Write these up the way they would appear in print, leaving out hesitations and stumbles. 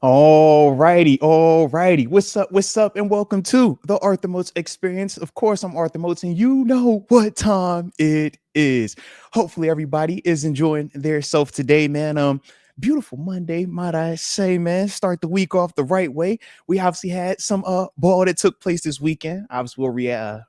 All righty. What's up, and welcome to the Arthur Moats Experience. Of course, I'm Arthur Moats, and you know what time it is. Hopefully, everybody is enjoying their self today, man. Beautiful Monday, might I say, man. Start the week off the right way. We obviously had some ball that took place this weekend. Obviously, we'll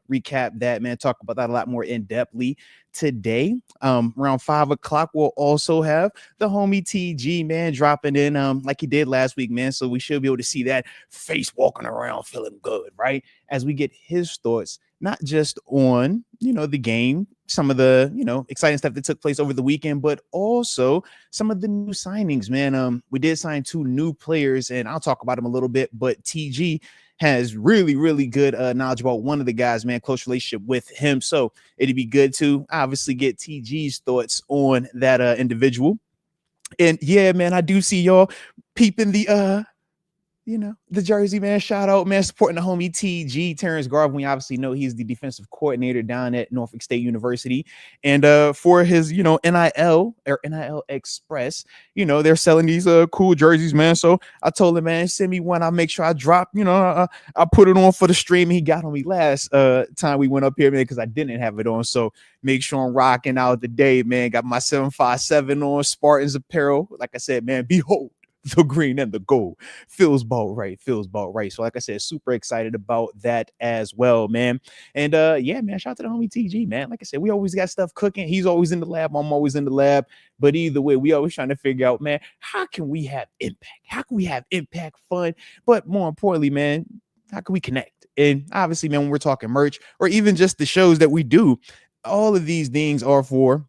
recap that, man. Talk about that a lot more in depthly today. Around 5 o'clock, we'll also have the homie TG, man, dropping in like he did last week, man. So we should be able to see that face walking around feeling good, right? As we get his thoughts, not just on, the game, some of the, exciting stuff that took place over the weekend, but also some of the new signings, man. We did sign 2 new players, and I'll talk about them a little bit, but TG has really, really good knowledge about one of the guys, man, close relationship with him. So it'd be good to obviously get TG's thoughts on that individual. And yeah, man, I do see y'all peeping the jersey, man. Shout out, man, supporting the homie TG, Terence Garvin. We obviously know he's the defensive coordinator down at Norfolk State University. And for his, NIL or NIL Express, they're selling these cool jerseys, man. So I told him, man, send me one. I'll make sure I drop, I put it on for the stream. He got on me last time we went up here, man, because I didn't have it on. So make sure I'm rocking out today, man. Got my 757 on, Spartans apparel. Like I said, man, behold the green and the gold. Feels about right. So like I said, super excited about that as well, man. And yeah, man, shout out to the homie TG, man. Like I said, we always got stuff cooking. He's always in the lab. I'm always in the lab. But either way, we always trying to figure out, man, how can we have impact? How can we have impact fun? But more importantly, man, how can we connect? And obviously, man, when we're talking merch or even just the shows that we do, all of these things are for,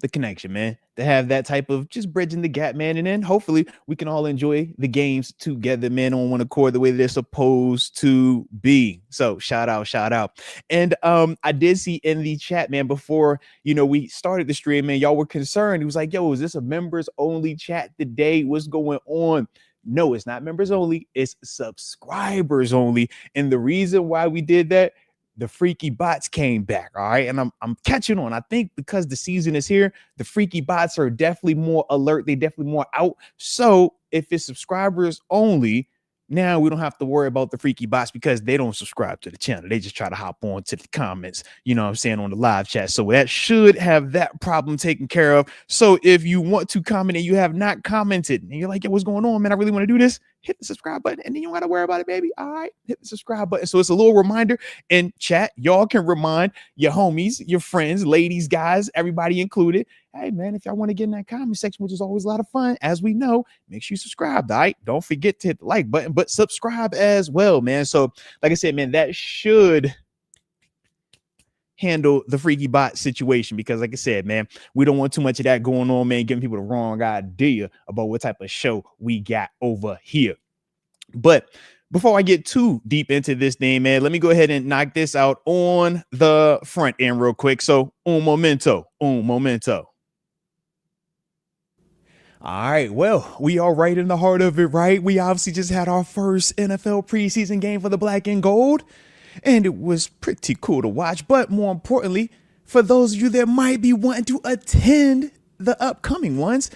the connection, man, to have that type of just bridging the gap, man. And then hopefully we can all enjoy the games together, man, on one accord, the way they're supposed to be. So shout out. And I did see in the chat, man, before, we started the stream, man, y'all were concerned. It was like, yo, is this a members only chat today? What's going on? No, it's not members only. It's subscribers only. And the reason why we did that, the freaky bots came back. All right. And I'm catching on. I think because the season is here, the freaky bots are definitely more alert. They definitely more out. So if it's subscribers only, now we don't have to worry about the freaky bots because they don't subscribe to the channel. They just try to hop on to the comments, on the live chat. So that should have that problem taken care of. So if you want to comment and you have not commented and you're like, yo, what's going on, man? I really want to do this. Hit the subscribe button and then you don't got to worry about it, baby. All right, hit the subscribe button. So it's a little reminder in chat. Y'all can remind your homies, your friends, ladies, guys, everybody included. Hey, man, if y'all want to get in that comment section, which is always a lot of fun, as we know, make sure you subscribe, all right? Don't forget to hit the like button, but subscribe as well, man. So like I said, man, that should handle the freaky bot situation because like I said, man, we don't want too much of that going on, man, giving people the wrong idea about what type of show we got over here. But before I get too deep into this thing, man, let me go ahead and knock this out on the front end real quick. So un momento. All right, well, we are right in the heart of it, right? We obviously just had our first NFL preseason game for the black and gold, and it was pretty cool to watch. But more importantly, for those of you that might be wanting to attend the upcoming ones,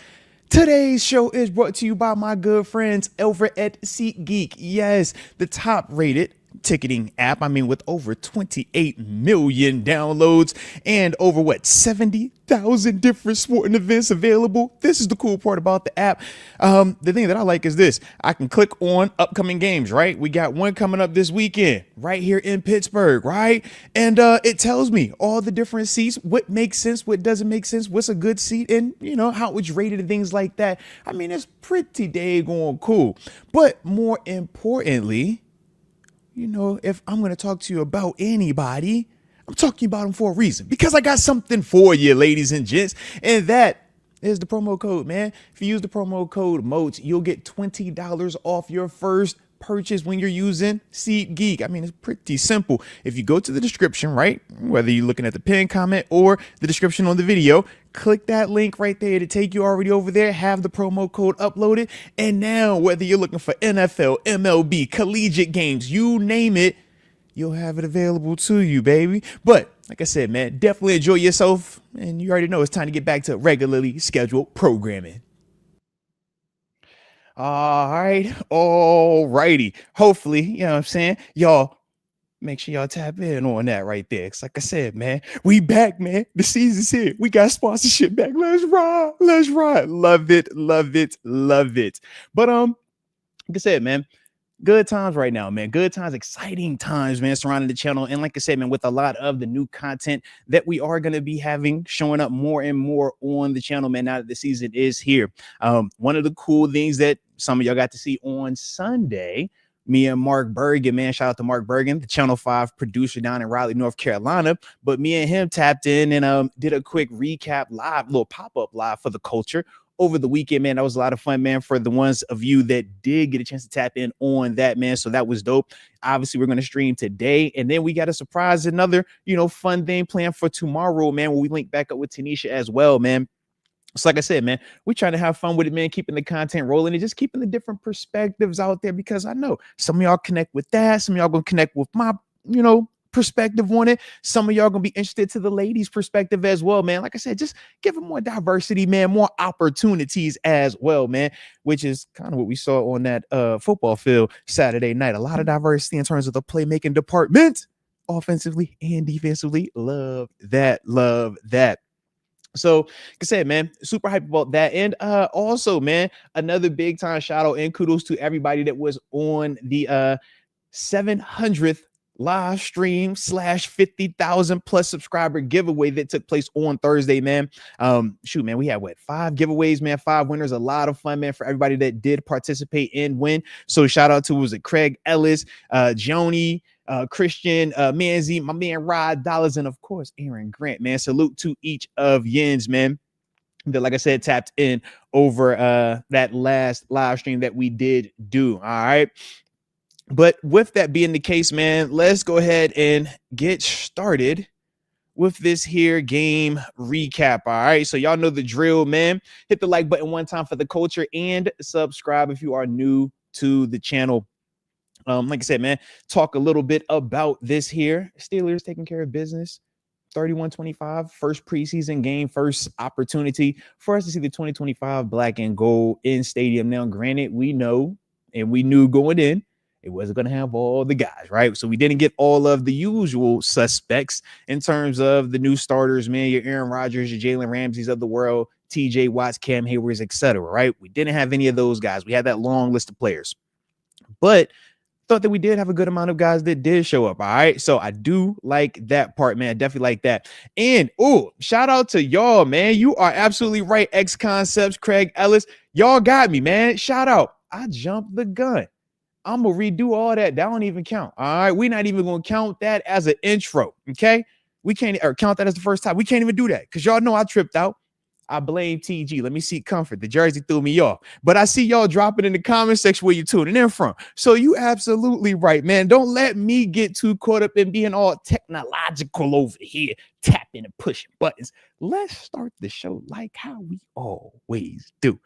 today's show is brought to you by my good friends over at SeatGeek. Yes, the top-rated ticketing app. With over 28 million downloads and over 70,000 different sporting events available. This is the cool part about the app. The thing that I like is this. I can click on upcoming games, right? We got one coming up this weekend right here in Pittsburgh, right? And it tells me all the different seats, what makes sense, what doesn't make sense, what's a good seat, and how it's rated and things like that. It's pretty daggone cool. But more importantly, if I'm going to talk to you about anybody, I'm talking about them for a reason, because I got something for you, ladies and gents. And that is the promo code, man. If you use the promo code Moats, you'll get $20 off your first purchase when you're using SeatGeek. It's pretty simple. If you go to the description, right, whether you're looking at the pinned comment or the description on the video, click that link right there to take you already over there, have the promo code uploaded, and now whether you're looking for NFL, MLB, collegiate games, you name it, you'll have it available to you, baby. But like I said, man, definitely enjoy yourself, and you already know it's time to get back to regularly scheduled programming. All righty. Hopefully, you know what I'm saying? Y'all make sure y'all tap in on that right there. It's like I said, man, we back, man. The season's here. We got sponsorship back. Let's ride. Let's ride. Love it. Love it. Love it. But like I said, man, good times right now, man. Good times, exciting times, man, surrounding the channel. And like I said, man, with a lot of the new content that we are going to be having showing up more and more on the channel, man, now that the season is here. One of the cool things that some of y'all got to see on Sunday, me and Mark Bergen, man, shout out to Mark Bergen, the Channel 5 producer down in Raleigh, North Carolina. But me and him tapped in and did a quick recap live, little pop-up live for the culture over the weekend, man. That was a lot of fun, man, for the ones of you that did get a chance to tap in on that, man. So that was dope. Obviously, we're going to stream today. And then we got a surprise, another, fun thing planned for tomorrow, man, where we link back up with Tanisha as well, man. So like I said, man, we're trying to have fun with it, man, keeping the content rolling and just keeping the different perspectives out there, because I know some of y'all connect with that. Some of y'all going to connect with my, perspective on it. Some of y'all gonna be interested to the ladies' perspective as well, man. Like I said, just give them more diversity, man, more opportunities as well, man, which is kind of what we saw on that football field Saturday night. A lot of diversity in terms of the playmaking department, offensively and defensively. Love that. Love that. So, like I said, man, super hyped about that. And also, man, another big time shout out and kudos to everybody that was on the 700th live stream / 50,000 plus subscriber giveaway that took place on Thursday, man. Shoot, man, we had 5 giveaways, man, 5 winners. A lot of fun, man, for everybody that did participate and win. So shout out to, was it Craig Ellis, Joni, Christian, Manzi, my man Rod Dollars, and of course Aaron Grant, man. Salute to each of yins, man, that, like I said, tapped in over that last live stream that we did do. All right. But with that being the case, man, let's go ahead and get started with this here game recap. All right. So y'all know the drill, man. Hit the like button one time for the culture and subscribe if you are new to the channel. Like I said, man, talk a little bit about this here. Steelers taking care of business. 31-25, first preseason game, first opportunity for us to see the 2025 black and gold in stadium. Now, granted, we know and we knew going in, it wasn't going to have all the guys, right? So we didn't get all of the usual suspects in terms of the new starters, man, your Aaron Rodgers, your Jalen Ramseys of the world, TJ Watts, Cam Haywards, etc., right? We didn't have any of those guys. We had that long list of players. But thought that we did have a good amount of guys that did show up. All right. So I do like that part, man. I definitely like that. And shout out to y'all, man. You are absolutely right. X Concepts, Craig Ellis. Y'all got me, man. Shout out. I jumped the gun. I'm gonna redo all that. That don't even count. All right. We're not even gonna count that as an intro. Okay. We can't or count that as the first time. We can't even do that because y'all know I tripped out. I blame TG. Let me seek comfort. The jersey threw me off. But I see y'all dropping in the comment section where you're tuning in from. So you absolutely right, man. Don't let me get too caught up in being all technological over here, tapping and pushing buttons. Let's start the show like how we always do.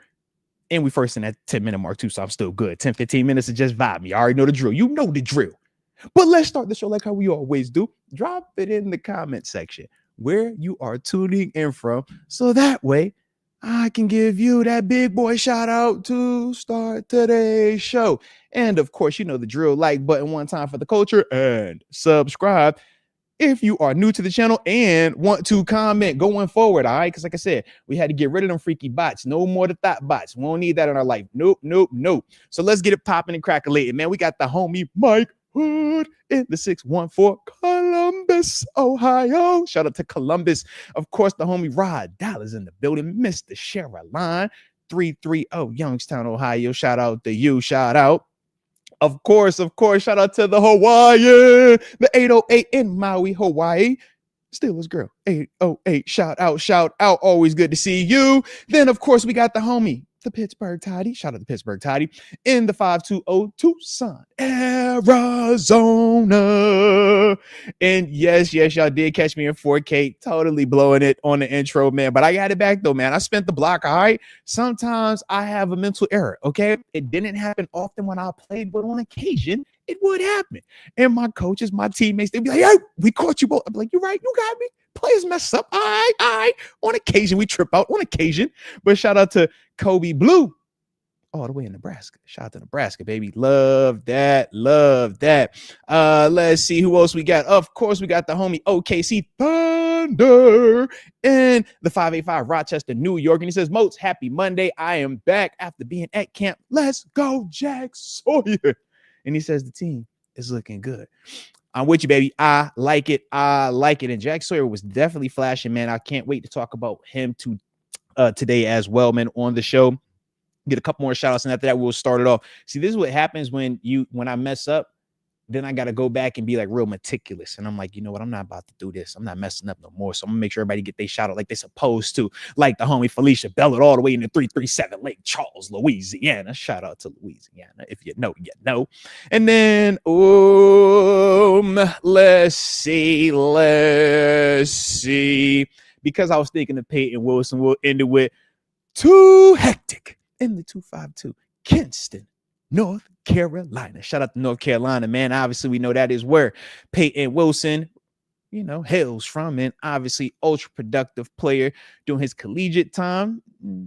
And we first in that 10-minute mark too, so I'm still good. 10, 15 minutes to just vibe me. You already know the drill. You know the drill. But let's start the show like how we always do. Drop it in the comment section where you are tuning in from, so that way I can give you that big boy shout out to start today's show. And of course, you know the drill. Like button one time for the culture and subscribe if you are new to the channel and want to comment going forward. All right, because like I said, we had to get rid of them freaky bots. No more the thought bots. We won't need that in our life. Nope. So let's get it popping and crackling, man. We got the homie Mike Hood in the 614 Columbus, Ohio. Shout out to Columbus. Of course, the homie Rod Dollars in the building. Mr. Line 330 Youngstown, Ohio. Shout out to you. Shout out. Of course. Shout out to the Hawaiian, the 808 in Maui, Hawaii. Steelers girl 808. Shout out. Always good to see you. Then, of course, we got the homie, the Pittsburgh Toddy. Shout out to Pittsburgh Toddy in the 520 Tucson, Arizona. And yes, y'all did catch me in 4K. Totally blowing it on the intro, man. But I got it back though, man. I spent the block. All right. Sometimes I have a mental error. Okay. It didn't happen often when I played, but on occasion it would happen. And my coaches, my teammates, they'd be like, hey, we caught you both. I'm like, you're right. You got me. Players mess up. All right. On occasion, we trip out on occasion. But shout out to Kobe Blue all the way in Nebraska. Shout out to Nebraska, baby. Love that. Love that. Let's see who else we got. Of course, we got the homie OKC Thunder in the 585 Rochester, New York. And he says, Moats, happy Monday. I am back after being at camp. Let's go, Jack Sawyer. And he says the team is looking good. I'm with you, baby. I like it. I like it. And Jack Sawyer was definitely flashing, man. I can't wait to talk about him today as well, man, on the show. Get a couple more shout outs, and after that, we'll start it off. See, this is what happens when I mess up. Then I got to go back and be like real meticulous. And I'm like, you know what? I'm not about to do this. I'm not messing up no more. So I'm gonna make sure everybody get their shout out like they're supposed to. Like the homie Felicia Bellard all the way in the 337 Lake Charles, Louisiana. Shout out to Louisiana. If you know, you know. And then, let's see. Because I was thinking of Peyton Wilson, we'll end it with Too Hectic in the 252, Kinston, North Carolina. Shout out to North Carolina, man. Obviously, we know that is where Peyton Wilson, hails from, and obviously ultra productive player during his collegiate time.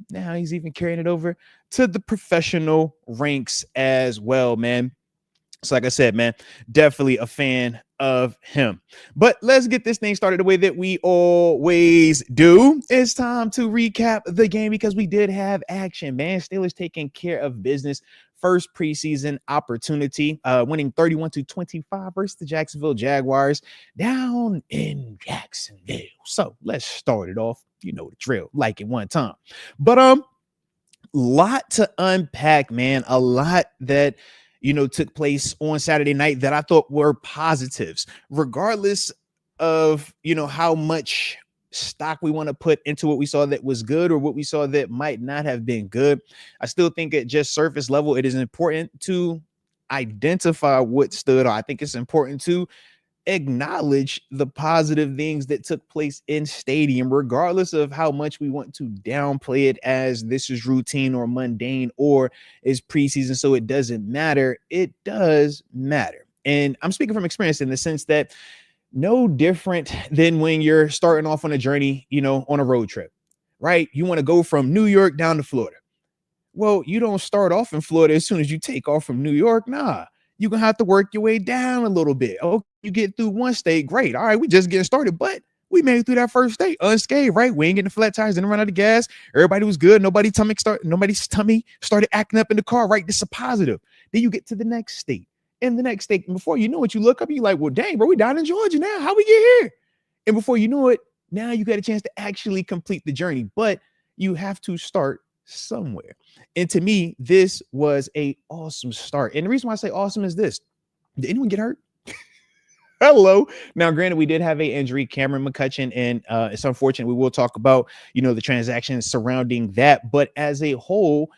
Now he's even carrying it over to the professional ranks as well, man. So like I said, man, definitely a fan of him. But let's get this thing started the way that we always do. It's time to recap the game because we did have action, man. Steelers taking care of business. First preseason opportunity, winning 31-25 versus the Jacksonville Jaguars down in Jacksonville. So let's start it off. You know the drill, like it one time. But lot to unpack, man. A lot that took place on Saturday night that I thought were positives, regardless of, how much stock we want to put into what we saw that was good or what we saw that might not have been good. I still think at just surface level, it is important to identify what stood out. I think it's important to acknowledge the positive things that took place in stadium, regardless of how much we want to downplay it as this is routine or mundane or is preseason, so it doesn't matter. It does matter. And I'm speaking from experience in the sense that no different than when you're starting off on a journey, on a road trip, right? You want to go from New York down to Florida. Well, you don't start off in Florida as soon as you take off from New York. Nah, you're going to have to work your way down a little bit. Okay, you get through one state, great. All right, we just getting started, but we made it through that first state unscathed, right? We ain't getting flat tires, didn't run out of gas. Everybody was good. Nobody's tummy started acting up in the car, right? This is a positive. Then you get to the next state. In the next state, and before you know it, you look up, you're like, well, dang, bro, we down in Georgia now. How we get here? And before you know it, now you got a chance to actually complete the journey, but you have to start somewhere. And to me, this was a awesome start. And the reason why I say awesome is this. Did anyone get hurt? Hello. Now, granted, we did have an injury, Cameron McCutcheon, and it's unfortunate. We will talk about, the transactions surrounding that. But as a whole,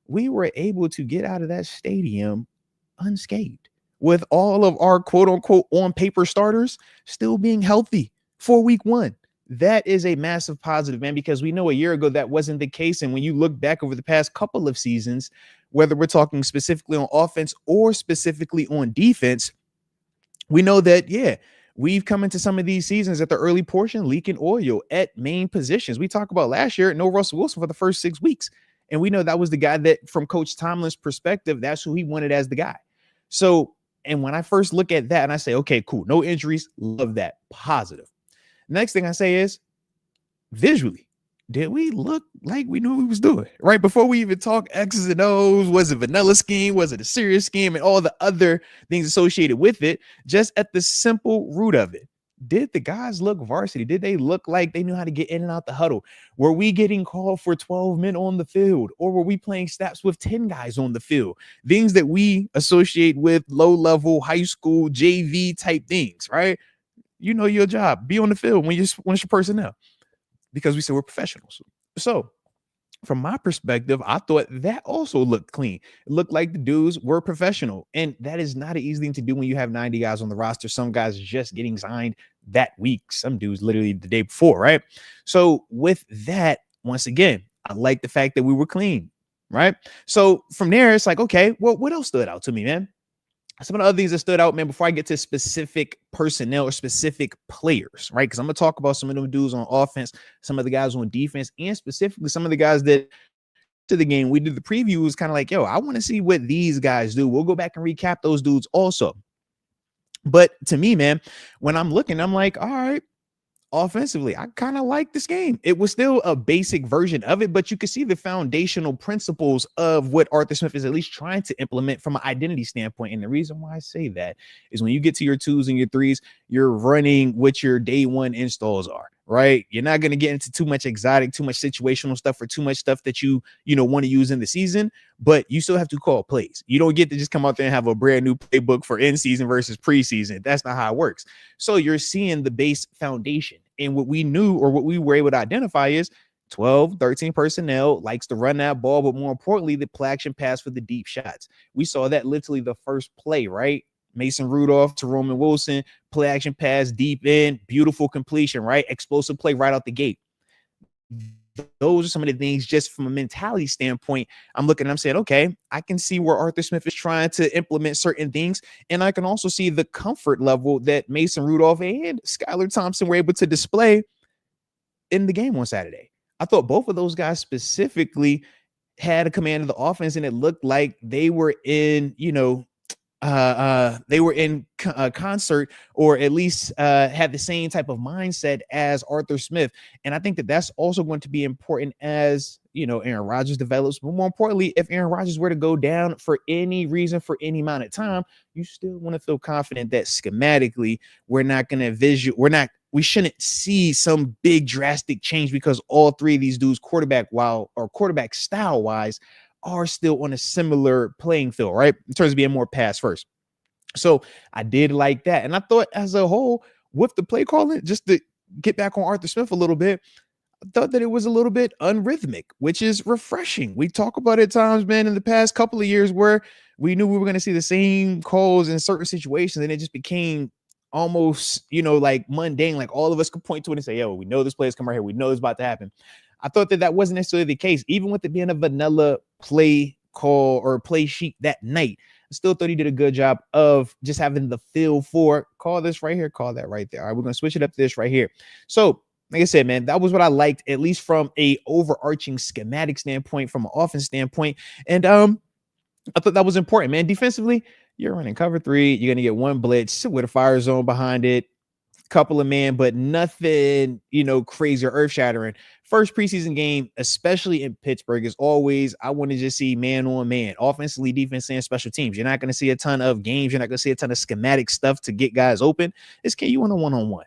we were able to get out of that stadium unscathed with all of our quote unquote on paper starters still being healthy for week one. That is a massive positive, man, because we know a year ago that wasn't the case. And when you look back over the past couple of seasons, whether we're talking specifically on offense or specifically on defense, we know that, yeah, we've come into some of these seasons at the early portion leaking oil at main positions. We talked about last year, no Russell Wilson for the first 6 weeks. And we know that was the guy that, from Coach Tomlin's perspective, that's who he wanted as the guy. So, and when I first look at that and I say, okay, cool, no injuries, love that, positive. Next thing I say is, visually, did we look like we knew what we was doing? Right before we even talk X's and O's, was it vanilla scheme? Was it a serious scheme? And all the other things associated with it, just at the simple root of it. Did the guys look varsity? Did they look like they knew how to get in and out the huddle? Were we getting called for 12 men on the field? Or were we playing snaps with 10 guys on the field? Things that we associate with low-level high school JV type things, right? You know your job. Be on the field when it's your personnel, because we said we're professionals. So from my perspective, I thought that also looked clean. It looked like the dudes were professional. And that is not an easy thing to do when you have 90 guys on the roster. Some guys just getting signed that week. Some dudes literally the day before, right? So with that, once again, I like the fact that we were clean, right? So from there, it's like, okay, well, what else stood out to me, man? Some of the other things that stood out, man, before I get to specific personnel or specific players, right? Because I'm going to talk about some of them dudes on offense, some of the guys on defense, and specifically some of the guys that to the game, we did the preview. It was kind of like, yo, I want to see what these guys do. We'll go back and recap those dudes also. But to me, man, when I'm looking, I'm like, all right, offensively, I kind of like this game. It was still a basic version of it, but you could see the foundational principles of what Arthur Smith is at least trying to implement from an identity standpoint. And the reason why I say that is when you get to your 2s and your 3s, you're running what your day one installs are, right? You're not going to get into too much exotic, too much situational stuff, or too much stuff that you want to use in the season, but you still have to call plays. You don't get to just come out there and have a brand new playbook for in season versus preseason. That's not how it works. So you're seeing the base foundation. And what we knew, or what we were able to identify, is 12, 13 personnel likes to run that ball, but more importantly, the play action pass for the deep shots. We saw that literally the first play, right? Mason Rudolph to Roman Wilson, play action pass deep in, beautiful completion, right? Explosive play right out the gate. Those are some of the things just from a mentality standpoint. I'm looking and I'm saying, okay, I can see where Arthur Smith is trying to implement certain things. And I can also see the comfort level that Mason Rudolph and Skylar Thompson were able to display in the game on Saturday. I thought both of those guys specifically had a command of the offense, and it looked like they were in, concert, or at least had the same type of mindset as Arthur Smith. And I think that that's also going to be important as, Aaron Rodgers develops. But more importantly, if Aaron Rodgers were to go down for any reason, for any amount of time, you still want to feel confident that schematically we shouldn't see some big drastic change, because all three of these dudes, quarterback style wise, are still on a similar playing field, right? In terms of being more pass first. So I did like that. And I thought as a whole, with the play calling, just to get back on Arthur Smith a little bit, I thought that it was a little bit unrhythmic, which is refreshing. We talk about it at times, man, in the past couple of years where we knew we were going to see the same calls in certain situations, and it just became almost, like mundane. Like all of us could point to it and say, yo, we know this play is coming right here. We know it's about to happen. I thought that wasn't necessarily the case, even with it being a vanilla play call or play sheet that night. I still thought he did a good job of just having the feel for call this right here, call that right there. All right, we're going to switch it up to this right here. So, like I said, man, that was what I liked, at least from a overarching schematic standpoint, from an offense standpoint. And I thought that was important, man. Defensively, you're running cover 3. You're going to get one blitz with a fire zone behind it, couple of man, but nothing, crazy or earth shattering. First preseason game, especially in Pittsburgh, is always, I want to just see man on man, offensively, defense, and special teams. You're not going to see a ton of games. You're not going to see a ton of schematic stuff to get guys open. It's can you win a one-on-one?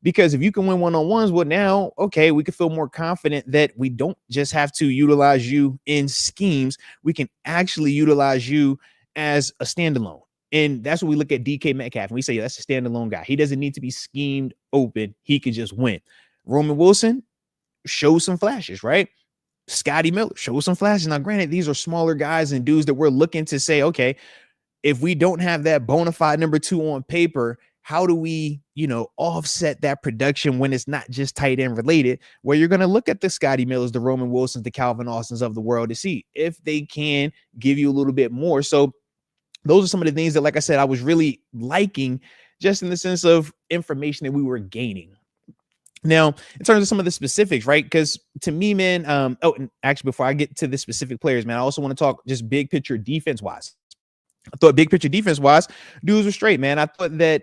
Because if you can win one-on-ones, well, now, okay, we can feel more confident that we don't just have to utilize you in schemes. We can actually utilize you as a standalone. And that's what we look at DK Metcalf, and we say, yeah, that's a standalone guy. He doesn't need to be schemed open. He can just win. Roman Wilson shows some flashes, right? Scotty Miller shows some flashes. Now, granted, these are smaller guys and dudes that we're looking to say, okay, if we don't have that bona fide number 2 on paper, how do we, offset that production when it's not just tight end related, where you're going to look at the Scotty Millers, the Roman Wilsons, the Calvin Austins of the world to see if they can give you a little bit more. So those are some of the things that, like I said, I was really liking, just in the sense of information that we were gaining. Now, in terms of some of the specifics, right? Because to me, man, and actually, before I get to the specific players, man, I also want to talk just big picture defense wise. I thought big picture defense wise, dudes were straight, man. I thought that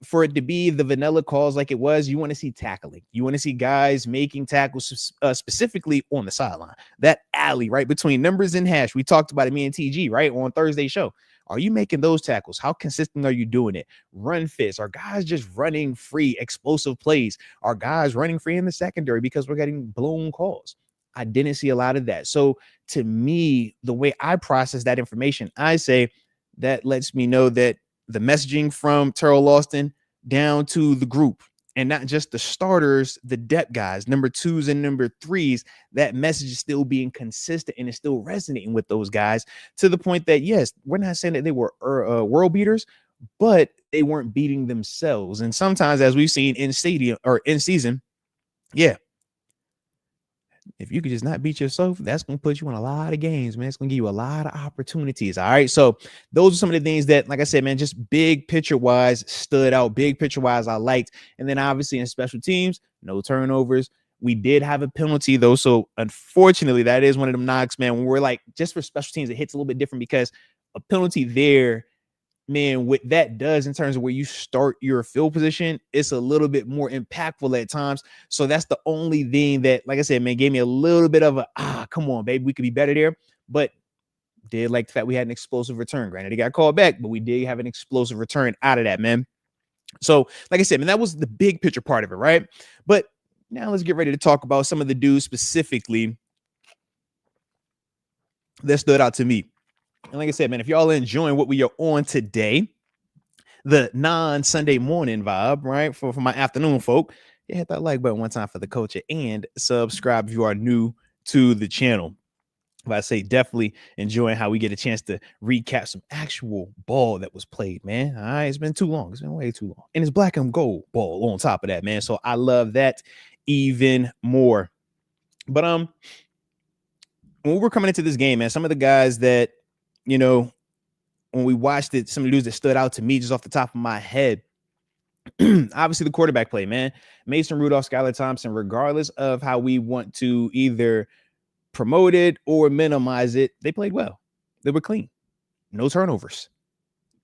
for it to be the vanilla calls like it was, you want to see tackling. You want to see guys making tackles specifically on the sideline. That alley right between numbers and hash. We talked about it, me and TG, right, on Thursday's show. Are you making those tackles? How consistent are you doing it? Run fits. Are guys just running free, explosive plays? Are guys running free in the secondary because we're getting blown calls? I didn't see a lot of that. So to me, the way I process that information, I say that lets me know that the messaging from Terrell Austin down to the group, and not just the starters, the depth guys, number 2s and number 3s, that message is still being consistent and is still resonating with those guys, to the point that, yes, we're not saying that they were world beaters, but they weren't beating themselves. And sometimes, as we've seen in stadium or in season, yeah, if you could just not beat yourself, that's going to put you in a lot of games, man. It's going to give you a lot of opportunities. All right. So those are some of the things that, like I said, man, just big picture wise stood out. Big picture wise, I liked. And then obviously in special teams, no turnovers. We did have a penalty though. So unfortunately, that is one of them knocks, man. When we're like, just for special teams, it hits a little bit different because a penalty there, man, what that does in terms of where you start your field position, it's a little bit more impactful at times. So that's the only thing that, like I said, man, gave me a little bit of a, come on, baby, we could be better there. But did like the fact we had an explosive return. Granted, he got called back, but we did have an explosive return out of that, man. So, like I said, man, that was the big picture part of it, right? But now let's get ready to talk about some of the dudes specifically that stood out to me. And like I said, man, if y'all are enjoying what we are on today, the non-Sunday morning vibe, right? For my afternoon folk, hit that like button one time for the culture and subscribe if you are new to the channel. But I say definitely enjoying how we get a chance to recap some actual ball that was played, man. All right, it's been too long. It's been way too long. And it's black and gold ball on top of that, man. So I love that even more. But when we were coming into this game, man, some of the guys that, you know, when we watched it, some of the dudes that stood out to me just off the top of my head, obviously the quarterback play, man. Mason Rudolph, Skylar Thompson, regardless of how we want to either promote it or minimize it, they played well. They were clean. No turnovers.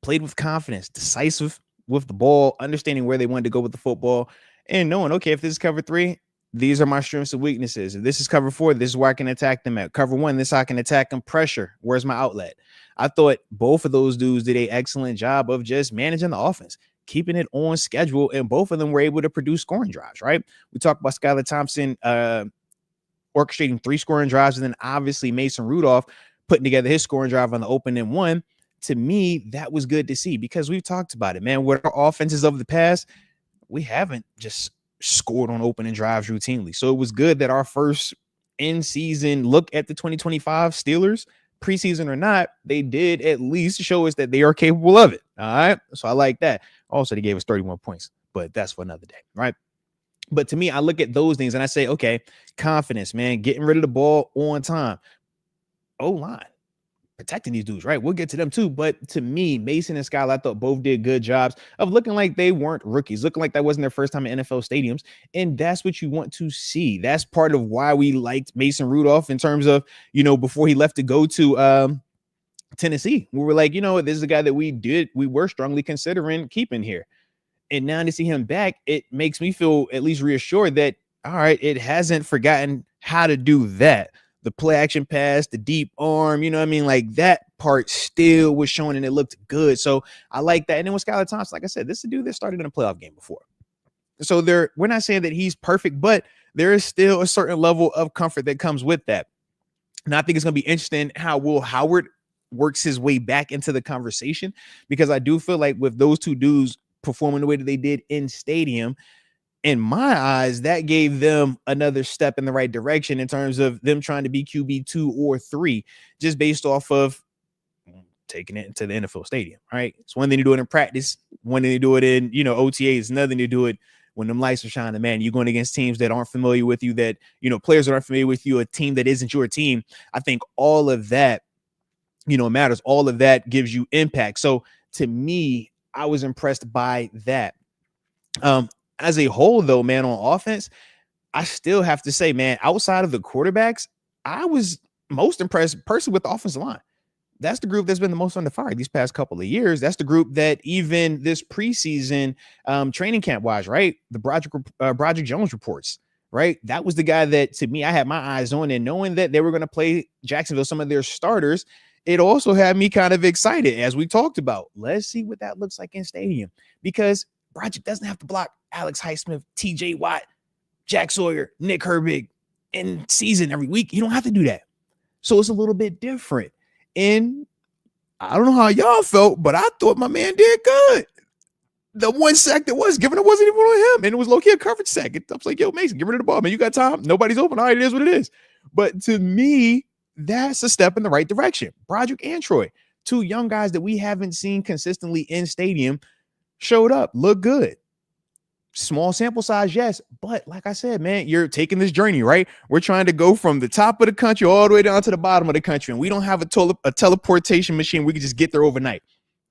Played with confidence, decisive with the ball, understanding where they wanted to go with the football, and knowing, okay, if this is cover 3, these are my strengths and weaknesses. If this is cover 4, this is where I can attack them at. Cover 1, this is how I can attack them. Pressure, where's my outlet? I thought both of those dudes did an excellent job of just managing the offense, keeping it on schedule, and both of them were able to produce scoring drives, right? We talked about Skylar Thompson orchestrating 3 scoring drives, and then obviously Mason Rudolph putting together his scoring drive on the open and 1. To me, that was good to see because we've talked about it, man. With our offenses of the past, we haven't just scored on opening drives routinely. So it was good that our first in-season look at the 2025 Steelers, preseason or not, they did at least show us that they are capable of it. All right. So I like that. Also, they gave us 31 points, but that's for another day, right? But to me, I look at those things and I say, okay, confidence, man, getting rid of the ball on time. O-line, protecting these dudes, right? We'll get to them too. But to me, Mason and Skylar, I thought both did good jobs of looking like they weren't rookies, looking like that wasn't their first time in NFL stadiums. And that's what you want to see. That's part of why we liked Mason Rudolph in terms of, you know, before he left to go to Tennessee, we were like, you know, this is a guy that we were strongly considering keeping here. And now to see him back, it makes me feel at least reassured that, all right, it hasn't forgotten how to do that. The play action pass, the deep arm, you know what I mean? Like that part still was showing and it looked good. So I like that. And then with Skylar Thompson, like I said, this is a dude that started in a playoff game before. So we're not saying that he's perfect, but there is still a certain level of comfort that comes with that. And I think it's going to be interesting how Will Howard works his way back into the conversation, because I do feel like with those two dudes performing the way that they did in stadium, in my eyes, that gave them another step in the right direction in terms of them trying to be QB 2 or 3, just based off of taking it into the NFL stadium, right? It's one thing to do it in practice, one thing to do it in, you know, OTAs, another thing to do it when them lights are shining, man. You're going against teams that aren't familiar with you, that, you know, players that aren't familiar with you, a team that isn't your team. I think all of that, you know, matters. All of that gives you impact. So to me, I was impressed by that. As a whole, though, man, on offense, I still have to say, man, outside of the quarterbacks, I was most impressed personally with the offensive line. That's the group that's been the most under fire these past couple of years. That's the group that even this preseason training camp wise, right? The Broderick Jones reports, right? That was the guy that, to me, I had my eyes on, and knowing that they were going to play Jacksonville, some of their starters, it also had me kind of excited, as we talked about. Let's see what that looks like in stadium, because Broderick doesn't have to block Alex Highsmith, TJ Watt, Jack Sawyer, Nick Herbig in season every week. You don't have to do that. So it's a little bit different. And I don't know how y'all felt, but I thought my man did good. The one sack that was given, it wasn't even on him. And it was low-key a coverage sack. I was like, yo, Mason, get rid of the ball, man. You got time. Nobody's open. All right, it is what it is. But to me, that's a step in the right direction. Broderick and Troy, 2 young guys that we haven't seen consistently in stadium, showed up, looked good. Small sample size, yes. But like I said, man, you're taking this journey, right? We're trying to go from the top of the country all the way down to the bottom of the country. And we don't have a teleportation machine. We can just get there overnight.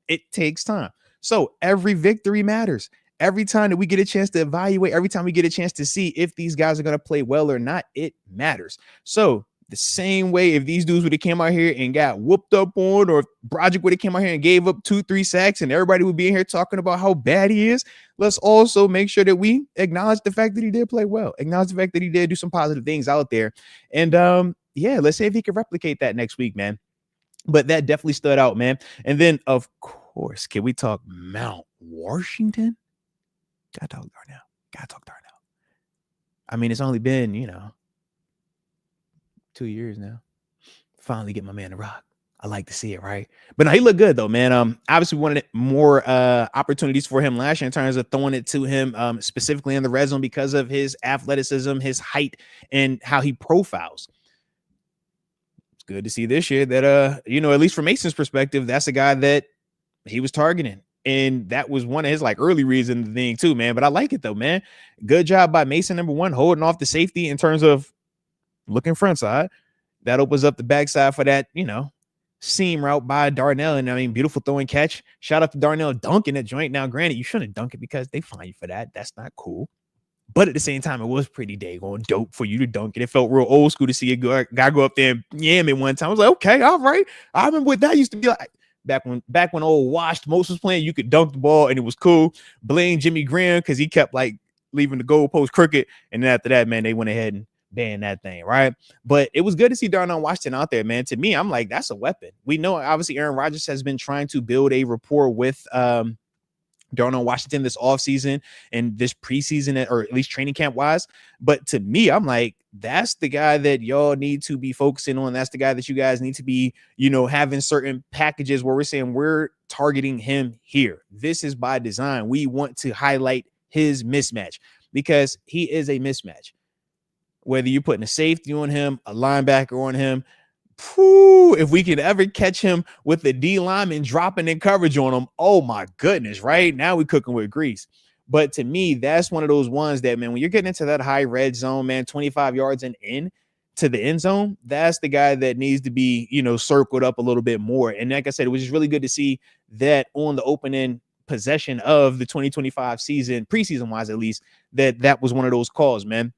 It takes time. So every victory matters. every time that we get a chance to evaluate, every time we get a chance to see if these guys are going to play well or not, it matters. So the same way, if these dudes would have came out here and got whooped up on, or if Broderick would have came out here and gave up 2-3 sacks and everybody would be in here talking about how bad he is, let's also make sure that we acknowledge the fact that he did play well, acknowledge the fact that he did do some positive things out there. And yeah, let's see if he can replicate that next week, man. But that definitely stood out, man. And then, of course, can we talk Mount Washington? Gotta talk Darnell. Gotta talk Darnell. I mean, it's only been, 2 years now. Finally get my man to rock. I like to see it, right? But no, he looked good though, man. Obviously wanted more opportunities for him last year in terms of throwing it to him, specifically in the red zone because of his athleticism, his height, and how he profiles. It's good to see this year that at least from Mason's perspective, that's a guy that he was targeting. And that was one of his early reads in the thing too, man. But I like it though, man. Good job by Mason, number one, holding off the safety in terms of looking front side. That opens up the backside for that, seam route by Darnell. And I mean, beautiful throwing catch. Shout out to Darnell dunking that joint. Now, granted, you shouldn't dunk it because they fine you for that. That's not cool. But at the same time, it was pretty daggone dope for you to dunk it. It felt real old school to see a guy go up there and yam it one time. I was like, okay, all right. I remember what that used to be like. Back when old washed Moats was playing, you could dunk the ball and it was cool. Blame Jimmy Graham because he kept leaving the goalpost crooked. And then after that, man, they went ahead and banned that thing, right? But it was good to see Darnell Washington out there, man. To me, I'm like, that's a weapon. We know, obviously, Aaron Rodgers has been trying to build a rapport with Darnell Washington this offseason and this preseason, or at least training camp wise. But to me, I'm like, that's the guy that y'all need to be focusing on. That's the guy that you guys need to be, having certain packages where we're saying we're targeting him here. This is by design. We want to highlight his mismatch because he is a mismatch. Whether you're putting a safety on him, a linebacker on him, if we could ever catch him with the D lineman dropping in coverage on him, oh my goodness, right? Now we're cooking with grease. But to me, that's one of those ones that, man, when you're getting into that high red zone, man, 25 yards and in to the end zone, that's the guy that needs to be, circled up a little bit more. And like I said, it was just really good to see that on the opening possession of the 2025 season, preseason wise, at least, that was one of those calls, man.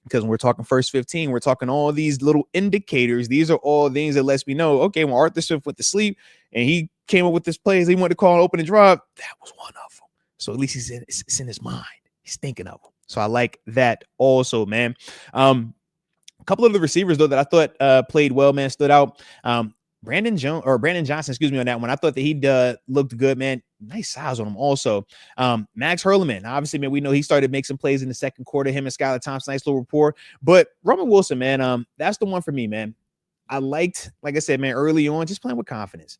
Because when we're talking first 15, we're talking all these little indicators. These are all things that lets me know, okay, when Arthur Smith went to sleep and he came up with this plays, he wanted to call an open and drop, that was one of them. So at least it's in his mind. He's thinking of them. So I like that also, man. A couple of the receivers, though, that I thought played well, man, stood out. Brandon Johnson, on that one. I thought that he looked good, man. Nice size on him also. Max Hurleman, obviously, man, we know he started making some plays in the second quarter. Him and Skylar Thompson, nice little rapport. But Roman Wilson, man, that's the one for me, man. I liked, like I said, man, early on, just playing with confidence.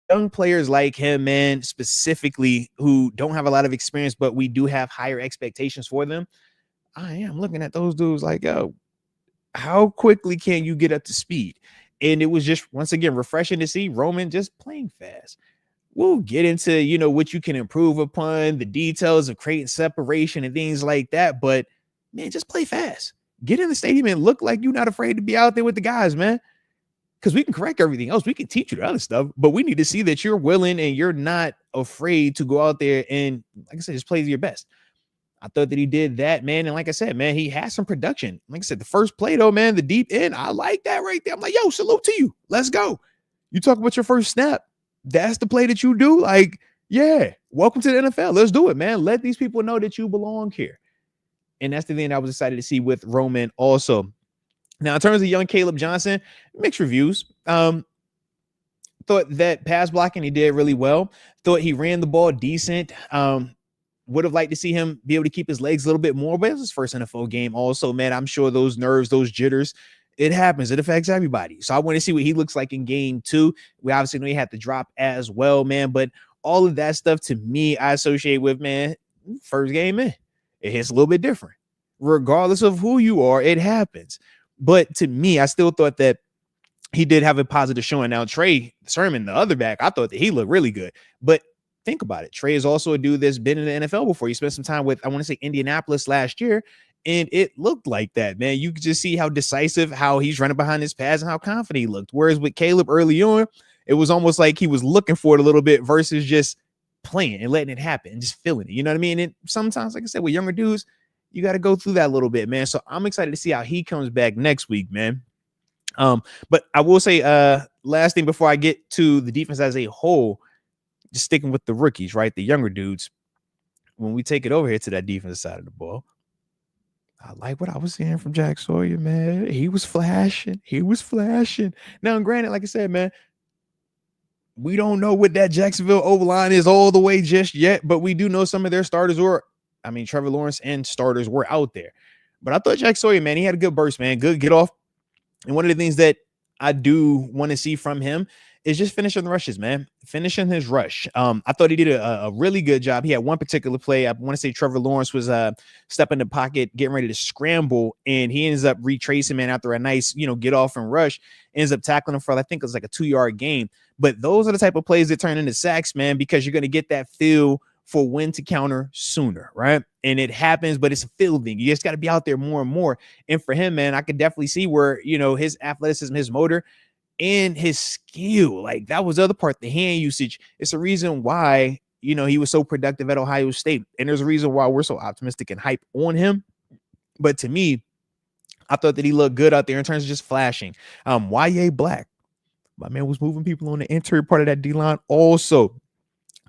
Young players like him, man, specifically, who don't have a lot of experience, but we do have higher expectations for them. I am looking at those dudes like, yo, how quickly can you get up to speed? And it was just, once again, refreshing to see Roman just playing fast. We'll get into, what you can improve upon, the details of creating separation and things like that. But, man, just play fast. Get in the stadium and look like you're not afraid to be out there with the guys, man. Because we can correct everything else. We can teach you the other stuff. But we need to see that you're willing and you're not afraid to go out there and, like I said, just play your best. I thought that he did that, man. And like I said, man, he has some production. Like I said, the first play, though, man, the deep end, I like that right there. I'm like, yo, salute to you. Let's go. You talk about your first snap. That's the play that you do. Like, yeah, welcome to the NFL. Let's do it, man. Let these people know that you belong here. And that's the thing I was excited to see with Roman also. Now, in terms of young Caleb Johnson, mixed reviews. Thought that pass blocking, he did really well. Thought he ran the ball decent. Would have liked to see him be able to keep his legs a little bit more, but it was his first NFL game also, man. I'm sure those nerves, those jitters, it happens. It affects everybody. So I want to see what he looks like in game 2. We obviously know he had to drop as well, man. But all of that stuff, to me, I associate with, man, first game in. It hits a little bit different. Regardless of who you are, it happens. But to me, I still thought that he did have a positive showing. Now, Trey Sermon, the other back, I thought that he looked really good. But think about it. Trey is also a dude that's been in the NFL before. He spent some time with, I want to say, Indianapolis last year, and it looked like that, man. You could just see how decisive, how he's running behind his pads, and how confident he looked. Whereas with Caleb early on, it was almost like he was looking for it a little bit versus just playing and letting it happen and just feeling it. You know what I mean? And sometimes, like I said, with younger dudes, you got to go through that a little bit, man. So I'm excited to see how he comes back next week, man. But I will say, last thing before I get to the defense as a whole, just sticking with the rookies, right? The younger dudes. When we take it over here to that defensive side of the ball, I like what I was seeing from Jack Sawyer, man. He was flashing. Now, granted, like I said, man, we don't know what that Jacksonville O-line is all the way just yet, but we do know some of their starters Trevor Lawrence and starters were out there. But I thought Jack Sawyer, man, he had a good burst, man. Good get off. And one of the things that I do want to see from him is just finishing the rushes, man. Finishing his rush. I thought he did a really good job. He had one particular play. I want to say Trevor Lawrence was stepping in the pocket, getting ready to scramble, and he ends up retracing, man, after a nice, get off and rush. Ends up tackling him for, I think it was like a 2-yard gain. But those are the type of plays that turn into sacks, man, because you're going to get that feel for when to counter sooner, right? And it happens, but it's a feel thing. You just got to be out there more and more. And for him, man, I could definitely see where, his athleticism, his motor, and his skill, like that was the other part, the hand usage. It's a reason why, he was so productive at Ohio State. And there's a reason why we're so optimistic and hype on him. But to me, I thought that he looked good out there in terms of just flashing. YA Black, my man was moving people on the interior part of that D-line also.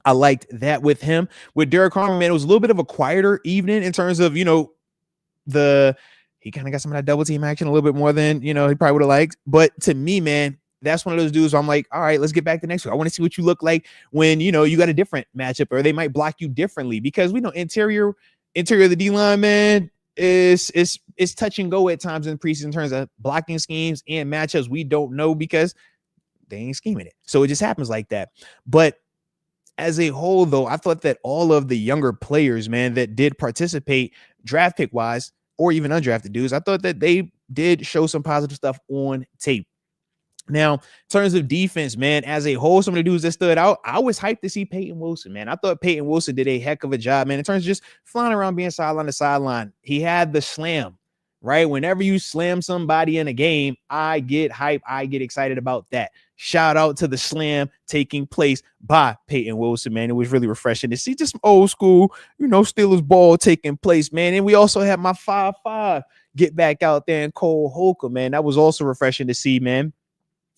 I liked that with him. With Derek Carmen, man, it was a little bit of a quieter evening in terms of, he kind of got some of that double team action a little bit more than, he probably would have liked. But to me, man, that's one of those dudes where I'm like, all right, let's get back to next week. I want to see what you look like when, you got a different matchup, or they might block you differently, because we know interior of the D-line, man, is touch and go at times in preseason in terms of blocking schemes and matchups. We don't know because they ain't scheming it. So it just happens like that. But as a whole, though, I thought that all of the younger players, man, that did participate draft pick wise, or even undrafted dudes, I thought that they did show some positive stuff on tape. Now, in terms of defense, man, as a whole, some of the dudes that stood out, I was hyped to see Peyton Wilson, man. I thought Peyton Wilson did a heck of a job, man, in terms of just flying around, being sideline to sideline. He had the slam, right? Whenever you slam somebody in a game, I get hype. I get excited about that. Shout out to the slam taking place by Peyton Wilson, man. It was really refreshing to see just some old school, Steelers ball taking place, man. And we also had my 5-5 get back out there in Cole Holcomb, man. That was also refreshing to see, man.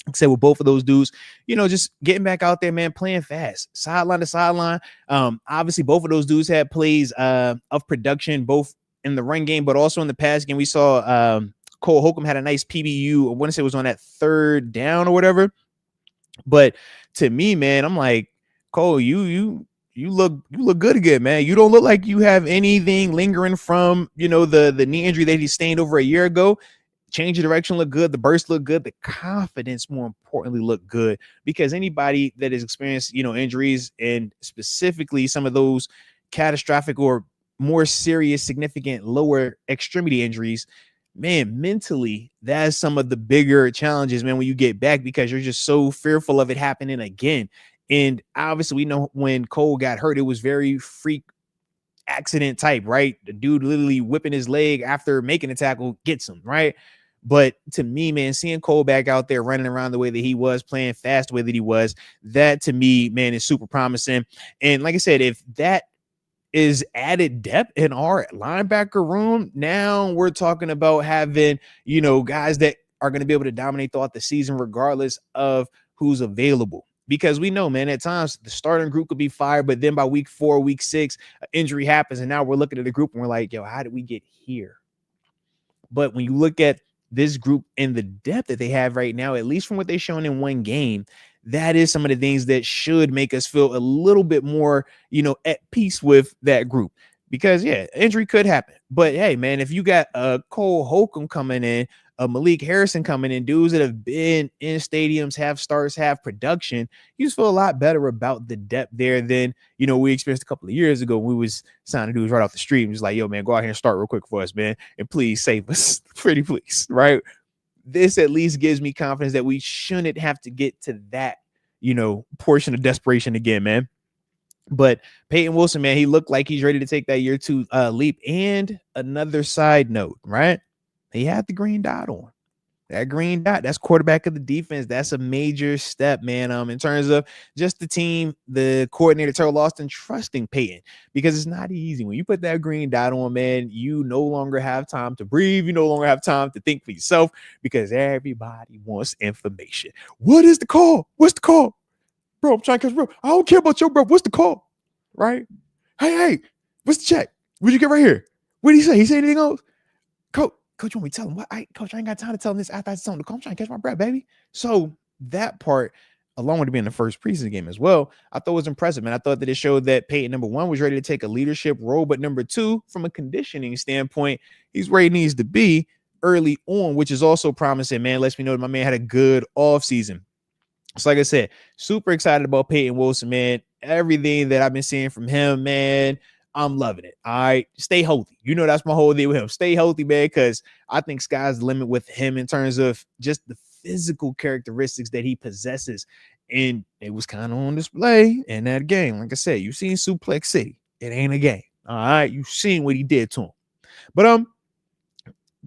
Except with both of those dudes, just getting back out there, man, playing fast, sideline to sideline. Obviously, both of those dudes had plays of production, both in the run game, but also in the pass game. We saw Cole Holcomb had a nice PBU. I want to say it was on that 3rd down or whatever. But to me, man, I'm like, Cole, you look good again, man. You don't look like you have anything lingering from, the knee injury that he sustained over a year ago. Change of direction look good. The burst look good. The confidence, more importantly, look good, because anybody that has experienced, injuries, and specifically some of those catastrophic or more serious, significant lower extremity injuries, man, mentally, that's some of the bigger challenges, man, when you get back, because you're just so fearful of it happening again. And obviously, we know when Cole got hurt, it was very freak accident type, right? The dude literally whipping his leg after making a tackle gets him, right? But to me, man, seeing Cole back out there running around the way that he was, playing fast the way that he was, that to me, man, is super promising. And like I said, if that is added depth in our linebacker room, now we're talking about having, guys that are going to be able to dominate throughout the season, regardless of who's available. Because we know, man, at times the starting group could be fired, but then by week 4, week 6, an injury happens, and now we're looking at the group and we're like, yo, how did we get here? But when you look at this group and the depth that they have right now, at least from what they've shown in one game, that is some of the things that should make us feel a little bit more, at peace with that group. Because, yeah, injury could happen. But, hey, man, if you got Cole Holcomb coming in, Malik Harrison coming in, dudes that have been in stadiums, have starts, have production, you just feel a lot better about the depth there than, we experienced a couple of years ago when we was signing dudes right off the street and just like, yo, man, go out here and start real quick for us, man, and please save us. Pretty please, right? This at least gives me confidence that we shouldn't have to get to that, portion of desperation again, man. But Peyton Wilson, man, he looked like he's ready to take that year 2 leap. And another side note, right? He had the green dot on. That green dot, that's quarterback of the defense. That's a major step, man. In terms of just the team, the coordinator, Terrell Austin, trusting Peyton, because it's not easy. When you put that green dot on, man, you no longer have time to breathe. You no longer have time to think for yourself because everybody wants information. What is the call? What's the call? Bro, I'm trying to catch bro. I don't care about your bro. What's the call? Right? Hey, what's the check? What'd you get right here? What did he say? He say anything else? Coach, you want me to tell him what? Coach, I ain't got time to tell him this after I tell him to come. I'm trying to catch my breath, baby. So that part, along with it being the first preseason game as well, I thought was impressive, man. I thought that it showed that Peyton, number one, was ready to take a leadership role, but number two, from a conditioning standpoint, he's where he needs to be early on, which is also promising, man. Lets me know that my man had a good offseason. So like I said, super excited about Peyton Wilson, man. Everything that I've been seeing from him, man, I'm loving it. All right. Stay healthy. You know, that's my whole deal with him. Stay healthy, man, because I think sky's the limit with him in terms of just the physical characteristics that he possesses. And it was kind of on display in that game. Like I said, you've seen Suplex City. It ain't a game. All right. You've seen what he did to him. But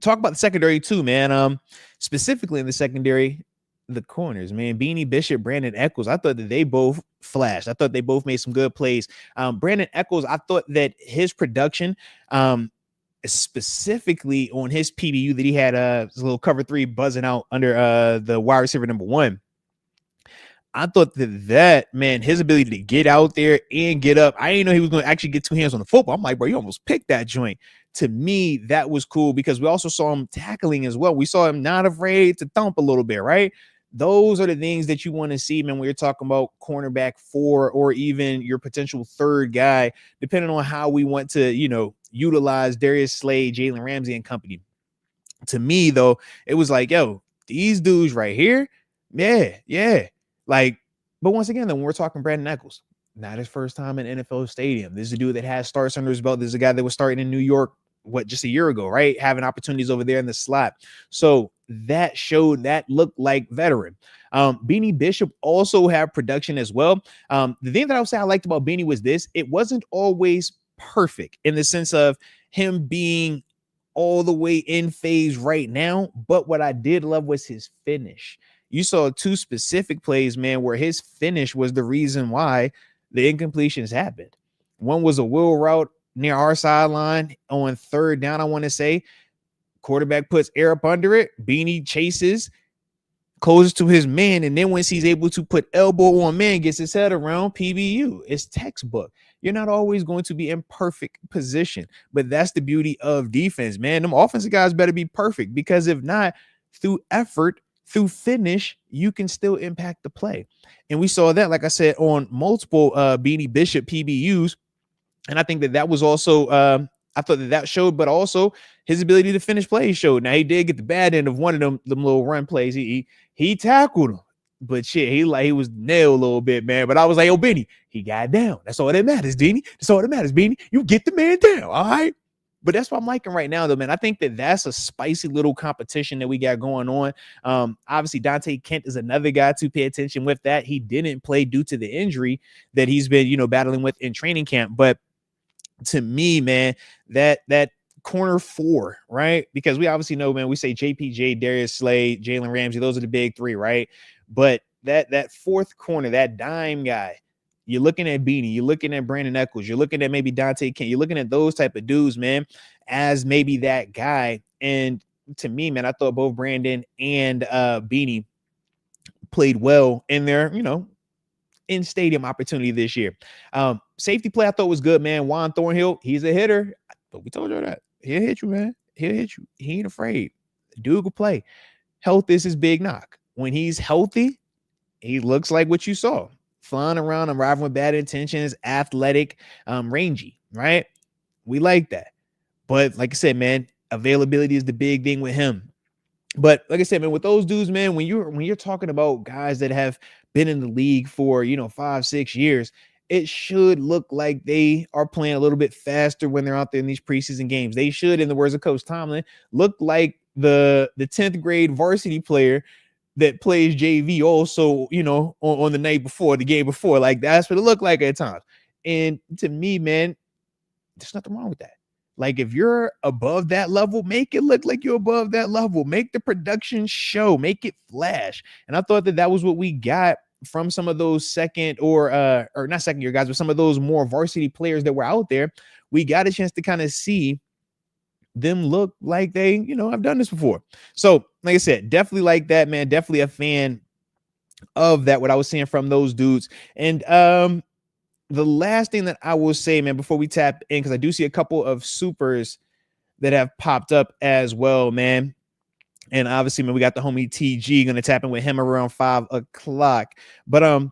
talk about the secondary too, man. Specifically in the secondary, the corners, man, Beanie Bishop, Brandon Echols. I thought that they both flashed. I thought they both made some good plays. Brandon Echols, I thought that his production, specifically on his PBU that he had his little cover three buzzing out under the wide receiver number one. I thought that man, his ability to get out there and get up. I didn't know he was going to actually get two hands on the football. I'm like, bro, you almost picked that joint. To me, that was cool because we also saw him tackling as well. We saw him not afraid to thump a little bit, right? Those are the things that you want to see, man, when you're talking about cornerback 4 or even your potential third guy, depending on how we want to, utilize Darius Slade, Jalen Ramsey, and company. To me, though, it was like, yo, these dudes right here, yeah. Like, but once again, then when we're talking Brandon Echols, not his first time in NFL stadium. This is a dude that has starts under his belt. This is a guy that was starting in New York, just a year ago, right? Having opportunities over there in the slot. So that looked like veteran. Beanie Bishop also had production as well. The thing that I would say I liked about Beanie was this: it wasn't always perfect in the sense of him being all the way in phase right now. But what I did love was his finish. You saw two specific plays, man, where his finish was the reason why the incompletions happened. One was a wheel route near our sideline on third down, I want to say. Quarterback puts air up under it. Beanie chases, closes to his man, and then once he's able to put elbow on man, gets his head around, PBU. It's textbook. You're not always going to be in perfect position, but that's the beauty of defense, man. Them offensive guys better be perfect, because if not, through effort, through finish, you can still impact the play. And we saw that, like I said, on multiple Beanie Bishop PBUs. And I think that was also, I thought that showed, but also his ability to finish plays showed. Now, he did get the bad end of one of them little run plays. He tackled him, but shit, he was nailed a little bit, man. But I was like, yo, Beanie, he got down. That's all that matters, Beanie. That's all that matters, Beanie. You get the man down, all right? But that's what I'm liking right now, though, man. I think that's a spicy little competition that we got going on. Obviously, Dante Kent is another guy to pay attention with that. He didn't play due to the injury that he's been, battling with in training camp. But to me, man, that corner 4, right? Because we obviously know, man, we say JPJ, Darius Slade, Jalen Ramsey, those are the big 3, right? But that fourth corner, that dime guy, you're looking at Beanie, you're looking at Brandon Echols, you're looking at maybe Dante Kent, you're looking at those type of dudes, man, as maybe that guy. And to me, man, I thought both Brandon and Beanie played well in their, in stadium opportunity this year. Safety play I thought was good, man. Juan Thornhill, he's a hitter, but we told you that he'll hit you, man. He'll hit you. He ain't afraid. Dude will play. Health is his big knock. When he's healthy, he looks like what you saw. Flying around, arriving with bad intentions, athletic, rangy, right? We like that. But like I said, man, availability is the big thing with him. But like I said, man, with those dudes, man, when you're talking about guys that have been in the league for 5-6 years, it should look like they are playing a little bit faster when they're out there in these preseason games. They should, in the words of Coach Tomlin, look like the 10th grade varsity player that plays JV also, on the night before, the game before. Like, that's what it looked like at times. And to me, man, there's nothing wrong with that. Like, if you're above that level, make it look like you're above that level. Make the production show, make it flash. And I thought that was what we got from some of those second or not second year guys, but some of those more varsity players that were out there. We got a chance to kind of see them look like they, have done this before. So, like I said, definitely like that, man. Definitely a fan of that, what I was seeing from those dudes. And the last thing that I will say, man, before we tap in, because I do see a couple of supers that have popped up as well, man. And obviously, man, we got the homie TG going to tap in with him around 5 o'clock. But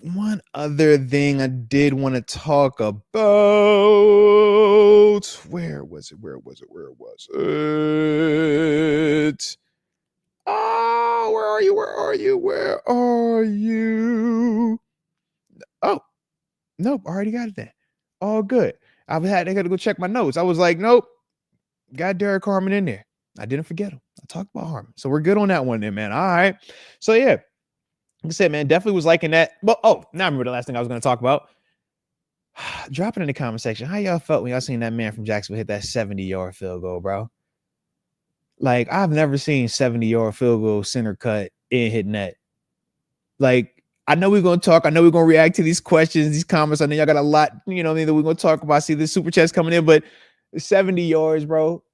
one other thing I did want to talk about. Where was it? Oh, where are you? Oh, nope, already got it then. All good. I got to go check my notes. I was like, nope, got Derek Harmon in there. I didn't forget him. I talked about Harmon. So we're good on that one then, man. All right. So yeah, like I said, man, definitely was liking that. But now I remember the last thing I was going to talk about. Drop it in the comment section. How y'all felt when y'all seen that man from Jacksonville hit that 70-yard field goal, bro? Like, I've never seen 70-yard field goal center cut and hit net. Like, I know we're going to talk. I know we're going to react to these questions, these comments. I know y'all got a lot, that we're going to talk about. I see the super chats coming in, but 70 yards, bro.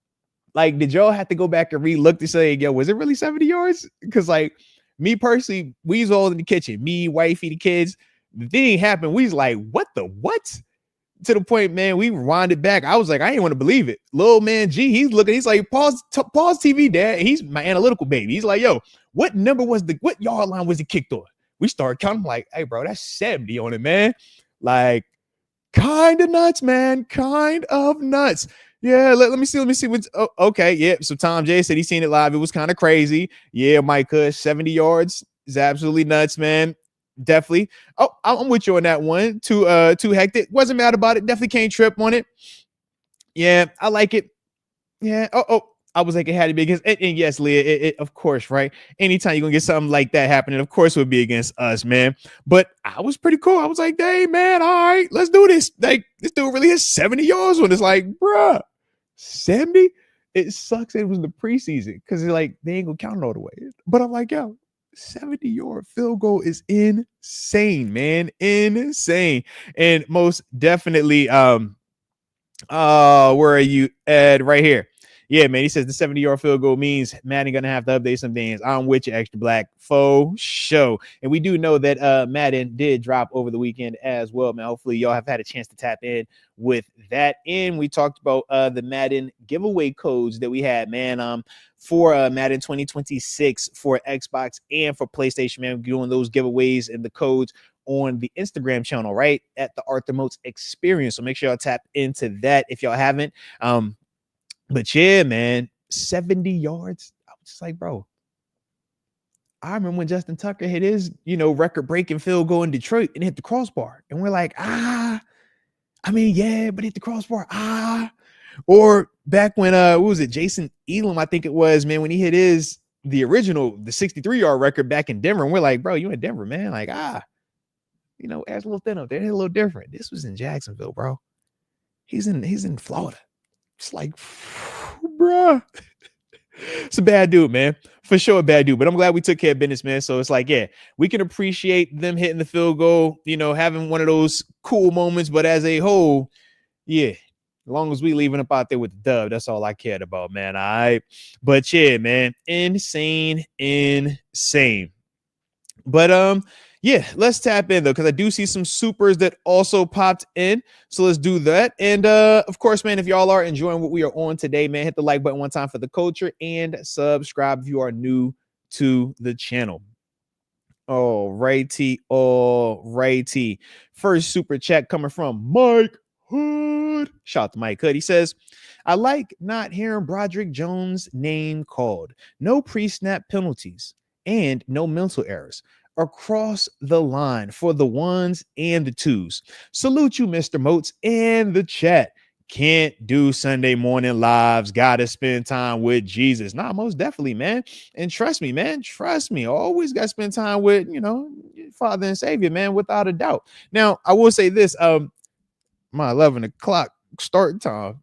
Like, did y'all have to go back and re-look to say, yo, was it really 70 yards? Because, like, me personally, we was all in the kitchen. Me, wifey, the kids. The thing happened. We was like, what? To the point, man, we rewind it back. I was like, I didn't want to believe it. Little man G, he's looking. He's like, pause TV, Dad. He's my analytical baby. He's like, yo, what yard line was he kicked on? We started counting. I'm like, hey, bro, that's 70 on it, man. Like, kind of nuts, man. Kind of nuts. Yeah, let me see what's okay. Yeah, so Tom J said he seen it live. It was kind of crazy. Yeah, Mike Kush, 70 yards is absolutely nuts, man. Definitely. Oh, I'm with you on that one. Too hectic. Wasn't mad about it. Definitely can't trip on it. Yeah, I like it. Yeah. I was like, it had to be against, and yes, Leah, it of course, right? Anytime you're gonna get something like that happening, of course it would be against us, man. But I was pretty cool. I was like, hey, man, all right, let's do this. Like, this dude really has 70 yards when it's like, bruh, 70? It sucks it was the preseason because like they ain't gonna count it all the way. But I'm like, yo, 70-yard field goal is insane, man. Insane. And most definitely, where are you, Ed? Right here. Yeah, man. He says the 70-yard field goal means Madden gonna have to update some things. I'm with you, Extra Black. Faux show. And we do know that Madden did drop over the weekend as well, man. Hopefully y'all have had a chance to tap in with that. And we talked about the Madden giveaway codes that we had, man. For Madden 2026 for Xbox and for PlayStation, man. We're doing those giveaways and the codes on the Instagram channel, right? At the Arthur Moats Experience. So make sure y'all tap into that if y'all haven't. But yeah, man, 70 yards. I was just like, bro, I remember when Justin Tucker hit his, record-breaking field goal in Detroit and hit the crossbar. And we're like, yeah, but hit the crossbar. Or back when, what was it? Jason Elam, I think it was, man, when he hit the 63-yard record back in Denver. And we're like, bro, you in Denver, man. Like, ass a little thin up there. Hit a little different. This was in Jacksonville, bro. He's in Florida. It's like, bruh. It's a bad dude, man. For sure, a bad dude. But I'm glad we took care of business, man. So it's like, yeah, we can appreciate them hitting the field goal, having one of those cool moments. But as a whole, yeah, as long as we leaving up out there with the dub, that's all I cared about, man. All right. But yeah, man, insane. But yeah, let's tap in though, because I do see some supers that also popped in. So let's do that. And of course, man, if y'all are enjoying what we are on today, man, hit the like button one time for the culture and subscribe if you are new to the channel. All righty. First super chat coming from Mike Hood. Shout out to Mike Hood. He says, I like not hearing Broderick Jones' name called. No pre-snap penalties and no mental errors across the line for the ones and the twos. Salute you, Mr. Moats, and the chat. Can't do Sunday morning lives. Gotta spend time with Jesus. Nah, most definitely, man. And trust me, man. Always gotta spend time with, Father and Savior, man, without a doubt. Now, I will say this. My 11 o'clock start time.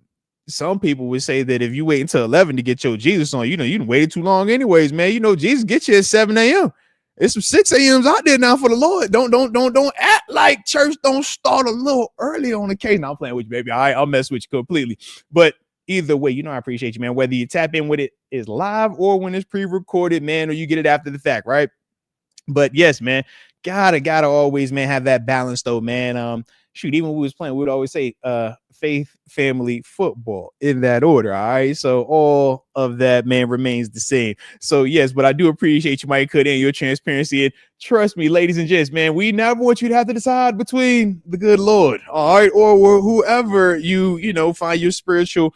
Some people would say that if you wait until 11 to get your Jesus on, you done waited too long anyways, man. Jesus get you at 7 a.m. It's some 6 a.m.s out there now for the Lord. Don't act like church don't start a little early on occasion. I'm playing with you, baby. All right, I'll mess with you completely. But either way, I appreciate you, man. Whether you tap in with it is live or when it's pre-recorded, man, or you get it after the fact, right? But yes, man, gotta always, man, have that balance though, man. Shoot, even when we was playing, we would always say faith, family, football in that order. All right. So all of that, man, remains the same. So yes, but I do appreciate you, Mike Hood, and your transparency. And trust me, ladies and gents, man, we never want you to have to decide between the good Lord, all right, or whoever you find your spiritual,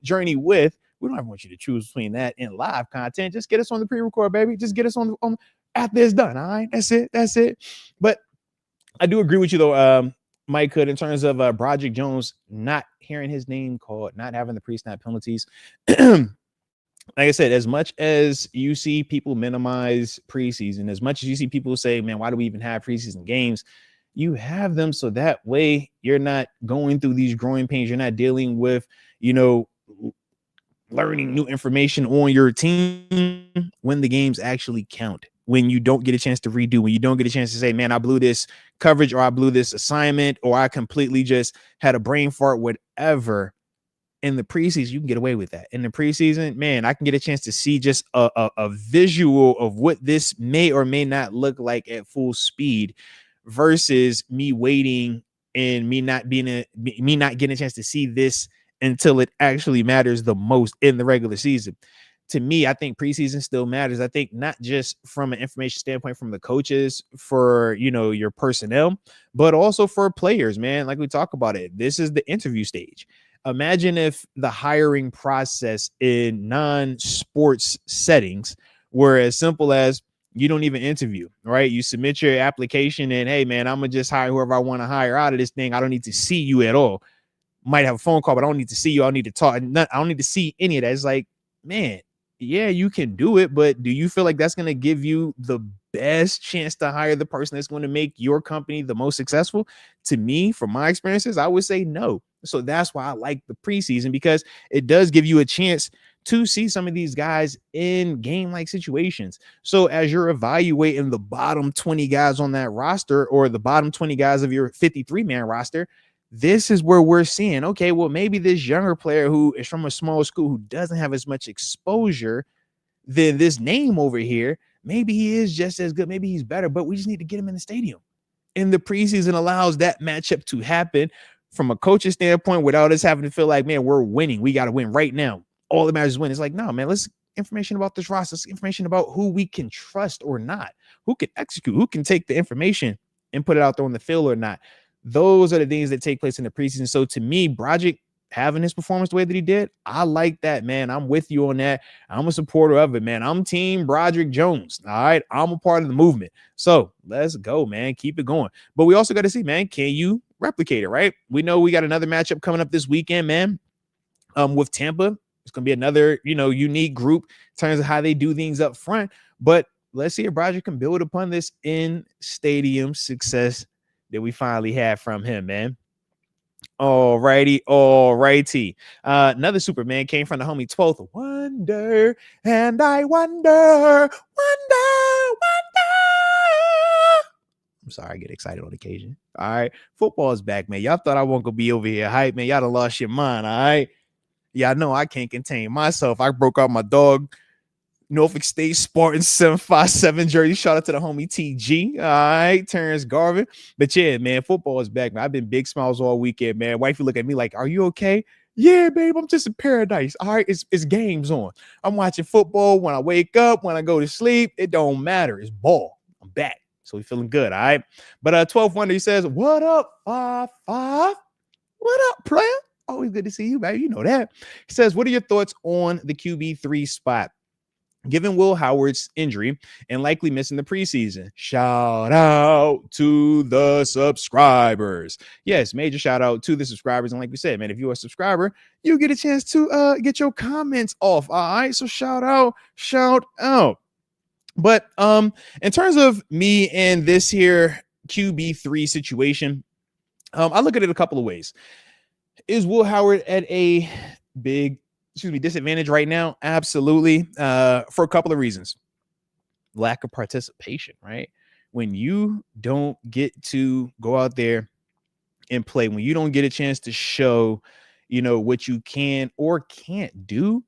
journey with. We don't ever want you to choose between that and live content. Just get us on the pre-record, baby. Just get us on after it's done. All right. That's it. But I do agree with you though, Mike Hood, in terms of Broderick Jones not hearing his name called, not having the pre-snap penalties. Like I said, as much as you see people minimize preseason, as much as you see people say, man, why do we even have preseason games? You have them so that way you're not going through these growing pains. You're not dealing with, learning new information on your team when the games actually count. When you don't get a chance to redo, when you don't get a chance to say, man, I blew this coverage or I blew this assignment or I completely just had a brain fart, whatever. In the preseason, you can get away with that. In the preseason, man, I can get a chance to see just a visual of what this may or may not look like at full speed versus me waiting and me not getting a chance to see this until it actually matters the most in the regular season. To me, I think preseason still matters. I think not just from an information standpoint from the coaches for, your personnel, but also for players, man. Like we talk about it, this is the interview stage. Imagine if the hiring process in non-sports settings were as simple as you don't even interview, right? You submit your application and, hey, man, I'm going to just hire whoever I want to hire out of this thing. I don't need to see you at all. Might have a phone call, but I don't need to see you. I don't need to talk. I don't need to see any of that. It's like, man, yeah, you can do it, but do you feel like that's going to give you the best chance to hire the person that's going to make your company the most successful? To me, from my experiences, I would say no. So that's why I like the preseason, because it does give you a chance to see some of these guys in game-like situations. So as you're evaluating the bottom 20 guys on that roster or the bottom 20 guys of your 53-man roster, this is where we're seeing, okay, well, maybe this younger player who is from a small school who doesn't have as much exposure than this name over here, maybe he is just as good. Maybe he's better, but we just need to get him in the stadium. And the preseason allows that matchup to happen from a coach's standpoint without us having to feel like, man, we're winning. We got to win right now. All that matters is win. It's like, no, man, let's information about this roster, information about who we can trust or not, who can execute, who can take the information and put it out there on the field or not. Those are the things that take place in the preseason. So to me, Broderick having his performance the way that he did, I like that, man. I'm with you on that. I'm a supporter of it, man. I'm team Broderick Jones. All right. I'm a part of the movement. So let's go, man. Keep it going. But we also got to see, man, can you replicate it, right? We know we got another matchup coming up this weekend, man, with Tampa. It's going to be another, unique group in terms of how they do things up front. But let's see if Broderick can build upon this in-stadium success that we finally had from him, man. All righty. Another Superman came from the homie 12th Wonder, and I wonder. I'm sorry, I get excited on occasion. All right, football is back, man. Y'all thought I wasn't gonna be over here hype, man. Y'all done lost your mind. All right, yeah, I know I can't contain myself. I broke out my dog Norfolk State Spartan 757 jersey. Shout out to the homie TG. All right, Terence Garvin. But yeah, man, football is back, man. I've been big smiles all weekend, man. Wifey look at me like, are you okay? Yeah, babe, I'm just in paradise. All right, it's games on. I'm watching football when I wake up, when I go to sleep. It don't matter. It's ball. I'm back. So we feeling good, all right? But 12 Wonder, he says, what up, 5-5? What up, player? Always good to see you, baby. You know that. He says, what are your thoughts on the QB3 spot, given Will Howard's injury and likely missing the preseason? Shout out to the subscribers. Yes, major shout out to the subscribers. And like we said, man, if you're a subscriber, you get a chance to get your comments off. All right, so shout out. But in terms of me and this here QB3 situation, I look at it a couple of ways. Is Will Howard at a big, disadvantage right now? Absolutely. For a couple of reasons. Lack of participation, right? When you don't get to go out there and play, when you don't get a chance to show, what you can or can't do,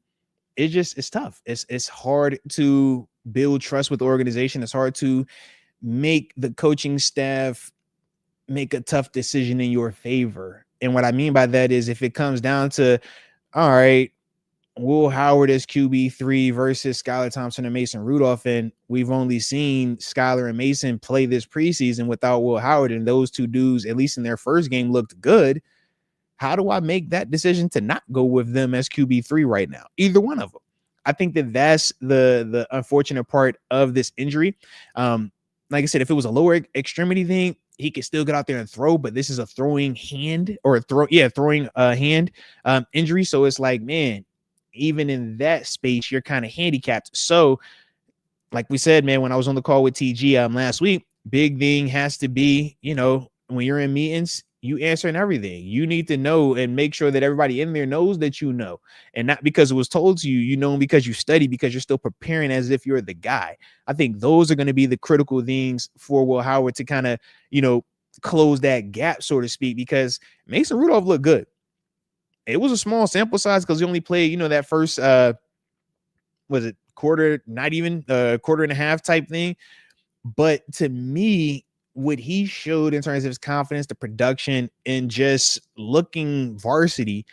it's tough. It's hard to build trust with the organization. It's hard to make the coaching staff make a tough decision in your favor. And what I mean by that is if it comes down to, all right, Will Howard is QB3 versus Skylar Thompson and Mason Rudolph, and we've only seen Skylar and Mason play this preseason without Will Howard, and those two dudes, at least in their first game, looked good. How do I make that decision to not go with them as QB3 right now? Either one of them. I think that's the unfortunate part of this injury. Like I said, if it was a lower extremity thing, he could still get out there and throw, but this is a throwing hand throwing hand injury. So it's like, man, even in that space, you're kind of handicapped. So, like we said, man, when I was on the call with TG last week, big thing has to be, when you're in meetings, you answering everything. You need to know and make sure that everybody in there knows that you know, and not because it was told to you, because you study, because you're still preparing as if you're the guy. I think those are going to be the critical things for Will Howard to kind of, close that gap, so to speak, because Mason Rudolph looked good. It was a small sample size because he only played, that first, was it quarter, not even quarter and a half type thing. But to me, what he showed in terms of his confidence, the production, and just looking varsity,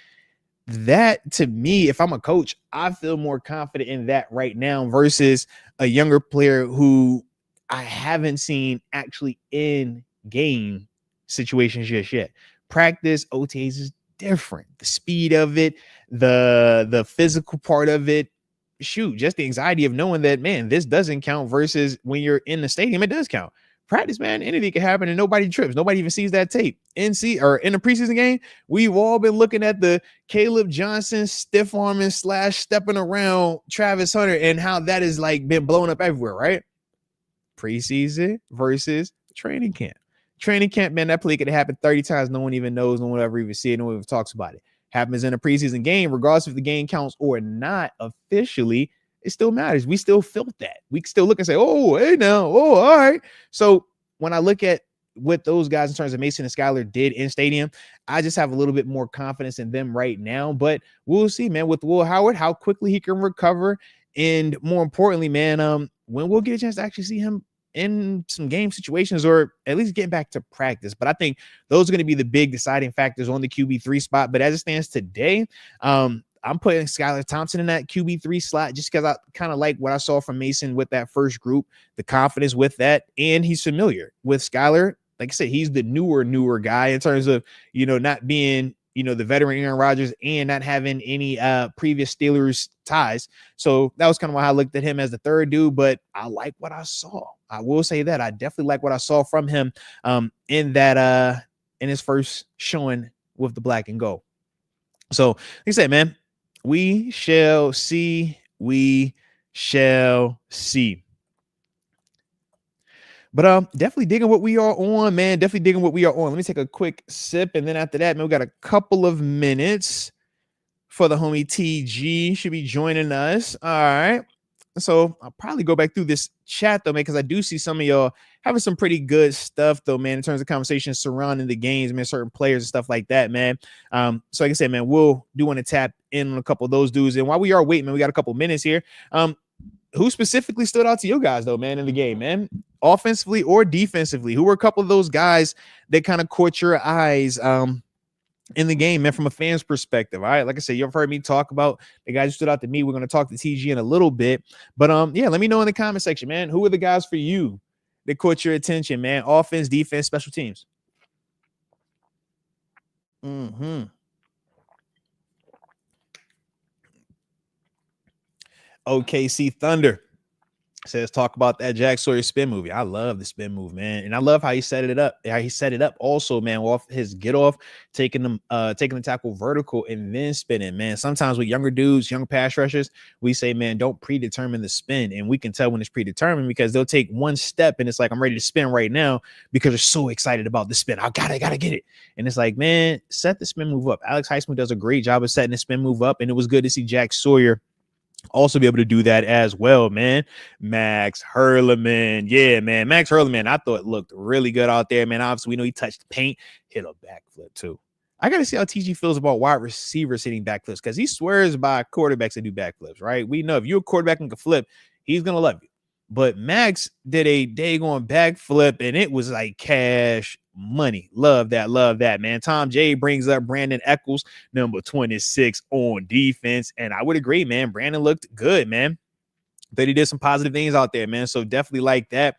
that to me, if I'm a coach, I feel more confident in that right now versus a younger player who I haven't seen actually in game situations just yet. Practice, OTAs is different. The speed of it, the physical part of it, just the anxiety of knowing that, man, this doesn't count versus when you're in the stadium, it does count. Practice, man, anything can happen and nobody trips. Nobody even sees that tape. In a preseason game, we've all been looking at the Caleb Johnson stiff arming / stepping around Travis Hunter and how that is like been blown up everywhere, right? Preseason versus training camp. Training camp, man, that play could have happened 30 times. No one even knows. No one ever even see it. No one even talks about it. Happens in a preseason game, regardless if the game counts or not officially, it still matters. We still felt that. We still look and say, oh, hey now, oh, all right. So when I look at what those guys in terms of Mason and Skylar did in stadium, I just have a little bit more confidence in them right now. But we'll see, man, with Will Howard, how quickly he can recover. And more importantly, man, when we'll get a chance to actually see him in some game situations or at least get back to practice. But I think those are going to be the big deciding factors on the QB3 spot. But as it stands today, I'm putting Skylar Thompson in that QB3 slot just because I kind of like what I saw from Mason with that first group, the confidence with that, and he's familiar with Skylar. Like I said, he's the newer guy in terms of, not being, the veteran Aaron Rodgers and not having any previous Steelers ties. So that was kind of why I looked at him as the third dude, but I like what I saw. I will say that I definitely like what I saw from him in his first showing with the black and gold. So like I said, man, we shall see. We shall see. But definitely digging what we are on, man. Definitely digging what we are on. Let me take a quick sip, and then after that, man, we got a couple of minutes for the homie TG should be joining us. All right. So I'll probably go back through this chat though, man, because I do see some of y'all having some pretty good stuff though, man, in terms of conversations surrounding the games, man, certain players and stuff like that, man. So like I said, man, we'll do want to tap in on a couple of those dudes. And while we are waiting, man, we got a couple minutes here. Who specifically stood out to you guys though, man, in the game, man, offensively or defensively? Who were a couple of those guys that kind of caught your eyes in the game, man, from a fan's perspective? All right, like I said, you've heard me talk about the guys who stood out to me. We're going to talk to TG in a little bit, but yeah, let me know in the comment section, man, who are the guys for you that caught your attention, man? Offense, defense, special teams. OKC Thunder Says talk about that Jack Sawyer spin movie. I love the spin move, man, and I love how he set it up. How he set it up also, man, off his get off, taking the tackle vertical and then spinning, man. Sometimes with younger dudes, young pass rushers, we say, man, don't predetermine the spin, and we can tell when it's predetermined because they'll take one step and it's like, I'm ready to spin right now because they're so excited about the spin. I gotta get it, and it's like, man, set the spin move up. Alex Highsmith does a great job of setting the spin move up, and it was good to see Jack Sawyer also be able to do that as well, man. Max Hurleman. Yeah, man. Max Hurleman, I thought looked really good out there, man. Obviously, we know he touched the paint, hit a backflip too. I got to see how TG feels about wide receivers hitting backflips because he swears by quarterbacks that do backflips, right? We know if you're a quarterback and can flip, he's going to love you. But Max did a daggone backflip, and it was like cash money. Love that, man. Tom J brings up Brandon Eccles, number 26 on defense. And I would agree, man. Brandon looked good, man. That he did some positive things out there, man. So definitely like that.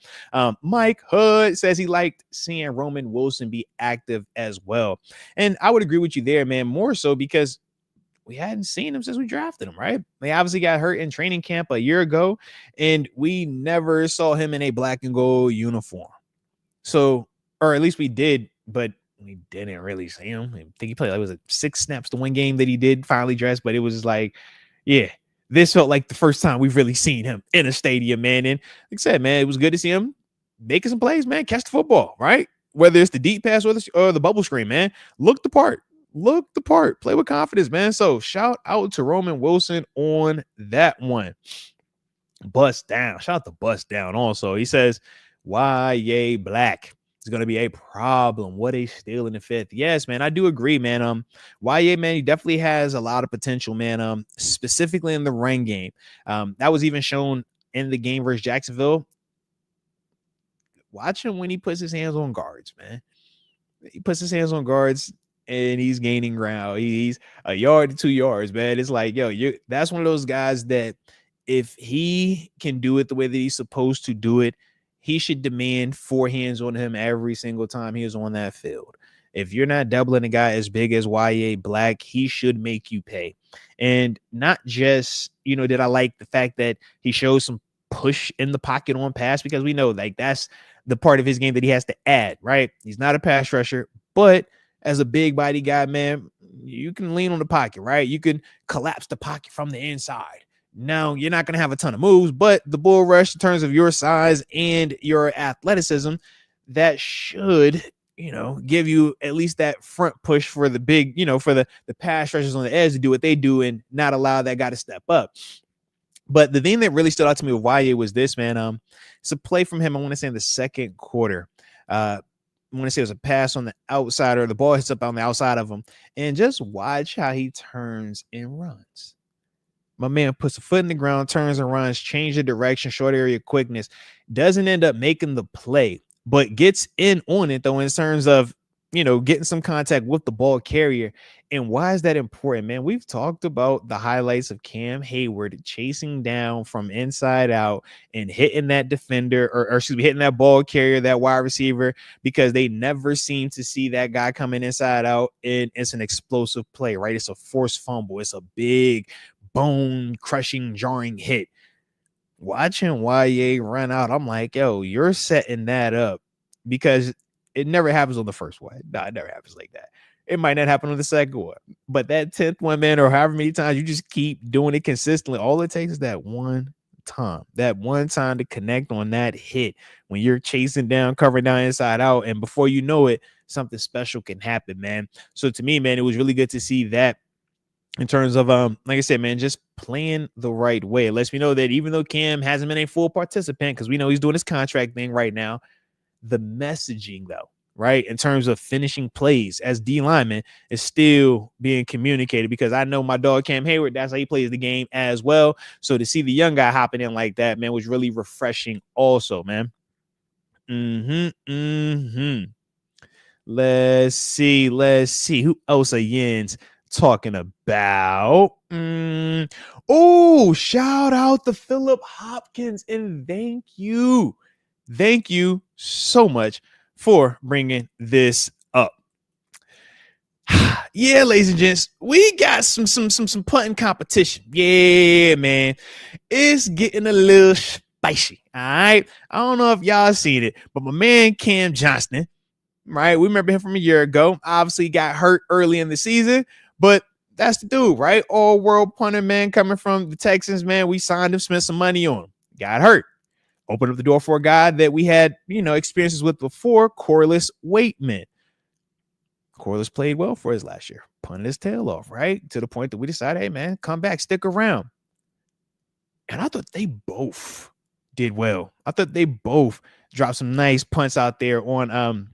Mike Hood says he liked seeing Roman Wilson be active as well. And I would agree with you there, man, more so because we hadn't seen him since we drafted him, right? They obviously got hurt in training camp a year ago, and we never saw him in a black and gold uniform. So, or at least we did, but we didn't really see him. I think he played, like, was it 6 snaps to one game that he did finally dress, but it was just like, yeah, this felt like the first time we've really seen him in a stadium, man. And like I said, man, it was good to see him making some plays, man. Catch the football, right? Whether it's the deep pass or the bubble screen, man. Look the part. Play with confidence, man. So shout out to Roman Wilson on that one. Bust down. Shout out to Bust Down also. He says, Y.A. Black is going to be a problem. What a steal in the fifth. Yes, man, I do agree, man. Y.A., man, he definitely has a lot of potential, man, specifically in the run game. That was even shown in the game versus Jacksonville. Watch him when he puts his hands on guards, man. He puts his hands on guards and he's gaining ground. He's a yard to 2 yards, man. It's like, yo, that's one of those guys that if he can do it the way that he's supposed to do it, he should demand 4 hands on him every single time he is on that field. If you're not doubling a guy as big as Y.A. Black, he should make you pay. And not just, did I like the fact that he shows some push in the pocket on pass, because we know like that's the part of his game that he has to add, right? He's not a pass rusher, but as a big body guy, man, you can lean on the pocket, right? You can collapse the pocket from the inside. Now, you're not going to have a ton of moves, but the bull rush in terms of your size and your athleticism, that should, give you at least that front push for the big, for the pass rushers on the edge to do what they do and not allow that guy to step up. But the thing that really stood out to me with YA was this, man. It's a play from him, I want to say in the second quarter. I want to say it was a pass on the outside, or the ball hits up on the outside of him. And just watch how he turns and runs. My man puts a foot in the ground, turns and runs, change the direction, short area quickness. Doesn't end up making the play, but gets in on it, though, in terms of, getting some contact with the ball carrier. And why is that important, man? We've talked about the highlights of Cam Hayward chasing down from inside out and hitting that defender, or hitting that ball carrier, that wide receiver, because they never seem to see that guy coming inside out. And it's an explosive play, right? It's a forced fumble. It's a big bone-crushing, jarring hit. Watching YA run out, I'm like, yo, you're setting that up, because it never happens on the first one. No, it never happens like that. It might not happen on the second one, but that 10th one, man, or however many times you just keep doing it consistently, all it takes is that one time to connect on that hit when you're chasing down, covering down inside out, and before you know it, something special can happen, man. So to me, man, it was really good to see that. In terms of, like I said, man, just playing the right way. It lets me know that even though Cam hasn't been a full participant, because we know he's doing his contract thing right now, the messaging, though, right, in terms of finishing plays as D lineman is still being communicated, because I know my dog Cam Hayward, that's how he plays the game as well. So to see the young guy hopping in like that, man, was really refreshing also, man. Let's see. Who else are Yins talking about? Oh, shout out to Philip Hopkins, and thank you so much for bringing this up. Yeah, ladies and gents, we got some punting competition. Yeah, man, it's getting a little spicy. All right. I don't know if y'all seen it, but my man Cam Johnston, right? We remember him from a year ago. Obviously got hurt early in the season, but that's the dude, right? All world punter, man, coming from the Texans, man. We signed him, spent some money on him. Got hurt. Opened up the door for a guy that we had, experiences with before, Corliss Waitman. Corliss played well for us last year. Punted his tail off, right? To the point that we decided, hey, man, come back, stick around. And I thought they both did well. I thought they both dropped some nice punts out there on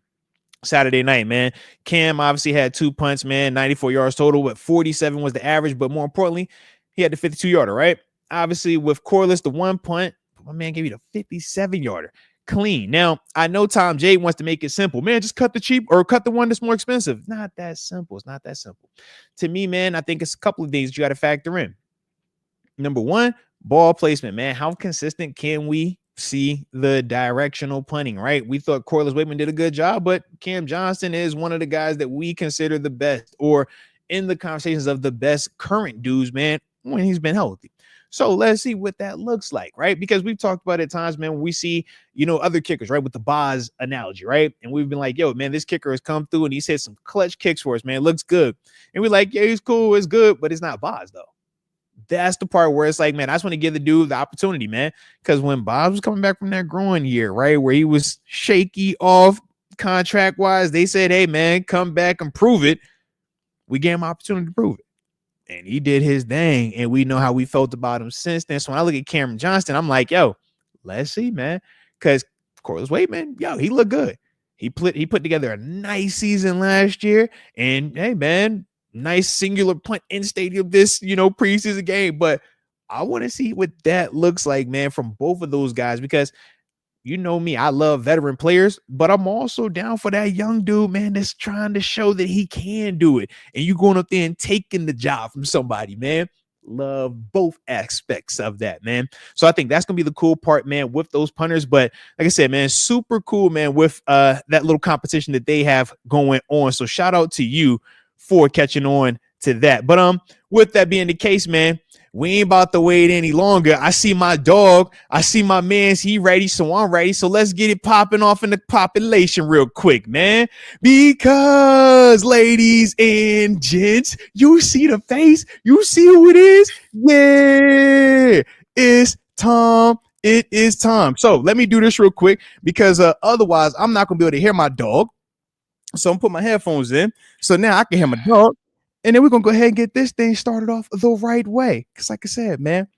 Saturday night, man. Cam obviously had 2 punts, man, 94 yards total, but 47 was the average. But more importantly, he had the 52-yarder, right? Obviously, with Corliss, the 1 punt, my man gave you the 57-yarder. Clean. Now, I know Tom J wants to make it simple. Man, just cut the cheap or cut the one that's more expensive. Not that simple. It's not that simple. To me, man, I think it's a couple of things you got to factor in. Number one, ball placement, man. How consistent can we see the directional punting, right? We thought Corliss Waitman did a good job, but Cam Johnston is one of the guys that we consider the best or in the conversations of the best current dudes, man, when he's been healthy. So let's see what that looks like, right? Because we've talked about it at times, man, when we see, other kickers, right, with the Boz analogy, right? And we've been like, yo, man, this kicker has come through and he's hit some clutch kicks for us, man. It looks good. And we're like, yeah, he's cool. It's good, but it's not Boz, though. That's the part where it's like, man, I just want to give the dude the opportunity, man. Because when Bob was coming back from that growing year, right, where he was shaky off contract-wise, they said, hey, man, come back and prove it. We gave him an opportunity to prove it. And he did his thing, and we know how we felt about him since then. So when I look at Cameron Johnston, I'm like, yo, let's see, man. Because Corliss Waitman, yo, he looked good. He put together a nice season last year. And, hey, man, nice singular punt in stadium this, preseason game. But I want to see what that looks like, man, from both of those guys. Because you know me, I love veteran players, but I'm also down for that young dude, man, that's trying to show that he can do it. And you going up there and taking the job from somebody, man. Love both aspects of that, man. So I think that's going to be the cool part, man, with those punters. But like I said, man, super cool, man, with that little competition that they have going on. So shout out to you for catching on to that. But with that being the case, man, we ain't about to wait any longer. I see my dog. I see my man's he ready, so I'm ready. So let's get it popping off in the population real quick, man. Because, ladies and gents, you see the face. You see who it is? Yeah, it's Tom. It is time. So let me do this real quick because otherwise I'm not going to be able to hear my dog. So I'm put my headphones in. So now I can hear my dog. And then we're going to go ahead and get this thing started off the right way. Because like I said, man,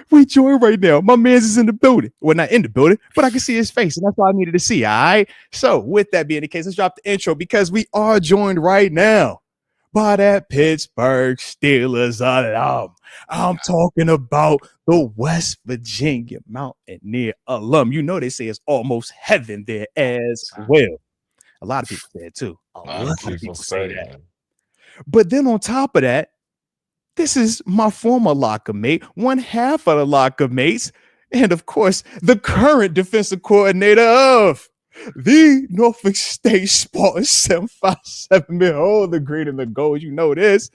we join right now. My man's is in the building. Well, not in the building, but I can see his face. And that's all I needed to see, all right? So with that being the case, let's drop the intro because we are joined right now by that Pittsburgh Steelers alum. I'm talking about the West Virginia Mountaineer alum. You know they say it's almost heaven there as well. A lot of people say it too. A lot of people say that. But then on top of that, this is my former locker mate, one half of the locker mates, and of course, the current defensive coordinator of the Norfolk State Spartans 757. Oh, the green and the gold. You know this.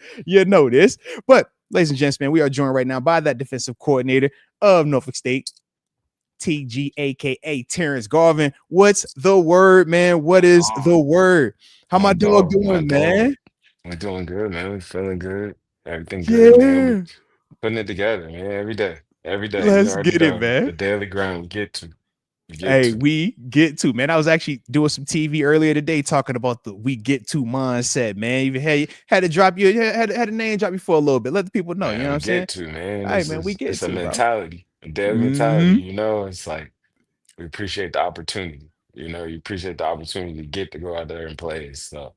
But ladies and gents, man, we are joined right now by that defensive coordinator of Norfolk State, TG, aka Terence Garvin. What's the word, man? What is the word? How my dog doing, man? We're doing good, man. We're feeling good. Everything good, man. We're putting it together, man. Every day. Every day. You Let's already get it, know. man. The daily grind we get to. We get to, man. I was actually doing some TV earlier today talking about the we get to mindset, man. Even had to drop you, had a name drop you for a little bit. Let the people know, Man, you know what I'm saying? get to, man. All right, man, we get It's a to, bro. mentality, a daily mentality, It's like we appreciate the opportunity. You appreciate the opportunity to get to go out there and play. So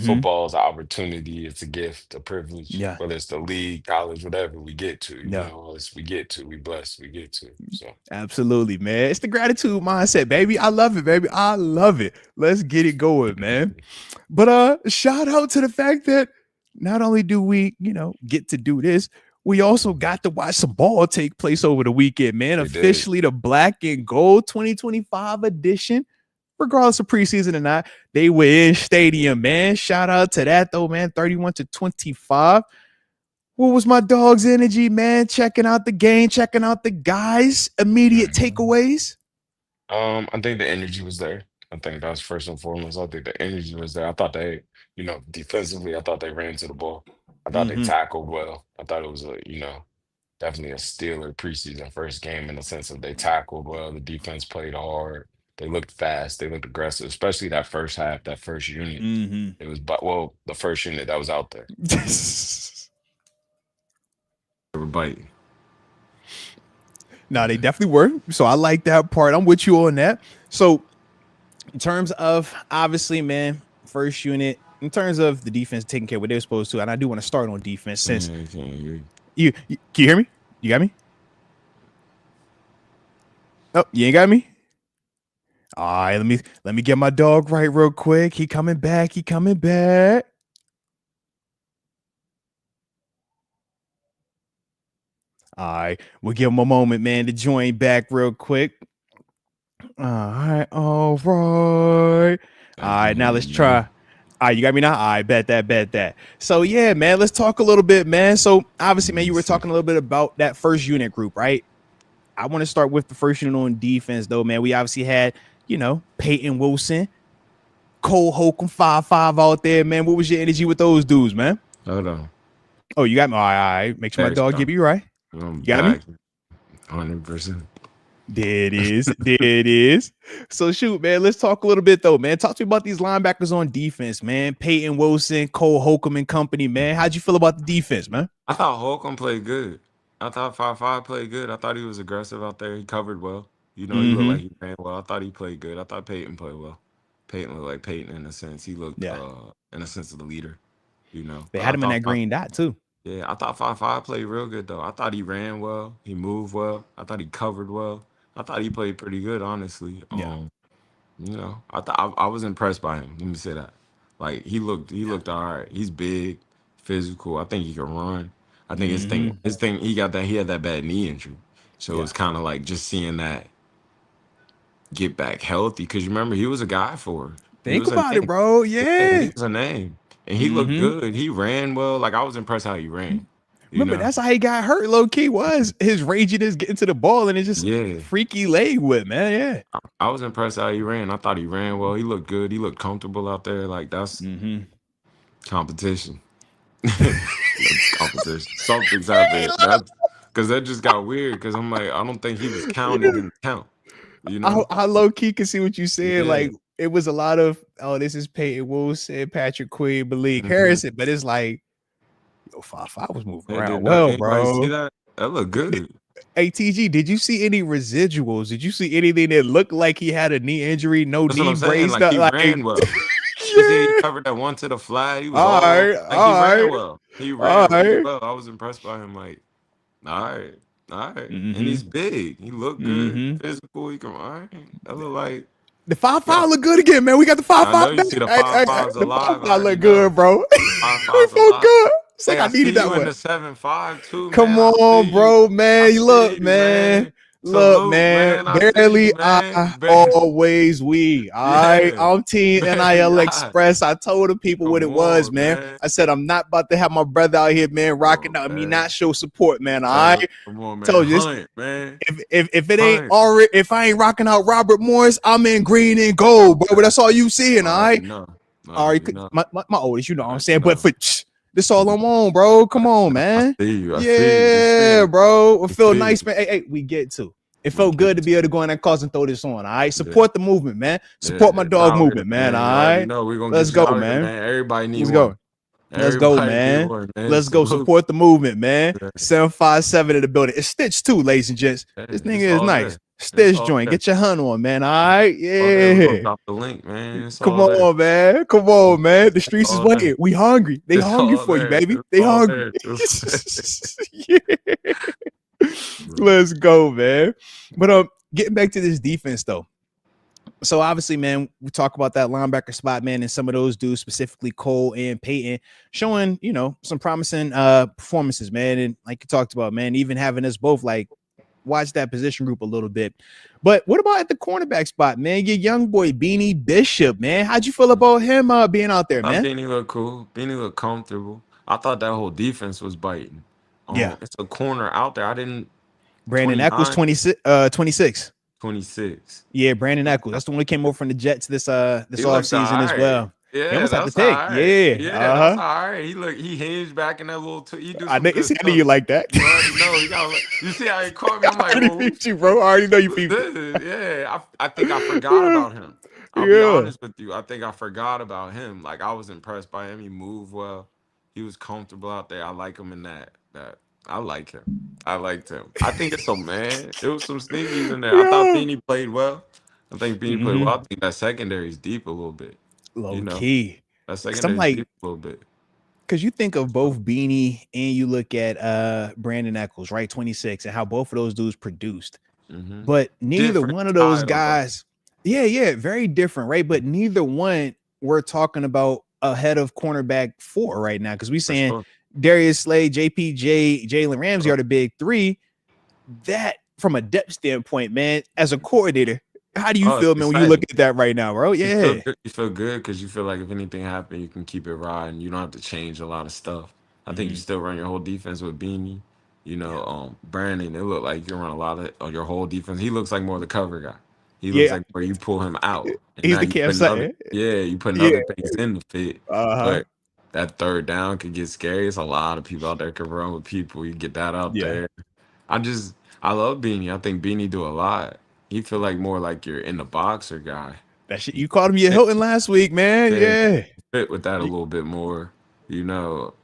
football is an opportunity, it's a gift, a privilege. Yeah. Whether it's the league, college, whatever we get to, Yeah. we blessed, we get to. So absolutely, man. It's the gratitude mindset, baby. I love it, baby. I love it. Let's get it going, man. But shout out to the fact that not only do we, get to do this, we also got to watch some ball take place over the weekend, man. Officially the black and gold 2025 edition. Regardless of preseason or not, they were in stadium, man. Shout out to that, though, man. 31-25. What was my dog's energy, man? Checking out the game, checking out the guys. Immediate Mhm. takeaways. I think the energy was there. I think that's first and foremost. I think the energy was there. I thought they, defensively, I thought they ran to the ball. I thought they Mm-hmm. tackled well. I thought it was definitely a Steeler preseason first game in the sense of they tackled well. The defense played hard. They looked fast. They looked aggressive, especially that first half, that first unit. Mm-hmm. It was, but well, the first unit that was out there. They were biting. No, they definitely were. So I like that part. I'm with you on that. So in terms of obviously, man, first unit, in terms of the defense taking care of what they're supposed to, and I do want to start on defense since Yeah, can you can you hear me? You got me? Oh, you ain't got me? All right, let me get my dog right real quick. He coming back. He coming back. All right, we'll give him a moment, man, to join back real quick. All right, all right. All right, now let's try. All right, you got me now? I bet that. So yeah, man, let's talk a little bit, man. So obviously, man, you were talking a little bit about that first unit group, right? I want to start with the first unit on defense, though, man. We obviously had, Peyton Wilson, Cole Holcomb, 5'5" out there, man. What was your energy with those dudes, man? Hold on. Oh, you got me. All right. Make sure my dog give you right. I'm You got me? back 100%. There it is. There it is. So shoot, man. Let's talk a little bit though, man. Talk to me about these linebackers on defense, man. Peyton Wilson, Cole Holcomb and company, man. How'd you feel about the defense, man? I thought Holcomb played good. I thought 5'5" played good. I thought he was aggressive out there. He covered well. He looked Mm-hmm. like he ran well. I thought he played good. I thought Peyton played well. Peyton looked like Peyton in a sense. He looked Yeah. in a sense of the leader. They But had I him in thought that green dot too. yeah, I thought 5'5" played real good though. I thought he ran well. He moved well. I thought he covered well. I thought he played pretty good, honestly. Yeah. I thought I was impressed by him. Let me say that. Like he looked all right. He's big, physical. I think he can run. I think his thing Mm-hmm. his thing he had that bad knee injury. So Yeah. it's kind of like just seeing that get back healthy. Cause you remember he was a guy for it. He Think was a about it, name. bro. Yeah, he Yeah. was a name. And he looked Mm-hmm. good. He ran well. Like I was impressed how he ran. You Remember, know? that's how he got hurt. Low key was his raginess getting to the ball and it's just Yeah. freaky leg whip, man. Yeah. I was impressed how he ran. I thought he ran well. He looked good. He looked comfortable out there. Like that's Mm-hmm. competition. Competition. Something's happened. That's because that just got weird. Because I'm like, I don't think he was counted in the count. You know? I low key can see what you said. Yeah. Like it was a lot of this is Peyton Wilson, Patrick Quinn, Malik hmm Harrison, but it's like 5'5" was moving They around did not. well, Anybody see bro. that? That looked good. ATG, did you see any residuals? Did you see anything that looked like he had a knee injury, no That's what knee I'm saying. brace? Like Not he like ran well. Cause he yeah. covered that one to the flat. He was All all right, like he all ran right, well. He all ran really right. well. I was impressed by him. Like, all right, all right. And Mm-hmm. he's big. He looked good, Mm-hmm. physical. He can all right. That look like The five yeah. five look good again, man. We got the five I know five you back. see the 5'5's The five alive. I five already look good, know. bro. Five We five's feel alive. good. It's like Hey, I I needed see that you in one. the 7'5" too, Come man. I on, see you. bro, I man. see Look, you, man. man. Look, Salute, man. man. I see you, Barely man. I, always we. All right. Yeah. I'm Team Barely NIL I. Express. I told the people what Come it was, on, man. man. I said, I'm not about to have my brother out here, man, Come rocking on, out. I mean, man. not show support, man. All Man, right. come on, man. Told you this. Hunt, man. If it ain't Hunt. already, if I ain't rocking out Robert Morris, I'm in green and gold, bro. But Okay. that's all you seeing, all Already right? know. All right, Already know. my oldest, you know what I'm Already saying. But know. for this all I'm on, bro. Come on, I man. see you. I see you. You see Yeah, you. bro. It You felt see you. nice, man. Hey, we get to. It We felt get good to be able to go in that cause and throw this on. All right. yeah. Support the movement, man. Yeah. Support my It's dog out here, movement, man. All man. You already right. know we're gonna Let's get you go, out here, man. man. Everybody need Let's go. one. Let's go, Everybody need man. one, man. Let's go Salute. support the movement, man. Yeah. 757 in the building. It's Stitch too, ladies and gents. Hey, This thing it's is all nice. there. It's Stitch all joint. there. Get your hunt on, man. All right. All there. We're gonna Yeah. drop the link, man. It's Come all there. on, man. Come It's on, man. The streets is all there. waiting. We hungry. They It's hungry all for you, there. baby. It's They all hungry. there. Yeah. Bro. Let's go, man. But getting back to this defense though. So obviously, man, we talk about that linebacker spot, man, and some of those dudes, specifically Cole and Peyton, showing, some promising performances, man. And like you talked about, man, even having us both like watch that position group a little bit. But what about at the cornerback spot, man? Your young boy Beanie Bishop, man. How'd you feel about him being out there, I man? Beanie look cool. Beanie look comfortable. I thought that whole defense was biting. Yeah. It's a corner out there. I didn't Brandon Eccles, 29, 26, 26. 26. Yeah, Brandon Eccles. That's the one that came over from the Jets this He looked offseason all as right. well. He Yeah, almost had the that's pick. all right. Yeah. Yeah, that's Uh-huh. all right. He hinged back in that little. He do I some know, good see, I knew stuff. you like that. You already know he got. You see how he caught me? I'm I like, already well, peeped you, bro. I already know you who's peeped this? Yeah, I think I forgot it. about him. I'll be Yeah. honest with you. I think I forgot about him. Like I was impressed by him. He moved well. He was comfortable out there. I like him in that. I like him. I liked him. I think it's some man. It was some sneakies in there. I thought Yeah. Beanie played well. I think Beanie played well. I think that secondary is deep a little bit. You Low know, key. that Cause I'm secondary is like, deep a little bit. because you think of So, both Beanie and you look at Brandon Eccles, right? 26, and how both of those dudes produced. hmm But neither different one of those style though, guys, yeah, very different, right? But neither one we're talking about ahead of cornerback 4 right now. Because we for saying sure. Darius Slay, JPJ, Jalen Ramsey are the big 3. That from a depth standpoint, man, as a coordinator, how do you Oh, it's feel, man, when you look exciting. at that right now, bro? You feel Yeah. good. You feel good because you feel like if anything happened, you can keep it riding. You don't have to change a lot of stuff. I think you Mhm. still run your whole defense with Beanie. Yeah. Brandon, it looked like you run a lot of your whole defense. He looks like more the cover guy. He looks Yeah. like where you pull him out, and He's now the you Cam putting other, Sutton. you putting Yeah. other things in the fit. Uh-huh. But that third down could get scary. It's a lot of people out there can run with people. You get that out Yeah. there. I love Beanie. I think Beanie do a lot. He feel like more like you're in the boxer guy. That shit, you called him your Hilton last week, man. Yeah, Yeah. fit with that a little bit more. You know,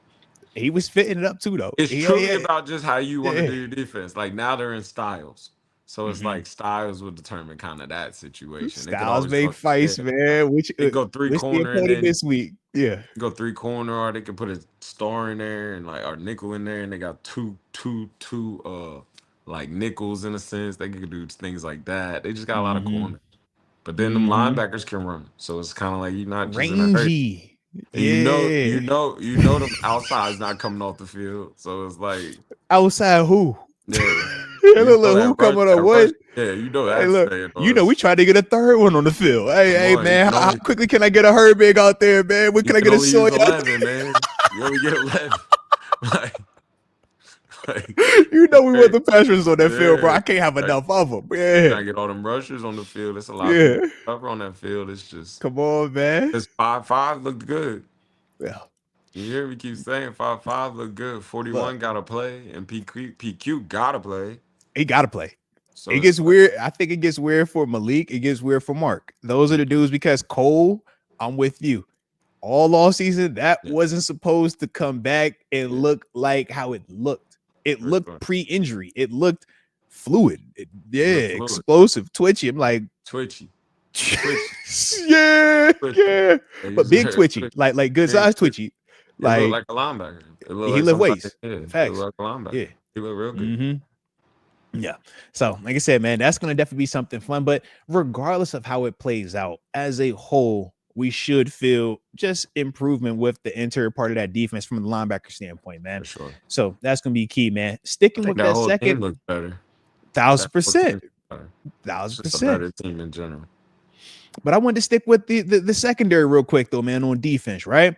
He was fitting it up too, though. it's truly Yeah. about just how you want to Yeah. do your defense. Like now they're in styles, so it's Mm-hmm. like styles will determine kind of that situation. It could Styles always make go, yeah, fights, man. it go three Which the corner and opponent then this week? Yeah. go three corner, or they can put a star in there and like or nickel in there, and they got two like nickels in a sense. They could do things like that. They just got a lot of Mm-hmm. corners. But then them Mm-hmm. linebackers can run, so it's kind of like you're not just in a hurry. Rangy. And Yeah. them outside's not coming off the field. So it's like, Outside who? yeah, you know Look, who coming up? that rush, What? yeah, you know Hey, that's look. staying You know, we us. tried to get a third one on the field. Come Hey, on, man, how quickly can I get a Herbig out there, man? When you can I can get a only use soy out 11, man. You only get 11. like, like, there? You know, we want hey, the passers on that field, bro. yeah, I can't have like, enough of them. you Yeah. trying to get all them rushers on the field. There's a lot of Yeah. people cover on that field. It's just, Come on, man. this 5-5 looked good. Yeah. You hear me keep saying 5-5 look good. Look, 41 gotta play, and PQ gotta play. he got to play. So It it's gets like, weird. I think it gets weird for Malik. It gets weird for Mark. Those are the dudes because Cole, I'm with you. All season, that yeah, wasn't supposed to come back and yeah, look like how it looked. It for looked sure. pre-injury. It looked fluid. Yeah, It looked fluid, explosive, twitchy. I'm like, twitchy, twitchy, yeah, twitchy. yeah. Yeah, you But big said twitchy, twitchy. like good Big size twitchy. twitchy. It looked Like like a linebacker. It looked he like lift somebody. weights. Yeah, it Facts. looked like a linebacker. Yeah. He looked real good. Mm-hmm. Yeah. So, like I said, man, that's going to definitely be something fun. But regardless of how it plays out, as a whole, we should feel just improvement with the interior part of that defense from the linebacker standpoint, man. For sure. So that's going to be key, man. I Sticking think with that that whole team second, looked better. thousand That whole team percent, looked better. It's thousand just a percent. better team in general. But I wanted to stick with the secondary real quick, though, man, on defense, right?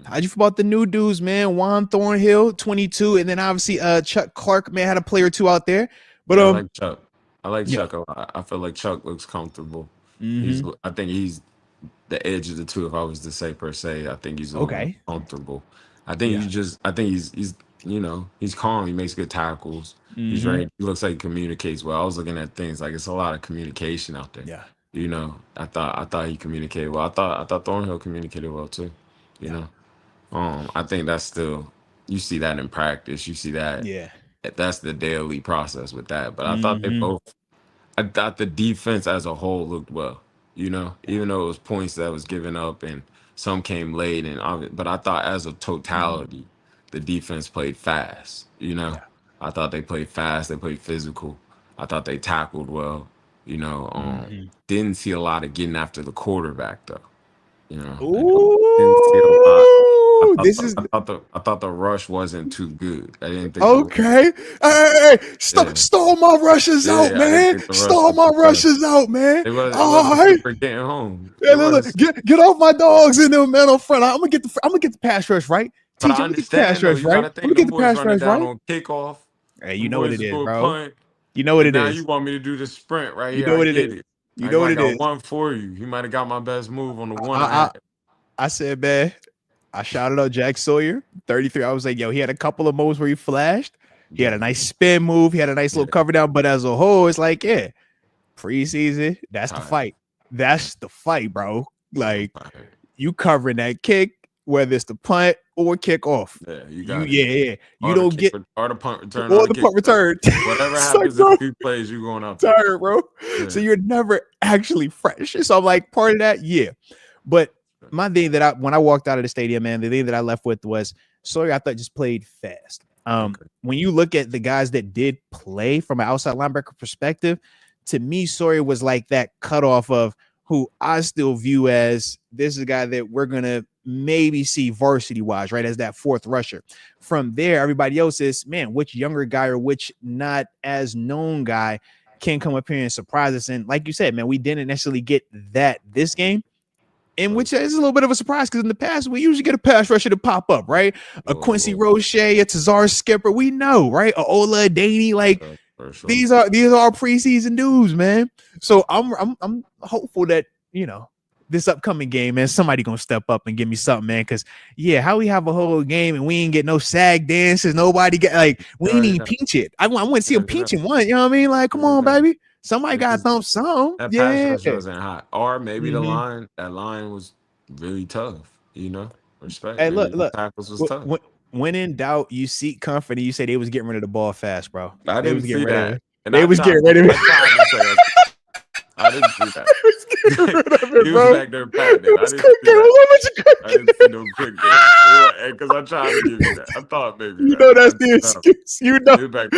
How'd you feel about the new dudes, man? Juan Thornhill, 22, and then obviously Chuck Clark, man, had a player or two out there. But Yeah, I like Chuck. I like yeah. Chuck a lot. I feel like Chuck looks comfortable. Mm-hmm. I think he's the edge of the two. If I was to say per se, I think he's a little more Okay. comfortable. I think Yeah. he's he's calm. He makes good tackles. He's Mm-hmm. right. He looks like he communicates well. I was looking at things like it's a lot of communication out there. Yeah. I thought he communicated well. I thought Thornhill communicated well too. You Yeah. know, I think that's still you see that in practice. You see that Yeah. that's the daily process with that. But Mm-hmm. I thought the defense as a whole looked well. Even though it was points that was given up and some came late but I thought as a totality, the defense played fast. Yeah. I thought they played fast. They played physical. I thought they tackled well. Mm-hmm. Didn't see a lot of getting after the quarterback though. Didn't see a lot. Ooh, this is I thought the rush wasn't too good. I didn't think the rush. okay. Hey, Yeah, stall my rushes out, yeah. I didn't man. think the rush Stall was my the best. rushes out, man. It All wasn't right. super getting home. Yeah, It look, wasn't. get off my dogs in there, man. On front. I'm gonna get the pass rush right. But I TJ, we get the pass understand though. rush, You right? gotta We think get them the boys pass running rush, down right? on kickoff. Hey, you Them know what boys it is is, go bro. punt. You know what And it now is. you want me to do the sprint right You here. know I what it is. get it. You I know what got it is. one for you. He might have got my best move on the one I I, had. I said, man, I shouted out Jack Sawyer, 33. I was like, yo, he had a couple of moves where he flashed. He had a Yeah. nice spin move. He had a nice little cover down. But as a whole, it's like, yeah, preseason, that's the Tight. fight. That's the fight, bro. Like, Tight. you covering that kick, whether it's the punt or kickoff. Yeah, you got it. Yeah. You Or the don't get or the punt return or or the the punt kick return. Whatever It's happens like, in bro, 3 plays, you going out there. tired, bro. Yeah. So you're never actually fresh. So I'm like, part of that, yeah. But my thing that when I walked out of the stadium, man, the thing that I left with was Sawyer, I thought just played fast. When you look at the guys that did play from an outside linebacker perspective, to me, Sawyer was like that cutoff of who I still view as this is a guy that we're gonna maybe see varsity wise, right? As that fourth rusher. From there, everybody else is, man, which younger guy or which not as known guy can come up here and surprise us. And like you said, man, we didn't necessarily get that this game. And which is a little bit of a surprise because in the past, we usually get a pass rusher to pop up, right? A Quincy Roche, a Tazar Skipper, we know, right? A Ola Daney, like sure. these are preseason dudes, man. So I'm hopeful that, you know, this upcoming game, man, somebody gonna step up and give me something, man. Cause yeah, how we have a whole game and we ain't get no sag dances, nobody get like we ain't even pinch it. I want to see him pinching one, you know what I mean? Like, come on, baby. Somebody got to thump some. That Yeah. pass rush wasn't hot. Or maybe that line was really tough, you know? Respect. Hey, Maybe look. tackles was tough. When in doubt, you seek comfort. You say they was getting rid of the ball fast, bro. I They didn't was see getting rid of that. it. And They was getting rid of it. I tried to say I didn't see that. He was back there patting it. I didn't see that. I didn't see no quick game. Because I tried to give you that. I thought maybe you that. know that's the excuse. You know. He was back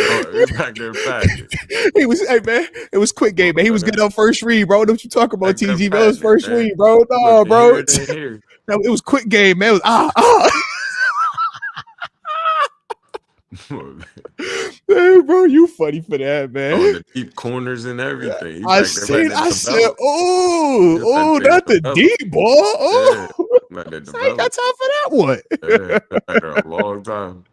there patting it. He was, hey man, it was quick game, man. He was getting up first read, bro. Don't you talk about TG? That was first read, bro. No, bro. It was quick game, man. It was Hey, bro, you funny for that, man. On the deep corners and everything. I said, oh, not the deep ball. Oh, I ain't got time for that one. A long time.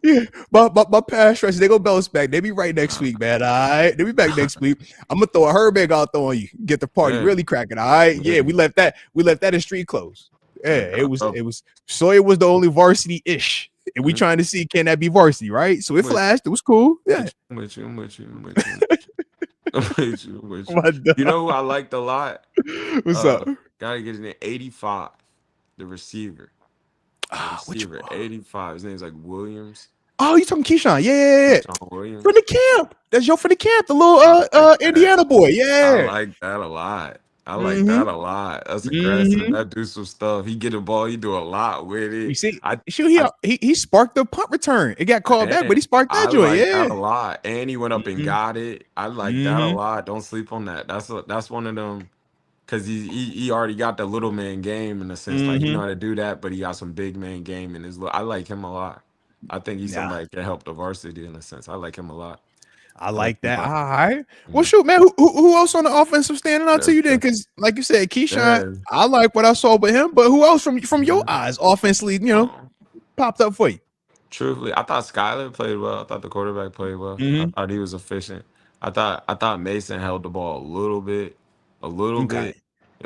Yeah, my pass rush, they go bounce back. They be right next week, man. All right, they be back next week. I'm gonna throw a Herbig out there on you. Get the party really cracking. All right, yeah, we left that in street clothes. Yeah, it was Sawyer was the only varsity ish, and we trying to see can that be varsity, right? So it flashed. It was cool. Yeah, I'm with you. You know who I liked a lot? What's up? Gotta get in there. 85, the receiver. Which 85. His name's like Williams. Oh, you talking Keshan? Yeah. Williams. From the camp. That's from the camp. The little Indiana boy. Yeah. I like that a lot. That's aggressive. That do some stuff. He get a ball. He do a lot with it. You see, he sparked the punt return. It got called back, but he sparked that joint. That a lot, and he went up and got it. I like that a lot. Don't sleep on that. That's one of them because he already got the little man game in a sense. Like you know how to do that, but he got some big man game in his. I like him a lot. I think he's somebody that can help the varsity in a sense. I like him a lot. I like that. All right. Well, shoot, man. Who else on the offensive standing out to you then? Because, like you said, Keshan, I like what I saw with him. But who else from your eyes, offensively, you know, popped up for you? Truthfully, I thought Skyler played well. I thought the quarterback played well. I thought he was efficient. I thought Mason held the ball a little bit. But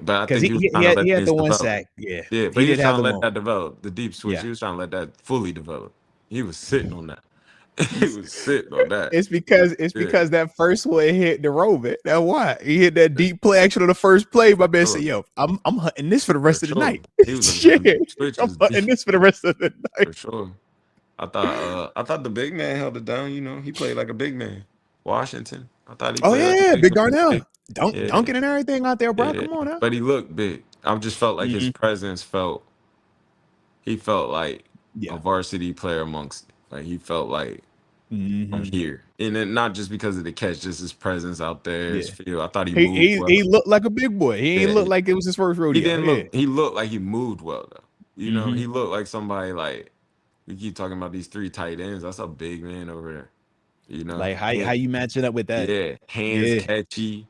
I think he was trying to let he had the one develop. sack. Yeah, but he was trying to let that develop. The deep switch. He was trying to let that fully develop. He was sitting on that. He was sitting on that. It's because that first one hit the Roman. That's why he hit that deep play action on the first play. My man said, "Yo, I'm hunting this for the rest of the night." I'm hunting this for the rest of the night. For sure. I thought the big man held it down. You know, he played like a big man. Washington. I thought he. Played big Darnell, dunking and everything out there, bro. Come on now. But he looked big. I just felt like his presence felt. He felt like a varsity player amongst. Like he felt like I'm here, and then not just because of the catch, just his presence out there. His feel. I thought he moved well. He looked like a big boy. He ain't looked like it was his first rodeo. He didn't look. He looked like he moved well though. You know, he looked like somebody like we keep talking about these 3 tight ends. That's a big man over there. You know, like how you matching up with that? Yeah, hands catchy.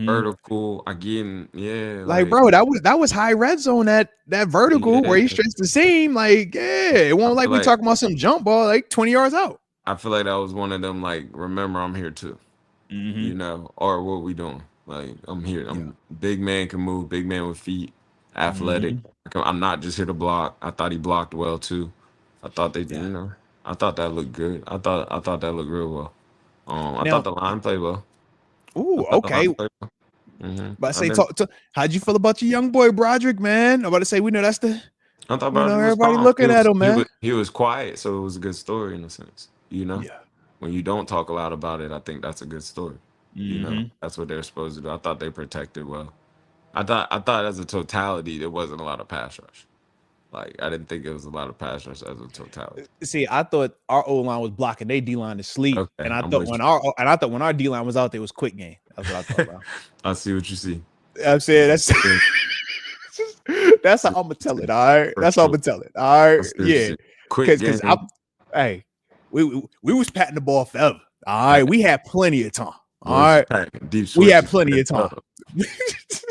vertical. Again, yeah, Like, bro, that was high red zone, that vertical where he stretched the seam. Like, yeah, it won't like we talking about some jump ball like 20 yards out. I feel like that was one of them, like, remember, I'm here too. You know, or what we doing? Like, I'm here. I'm big man, can move, big man with feet, athletic. I'm not just here to block. I thought he blocked well too. I thought they, you know, I thought that looked good. I thought that looked real well. I thought the line played well. Ooh, okay. Well. But I say, how'd you feel about your young boy Broderick, man? I'm about to say, we know that's the. I thought Broderick was everybody calm. looking at him, man. He was quiet, so it was a good story in a sense. You know, yeah. When you don't talk a lot about it, I think that's a good story. You know, that's what they're supposed to do. I thought they protected well. I thought as a totality, there wasn't a lot of pass rush. Like, I didn't think it was a lot of pass rush as a totality. See, I thought our O line was blocking their D line to sleep, Okay, and I thought when our D line was out there, it was quick game. That's what I thought about. I see what you see. I'm saying that's how I'm gonna tell it. All right, that's how I'm gonna tell it. All right, yeah, quick because hey, we was patting the ball forever. All right, we had plenty of time. All right, we had plenty of time.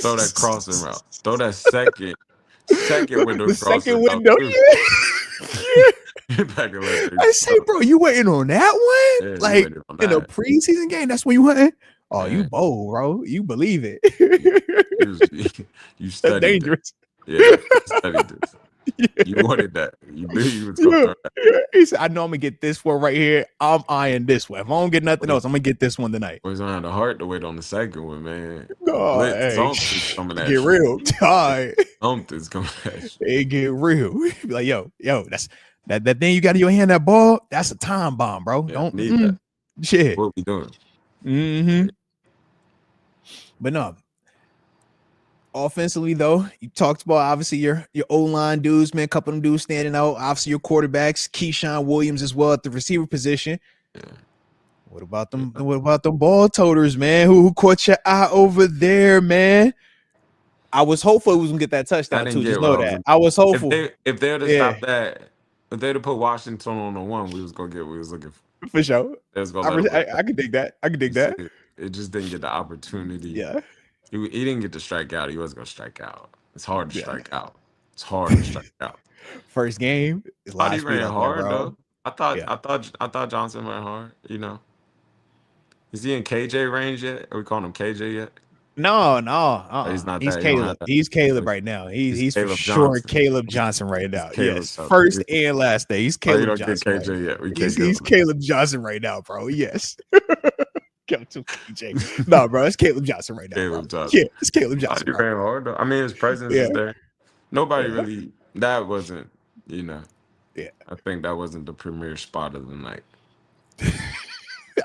Throw that crossing route. Throw that second window. The second window. Yeah. I say, bro, you waiting on that one? Yeah, like in a preseason game? That's when you went. Oh, you bold, bro. You believe it. You studied dangerous. Yeah, you studied this. Yeah. You wanted that. You knew you was going to throw that. He said, I know I'm going to get this one right here. I'm eyeing this one. If I don't get nothing else, I'm going to get this one tonight. Boys don't have the heart to wait on the second one, man. Oh, is coming at get you. real. All right. Is coming at you. It get real. Be like, yo, that's that thing you got in your hand, that ball, that's a time bomb, bro. Yeah, don't need that. Shit. What we doing? But no. Offensively, though, you talked about obviously your O-line dudes, man. A couple of them dudes standing out. Obviously, your quarterbacks, Keshan Williams as well at the receiver position. Yeah. What about them? What about them ball toters, man? Who caught your eye over there, man? I was hopeful we was gonna get that touchdown too. Just know that. I was hopeful. If they would have stopped that, if they'd have put Washington on the one, we was gonna get what we was looking for. For sure. I could dig that. I could dig that. It just didn't get the opportunity. Yeah. He didn't get to strike out. He wasn't gonna strike out. It's hard to strike out. It's hard to strike out. First game. I thought he ran hard though. I thought Johnson ran hard. You know. Is he in KJ range yet? Are we calling him KJ yet? No. He's not. He's Caleb. He's Caleb right now. He's for sure Caleb Johnson right now. Yes, first and last day. He's Caleb Johnson. KJ yet? He's Caleb Johnson right now, bro. Yes. To KJ. No, bro, it's Caleb Johnson right now. Caleb Johnson. Yeah, it's Caleb Johnson. He ran hard though. I mean, his presence is there. Nobody really. That wasn't. You know. Yeah. I think that wasn't the premier spot of the night.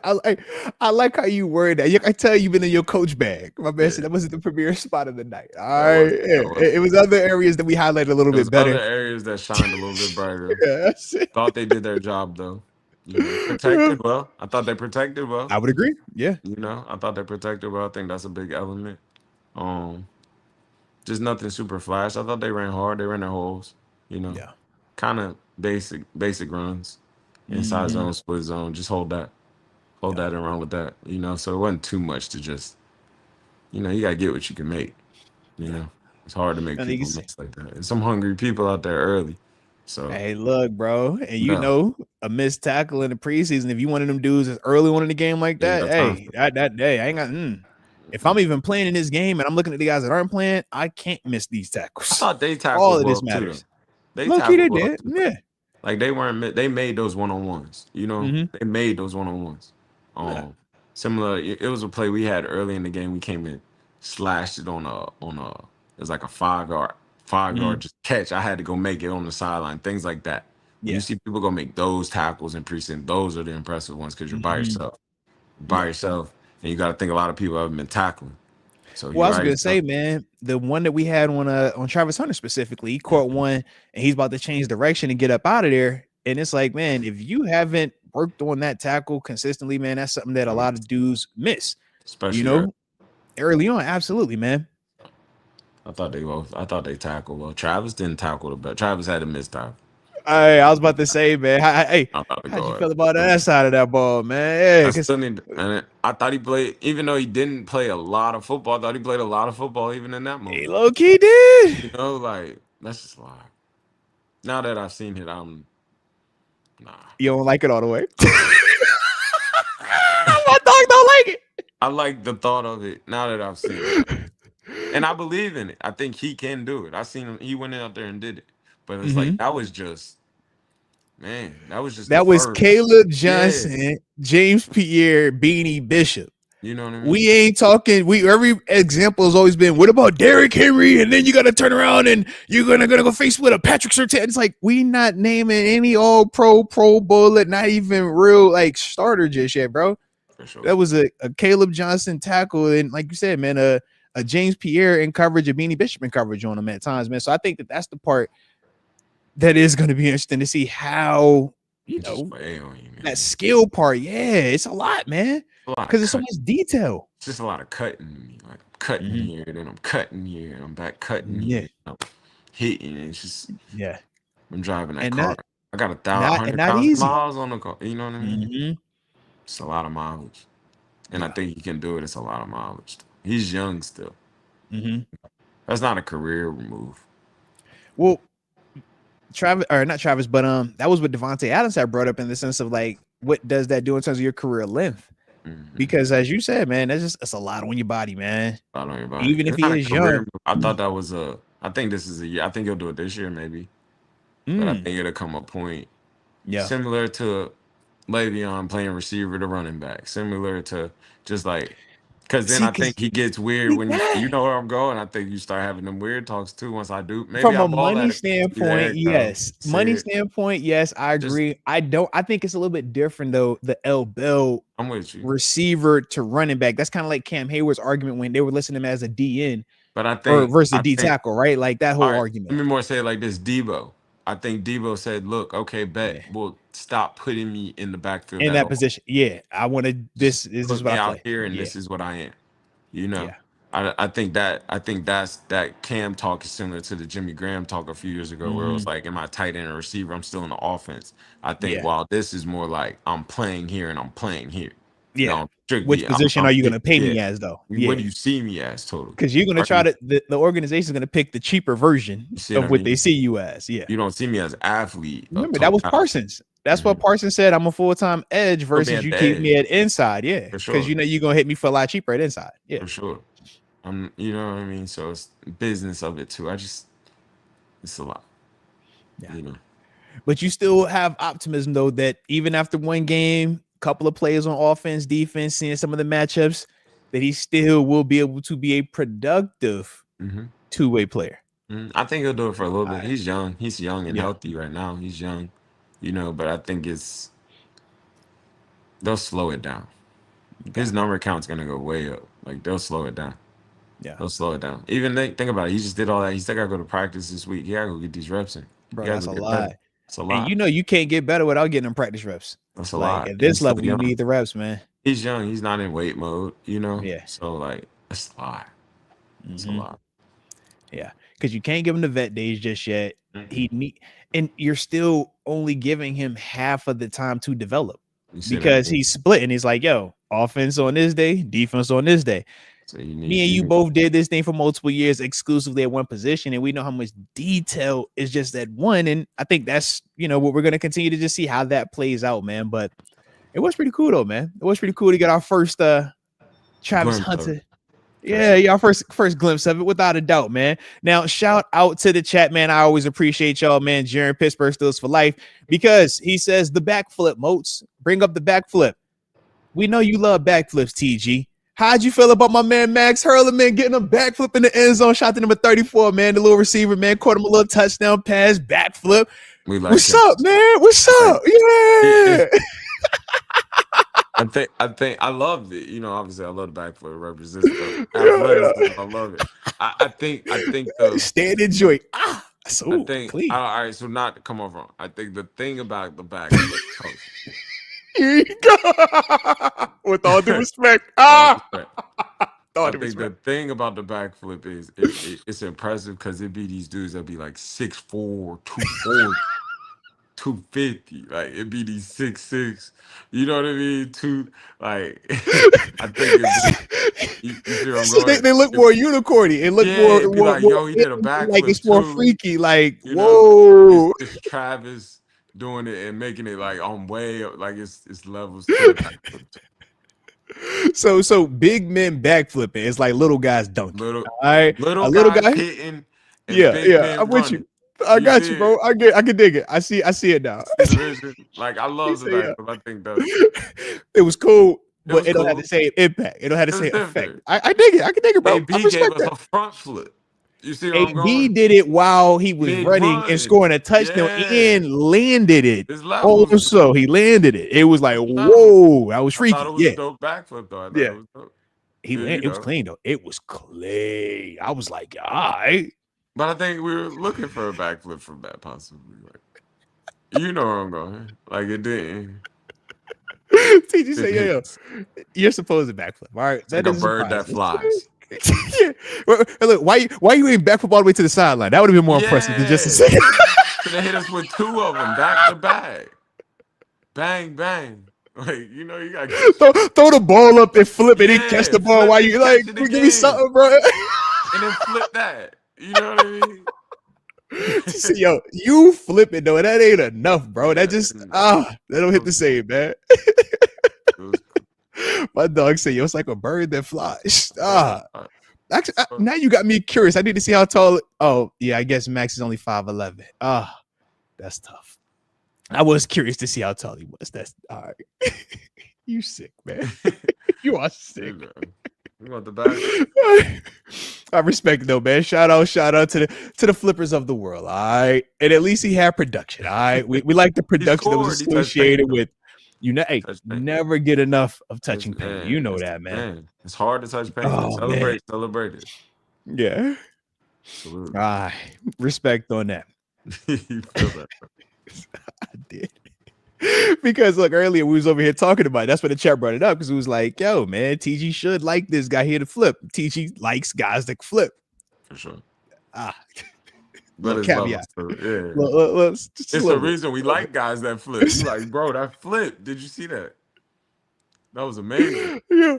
I like how you word that. I tell you've been in your coach bag. My man said that wasn't the premier spot of the night. All right. It was other areas that we highlighted a little bit better. Other areas that shined a little bit brighter. Thought they did their job though. You know, protected well. I thought they protected well. I would agree. Yeah. You know, I thought they protected well. I think that's a big element. Just nothing super flash. I thought they ran hard. They ran their holes. You know, kind of basic runs, inside zone, split zone. Just hold that and run with that. You know, so it wasn't too much to just. You know, you gotta get what you can make. You know, it's hard to make people miss like that. There's some hungry people out there early. So hey, look, bro, and you know a missed tackle in the preseason. If you one of them dudes that's early on in the game like that, that day I ain't got. If I'm even playing in this game and I'm looking at the guys that aren't playing, I can't miss these tackles. I thought they tackled all of this matters. They did, yeah. Like they weren't. They made those one-on-ones. You know, they made those one-on-ones. Similar. It was a play we had early in the game. We came in, slashed it on a. It was like a 5-yard just catch. I had to go make it on the sideline, things like that. Yeah. You see people go make those tackles in preseason. Those are the impressive ones because you're by yourself. And you got to think a lot of people haven't been tackling. So I was gonna say, man, the one that we had on Travis Hunter specifically, he caught one and he's about to change direction and get up out of there. And it's like, man, if you haven't worked on that tackle consistently, man, that's something that a lot of dudes miss. Especially early on. Absolutely, man. I thought they tackled well. Travis didn't tackle the best. Travis had a missed tackle. Hey, I was about to say, man. Hey, I'm about to how'd you go feel at about that side of that ball, man? Yeah, I because still need, and I thought he played, even though he didn't play a lot of football. I thought he played a lot of football even in that he moment. low key did. You know, like that's just a lie. Now that I've seen it, I'm nah. You don't like it all the way. My dog don't like it. I like the thought of it now that I've seen it, and I believe in it. I think he can do it. I seen him; he went out there and did it. But it's like that was just, man, that was just the That was first. Caleb Yeah, Johnson, James Pierre, Beanie Bishop. you know what I mean. We ain't talking. Every example has always been, what about Derrick Henry? And then you got to turn around and you're gonna go face with a Patrick Surtain. It's like we not naming any all pro bullet, not even real like starter just yet, bro. For sure. That was a Caleb Johnson tackle, and like you said, man, a James Pierre in coverage, a Beanie Bishop in coverage on him at times, man. So I think that's the part that is going to be interesting to see how that skill part. Yeah, it's a lot, man, because there's so much detail. It's just a lot of cutting. Like I'm cutting here, then I'm cutting here, and I'm back cutting here. I'm hitting. It's just I'm driving that car. I got 100,000 miles on the car. You know what I mean? It's a lot of mileage, and I think he can do it. It's a lot of mileage. He's young still. That's not a career move. Well, not Travis, but that was what Devontae Adams had brought up in the sense of like, what does that do in terms of your career length? Because as you said, man, it's a lot on your body, man. A lot on your body. Even if he is young. I thought that was I think this is a year. I think he'll do it this year, maybe. But I think it'll come a point similar to Le'Veon playing receiver to running back, similar to just like, because then I think he gets weird when you know where I'm going. I think you start having them weird talks too. Once I do, maybe from a money standpoint, yes. Money standpoint, yes, I agree. I think it's a little bit different though. The L Bell I'm with you. Receiver to running back. That's kind of like Cam Hayward's argument when they were listing him as a DN, but I think versus a D tackle, right? Like that whole argument. Let me more say it like this: Debo. I think Debo said, "Look, okay, bet we'll stop putting me in the backfield in that position. Yeah, I want to. This is what I play here, and this is what I am. You know, I think that's that Cam talk is similar to the Jimmy Graham talk a few years ago, where it was like, "Am I tight end or receiver? I'm still in the offense." I think while this is more like I'm playing here and I'm playing here. Yeah. Which position are you going to pay me as, though? What do you see me as, totally? Because you're going to try to, the organization is going to pick the cheaper version of what they see you as. Yeah. You don't see me as an athlete. Remember, that was Parsons. That's what Parsons said. I'm a full-time edge versus you keep me at inside. Yeah. Because you're going to hit me for a lot cheaper at inside. Yeah. For sure. You know what I mean? So it's business of it, too. It's a lot. Yeah. You know. But you still have optimism, though, that even after one game, couple of plays on offense, defense, seeing some of the matchups, that he still will be able to be a productive two-way player. I think he'll do it for a little bit. He's young. He's young and healthy right now. He's young, but I think they'll slow it down. Okay. His number count's going to go way up. Like, they'll slow it down. Yeah. They'll slow it down. Even think about it. He just did all that. He still got to go to practice this week. He got to go get these reps in. Bro, that's a lot. It's a lot. And you can't get better without getting them practice reps. That's a lot. At this level, you need the reps, man. He's young. He's not in weight mode, Yeah. So, like, that's a lot. It's a lot. Yeah. Because you can't give him the vet days just yet. And you're still only giving him half of the time to develop because he's splitting. He's like, yo, offense on this day, defense on this day. So me and you both did this thing for multiple years exclusively at one position, and we know how much detail is just at one. And I think that's what we're going to continue to just see how that plays out, man. But it was pretty cool though, man. It was pretty cool to get our first Travis Hunter. Our first glimpse of it, without a doubt, man. Now, shout out to the chat, man. I always appreciate y'all, man. Jaron Pittsburgh Steelers for life, because he says the backflip, Moats. Bring up the backflip. We know you love backflips, TG. How'd you feel about my man Max Hurley, man, getting a backflip in the end zone? Shot to number 34, man, the little receiver, man, caught him a little touchdown pass, backflip. What's up, man? What's up? Yeah. I think I love it. Obviously I love the backflip represents athleticism. I love it. I think standing joint. So clean. All right, so not to come off wrong. I think the thing about the backflip. Here you go. With all due respect. I think the thing about the backflip is it's impressive because it be these dudes that be like 6'4", 240. 250. Like it'd be these 6'6". You know what I mean? Like I think it'd be you see where I'm See, going? they look more unicorny. It look Yeah, it'd be more, like, more yo, he did a like backflip it's more too. freaky. Like, You know, whoa. it's Travis doing it and making it like on way up, like it's levels to the backflip. So big men backflipping. It's like little guys dunking. Little All right, little a little guys guy. hitting and Yeah, big yeah. men I'm with you. running. I You got you, see bro. it? I can dig it. I see it now. See the vision? Like I He love the said, yeah. backflip. I think that's It was cool, it but was it don't have cool. the same impact. It don't have the It was same effect. different. I dig it. I can dig it, bro. I AB gave respect us that. a front flip. You see where I'm AB going? did it while he was Mid running and run. scoring a touchdown Yeah. and landed it. There's levels, Also, bro. he landed it. It was like, There's levels. whoa, that was I thought freaky. it was a Yeah, dope backflip though. I thought yeah. it was dope. He Yeah, landed. you It was know. clean though. It was clean. I was like, all right. But I think we were looking for a backflip from that possibly. Like, you know where I'm going. Like it didn't. TG It say, didn't. yeah, you're supposed to backflip. All right, It's that like a doesn't bird surprise that me. flies. Yeah. Well, look, why you ain't backflip all the way to the sideline? That would have been more impressive than just a Yeah. second. Could have hit us with two of them back to back. Bang, bang. Like, you know, you got throw the ball up and flip it and catch yeah, the ball flip while and you like catch it give me again. something, bro. And then flip that. You know what I mean? See, yo, you flip it though. That ain't enough, bro. That just that don't hit the same, man. My dog said, yo, it's like a bird that flies. Actually, now you got me curious. I need to see how tall. Oh, yeah, I guess Max is only 5'11. That's tough. I was curious to see how tall he was. That's all right. You sick, man. You are sick. You want the back? I respect it though, man. Shout out to the flippers of the world. All right. And at least he had production. All right. We like the production that was associated with hey, never get enough of touching paint. You know that, man. It's hard to touch paint. Oh, Celebrate it. Yeah. Absolutely. Respect on that. You feel that? I did. Because look, earlier we was over here talking about it. That's when the chat brought it up because it was like, yo, man, TG should like this guy here to flip. TG likes guys that flip. For sure. But it's caveat. It's the reason we like guys that flip. You like, bro, that flip. Did you see that? That was amazing. Yeah.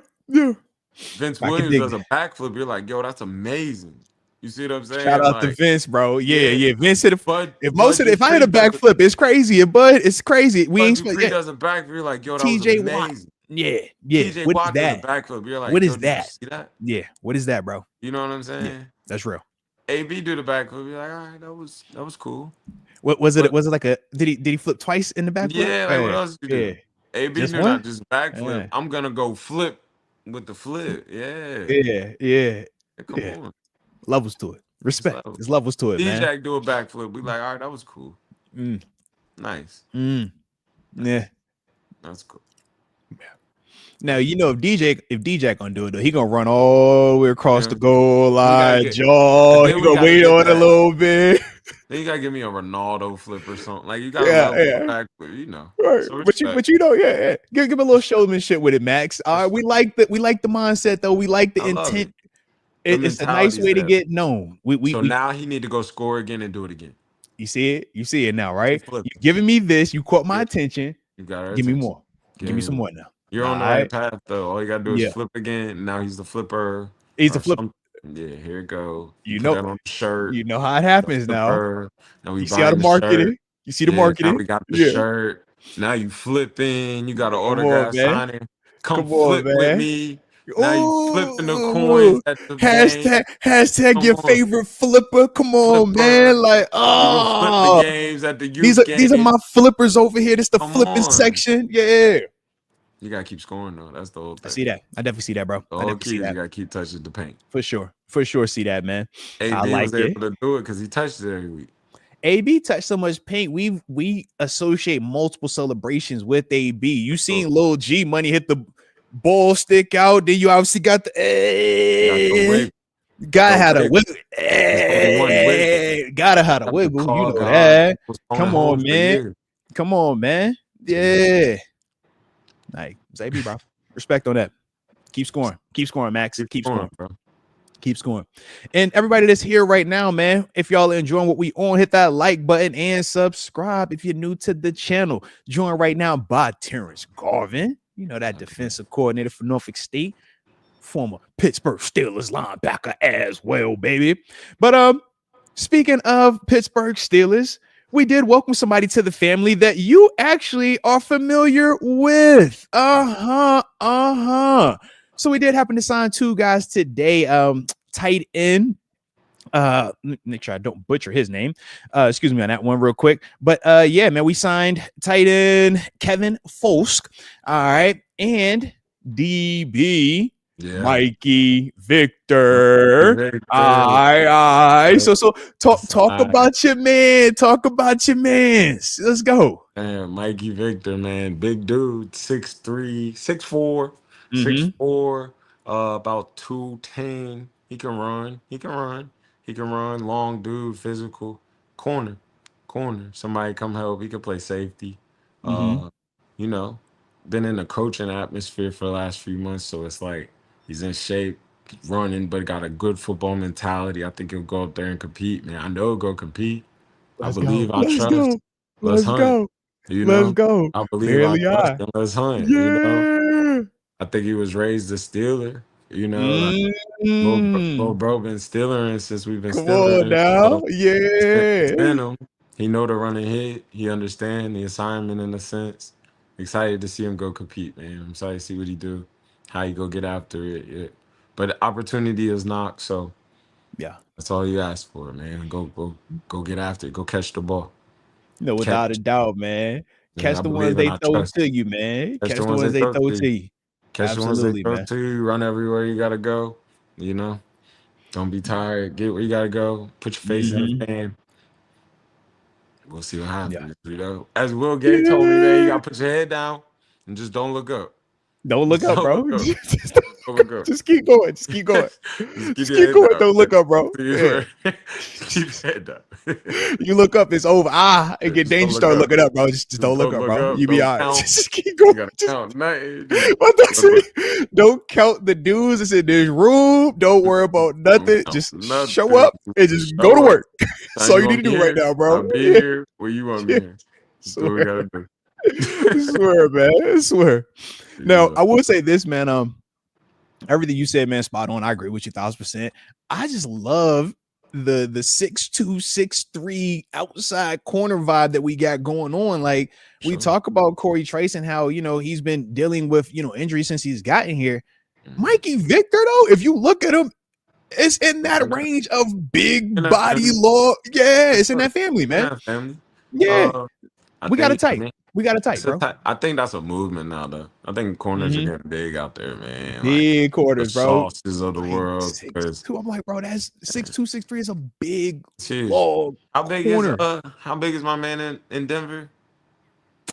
Vince Williams does a backflip. You're like, yo, that's amazing. You see what I'm saying? Shout out to Vince, bro. Yeah. Vince hit if I hit a backflip, it's crazy. But it's crazy. We ain't Dupree does a backflip. You're like, yo, that TJ was Watt. amazing. Yeah. TJ What Watt is that? does a backflip. You're like, what is did that? you see that? Yeah. What is that, bro? You know what I'm saying? Yeah, that's real. AB do the backflip. You're like, all right, that was cool. What was it? Was it like a did he flip twice in the backflip? Yeah, like what else you do? AB Just do one? not just backflip. Yeah. I'm gonna go flip with the flip. Yeah. Come on. Levels to it. Respect. There's levels to it, man. DJ do a backflip. We like, all right, that was cool. Nice. Yeah. That's cool. Yeah. Now you know if DJ gonna do it though, he gonna run all the way across the goal line, he gonna wait on a little bit. Then you gotta give me a Ronaldo flip or something. Like you gotta backflip, you know. Right. So but you know, give him a little showmanship with it, Max. All right, we like the mindset though. We like the intent. It's a nice way to get known. Now he need to go score again and do it again. You see it now, right? You're giving me this. You caught my attention. You got give me more. Give me some more now. You're on the right path though. All you gotta do is flip again. Now he's the flipper. He's the flipper. Yeah, here it go. You know, that on the shirt. You know how it happens now. Now we see how the marketing. You see the marketing. Now we got the shirt. Now you flipping. You got an autograph signing. Come flip with me. Now you flipping the coins at the hashtag your favorite flipper. Come on, man. Like, flip the games at the youth these are my flippers over here. This is the flipping section. Yeah. You gotta keep scoring though. That's the whole thing. I see that. I definitely see that, bro. The whole key is you gotta keep touching the paint. For sure. See that, man. AB was able to do it because he touched it every week. AB touched so much paint. We associate multiple celebrations with AB. You seen Lil G Money hit the ball stick out. Then you obviously got the gotta have a wiggle. Gotta have a wiggle. You know that. Come on, man. Yeah. Like, it's AB, bro. Respect on that. Keep scoring, Max. Keep scoring, bro. Keeps going. And everybody that's here right now, man, if y'all are enjoying what we on, hit that like button and subscribe if you're new to the channel. Joined right now by Terence Garvin, you know, that defensive coordinator for Norfolk State, former Pittsburgh Steelers linebacker as well, baby. But speaking of Pittsburgh Steelers, we did welcome somebody to the family that you actually are familiar with. So we did happen to sign two guys today. Tight end. Make sure I don't butcher his name. Excuse me on that one real quick. But yeah, man, we signed tight end Kevin Folsk. All right, and DB. Yeah. Mikey Victor. All right. So talk about your man. Talk about your man. Let's go. Man, Mikey Victor, man. Big dude, 6'3", 6'4", 6'4", about 210. He can run. Long dude, physical. Corner. Somebody come help. He can play safety. You know, been in the coaching atmosphere for the last few months, so it's like he's in shape, running, but got a good football mentality. I think he'll go up there and compete, man. I know he'll go compete. I believe, I trust. Let's hunt. You know, let's go. I believe, I trust, and let's hunt. Yeah. You know, I think he was raised a Steeler. You know, like, little bro been Steelering since we've been Steelering. Now, yeah. He know the running hit. He understand the assignment in a sense. Excited to see him go compete, man. I'm excited to see what he do, how he go get after it. Yeah. But opportunity is knocked, so yeah, that's all you ask for, man. Go get after it. Go catch the ball. No, without a doubt, man. Catch the ones they throw to you, man. Catch the ones they throw to you. Catch the ones they throw to you. Run everywhere you gotta go. You know, don't be tired. Get where you gotta go. Put your face in the fan. We'll see what happens. You know, as Will Gay told me, man, you gotta put your head down and just don't look up. Don't look up, bro. Just keep going. Just keep going. Just keep going. Don't look up, bro. Yeah. Keep your head down. You look up, it's over. It get dangerous. Start looking up, bro. Just don't look up, bro. You be all right. Just keep going. Don't count the dudes that's in this room. Don't worry about nothing. Just show up and just go to work. That's all you need to do right now, bro. I'll be here where you want me here. That's what we gotta do. I swear, man. I swear. Now, I will say this, man. Everything you said, man, spot on. I agree with you 1,000%. I just love the 6'2", 6'3" outside corner vibe that we got going on. Like, we talk about Corey Trice and how, you know, he's been dealing with, you know, injuries since he's gotten here. Mikey Victor, though, if you look at him, it's in that range of big body law. Yeah, it's in that family, man. Yeah. We got a tight. We got a tight, bro. I think that's a movement now, though. I think corners are getting big out there, man. Big corners, bro. Sauces of the world. 6'2". I'm like, bro, that's 6'2", 6'3" is a big long corner. How big is my man in Denver?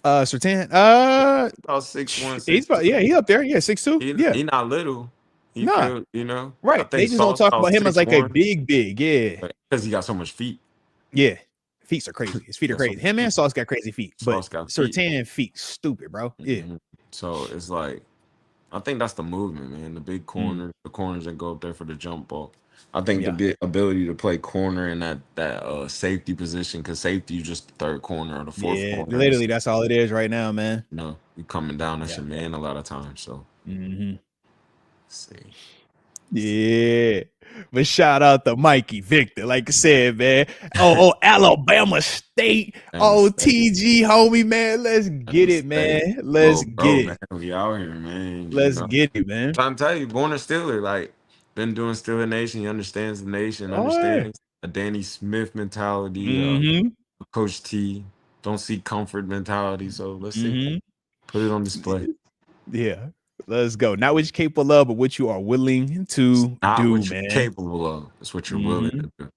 Sertan. About 6'1". He's about, he up there. Yeah, 6'2". Yeah, he not little. You know, right. They just don't talk about him as like a big. Yeah, because he got so much feet. Yeah. Feet are crazy. His feet are crazy. Him and Sauce got crazy feet, but Sertan feet stupid, bro. Yeah. So it's like, I think that's the movement, man. The big corner, the corners that go up there for the jump ball. I think the big ability to play corner in that safety position, because safety, you just the third corner or the fourth corner. Literally, that's all it is right now, man. No, you coming down, that's your man a lot of times. So, let's see. Yeah. But shout out to Mikey Victor, like I said, man. Alabama State. TG, homie, man. Let's get it, man. Let's get it. Man. We out here, man. Let's get it, man. I'm trying to tell you, born a Steeler, like, been doing Steeler Nation. He understands the nation, understands a Danny Smith mentality, Coach T. Don't seek comfort mentality. So let's see. Put it on display. Yeah. Let's go. Not what you're capable of, but what you are willing to do, what man. You're capable of. It's what you're willing to do.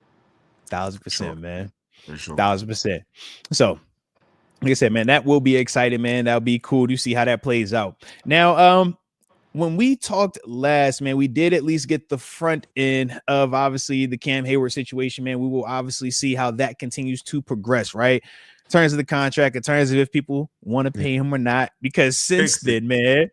1,000%, man. 1,000%. So, like I said, man, that will be exciting, man. That'll be cool to see how that plays out. Now, when we talked last, man, we did at least get the front end of obviously the Cam Hayward situation, man. We will obviously see how that continues to progress, right? In terms of the contract, in terms of if people want to pay him or not, because since then, man.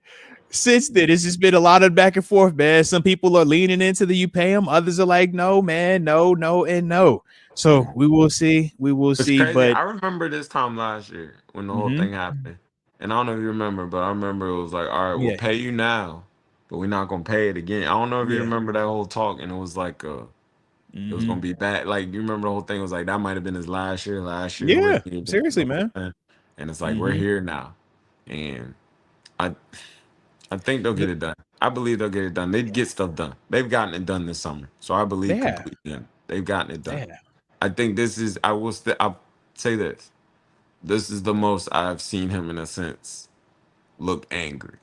Since then, it's just been a lot of back and forth, man. Some people are leaning into the you pay them, others are like, no, man, no, and no. So we will see. We will It's see. crazy. But I remember this time last year when the whole thing happened. And I don't know if you remember, but I remember it was like, all right, we'll yeah, pay you now, but we're not gonna pay it again. I don't know if you yeah, remember that whole talk, and it was like it was gonna be bad. Like you remember the whole thing was like that might have been his last year. Last year yeah. where he didn't Seriously, man. and it's like we're here now. And I I think they'll get it done. I believe they'll get it done. They'd get stuff done. They've gotten it done this summer. So I They believe have. completely in it. They've gotten it They done. have. I think this is I'll say this. This is the most I've seen him in a sense look angry.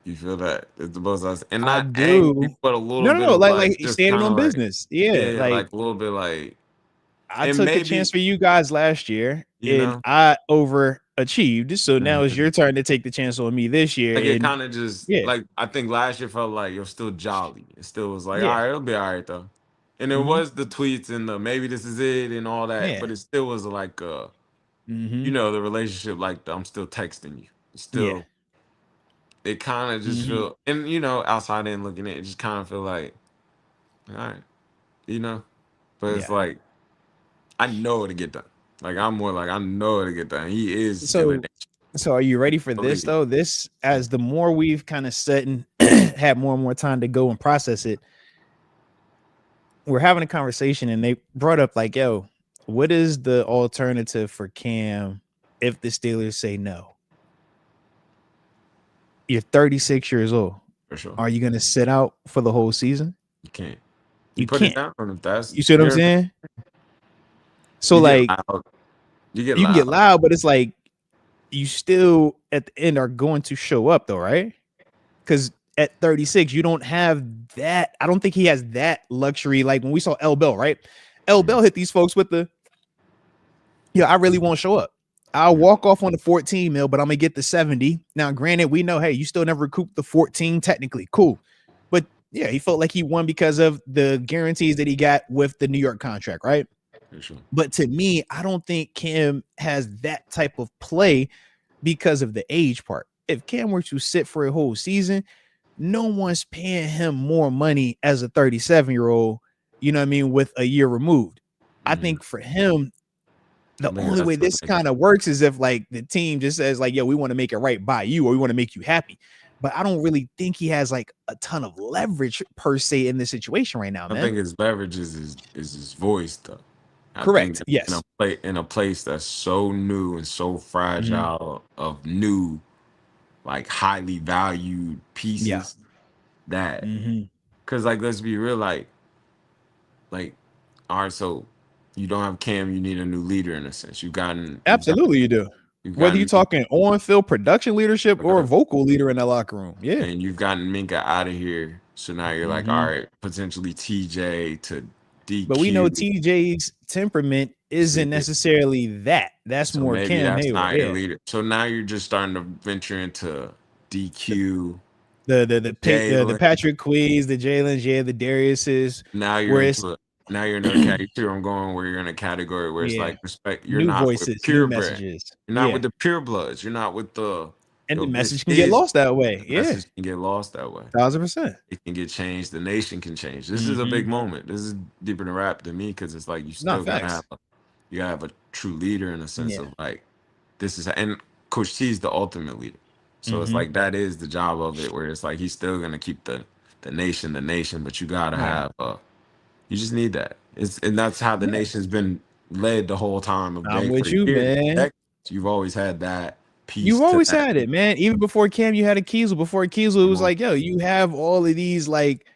You feel that? It's the most and I not angry, do. but a little No, no, bit no. of Like like just standing kind of on like business. Yeah, yeah, like like a little bit like I and took a chance maybe, for you guys last year, you and know, I overachieved. So now it's your turn to take the chance on me this like year. it And kind of just yeah, like I think last year felt like you're still jolly. It still was like, all yeah, right, it'll be all right though. And it mm-hmm, was the tweets and the maybe this is it and all that, yeah, but it still was like mm-hmm, the relationship like I'm still texting you. It's yeah, still it kind of just mm-hmm, feel and outside in looking at it, just kind of feel like, all right, you know. But it's yeah. like I know it'll get done. Like I'm more like I know it'll get done. He is still a So, so are you ready for this believe. though? This, as the more we've kind of set and had more and more time to go and process it, we're having a conversation, and they brought up like, "Yo, what is the alternative for Cam if the Steelers say no? You're 36 years old. For sure. Are you going to sit out for the whole season? You can't. You You put it can't. down if that's You see what I'm you're saying? So you get like, loud. You get you can get loud. loud, but it's like you still at the end are going to show up though, right? Because at 36, you don't have that. I don't think he has that luxury. Like when we saw L Bell, right? L Bell hit these folks with the, yeah, I really won't show up. I'll walk off on the 14 mil, but I'm gonna get the 70. Now, granted, we know, hey, you still never recouped the 14 technically. Cool. But yeah, he felt like he won because of the guarantees that he got with the New York contract, right? For sure. But to me, I don't think Cam has that type of play because of the age part. If Cam were to sit for a whole season, no one's paying him more money as a 37-year-old, you know what I mean, with a year removed. I think for him, I the think only that's way the this thing. kind of works is if like the team just says like, yo, we want to make it right by you, or we want to make you happy. But I don't really think he has like a ton of leverage per se in this situation right now, I man. think his leverage is his voice though. I Correct. think Yes. in a place that's so new and so fragile of new, like highly valued Yeah. pieces that because like let's be real, like all right, so you don't have Cam, you need a new leader in a sense. Absolutely, you do. Whether you're talking on-field production leadership or vocal leader in that locker room, yeah. And you've gotten Minka out of here, so now you're like, all right, potentially TJ to DQ. But we know TJ's temperament isn't necessarily that. That's so more maybe Cam that's Hayward. not Yeah. your leader. So now you're just starting to venture into DQ. The Patrick Quees, the Jalen's, yeah, the Darius's. Now you're in a category. I'm going where you're in a category where it's like respect. You're new not voices, with new purebred. messages. You're not with the purebloods. You're not with the. And the message can get lost that way. The message can get lost that way. 1,000%. It can get changed. The nation can change. This is a big moment. This is deeper than rap to me because it's like you still gotta have a true leader in a sense of like this is and Coach T is the ultimate leader. So it's like that is the job of it where it's like he's still gonna keep the nation, but you gotta have you just need that. And that's how the nation's been led the whole time. I'm with you, man. You've always had that piece. You've always had it, man. Even before Cam, you had a Kiesel. Before Kiesel, it was like, yo, you have all of these like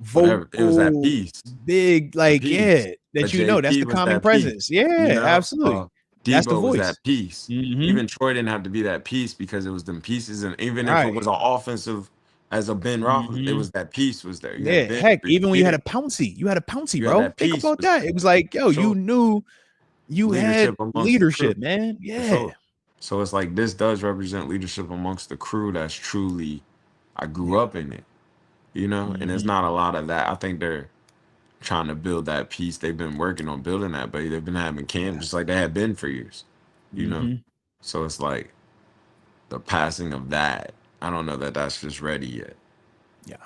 vocal, it was that piece, big, like that you know, that's the calming presence. Yeah, absolutely. That's the voice. Was that piece. Even Troy didn't have to be that piece because it was them pieces, and even if it was an offensive as a Ben Roethlisberger, it was that piece was there. Heck, even when you had a Pouncey, bro. Think about that. It was like, yo, you knew you had leadership, man. Yeah. So it's like this does represent leadership amongst the crew that's truly, I grew up in it, and there's not a lot of that. I think they're trying to build that piece. They've been working on building that, but they've been having Cam just like they had been for years, So it's like the passing of that I don't know that that's just ready yet. Yeah.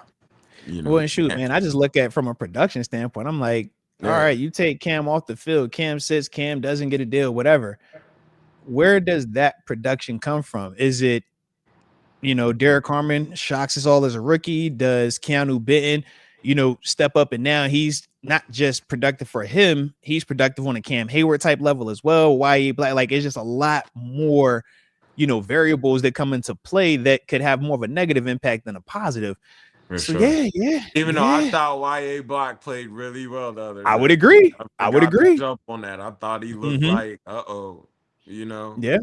You Well, know. and shoot, man, I just look at it from a production standpoint. I'm like, all right, you take Cam off the field, Cam sits, Cam doesn't get a deal, whatever. Where does that production come from? Is it, Derek Harmon shocks us all as a rookie? Does Keanu Benton, step up, and now he's not just productive for him, he's productive on a Cam Hayward type level as well. YA Black, like it's just a lot more, variables that come into play that could have more of a negative impact than a positive. For So sure. yeah. Even though I thought YA Black played really well the other day. I would agree. I would agree. Jump on that. I thought he looked like, Yeah.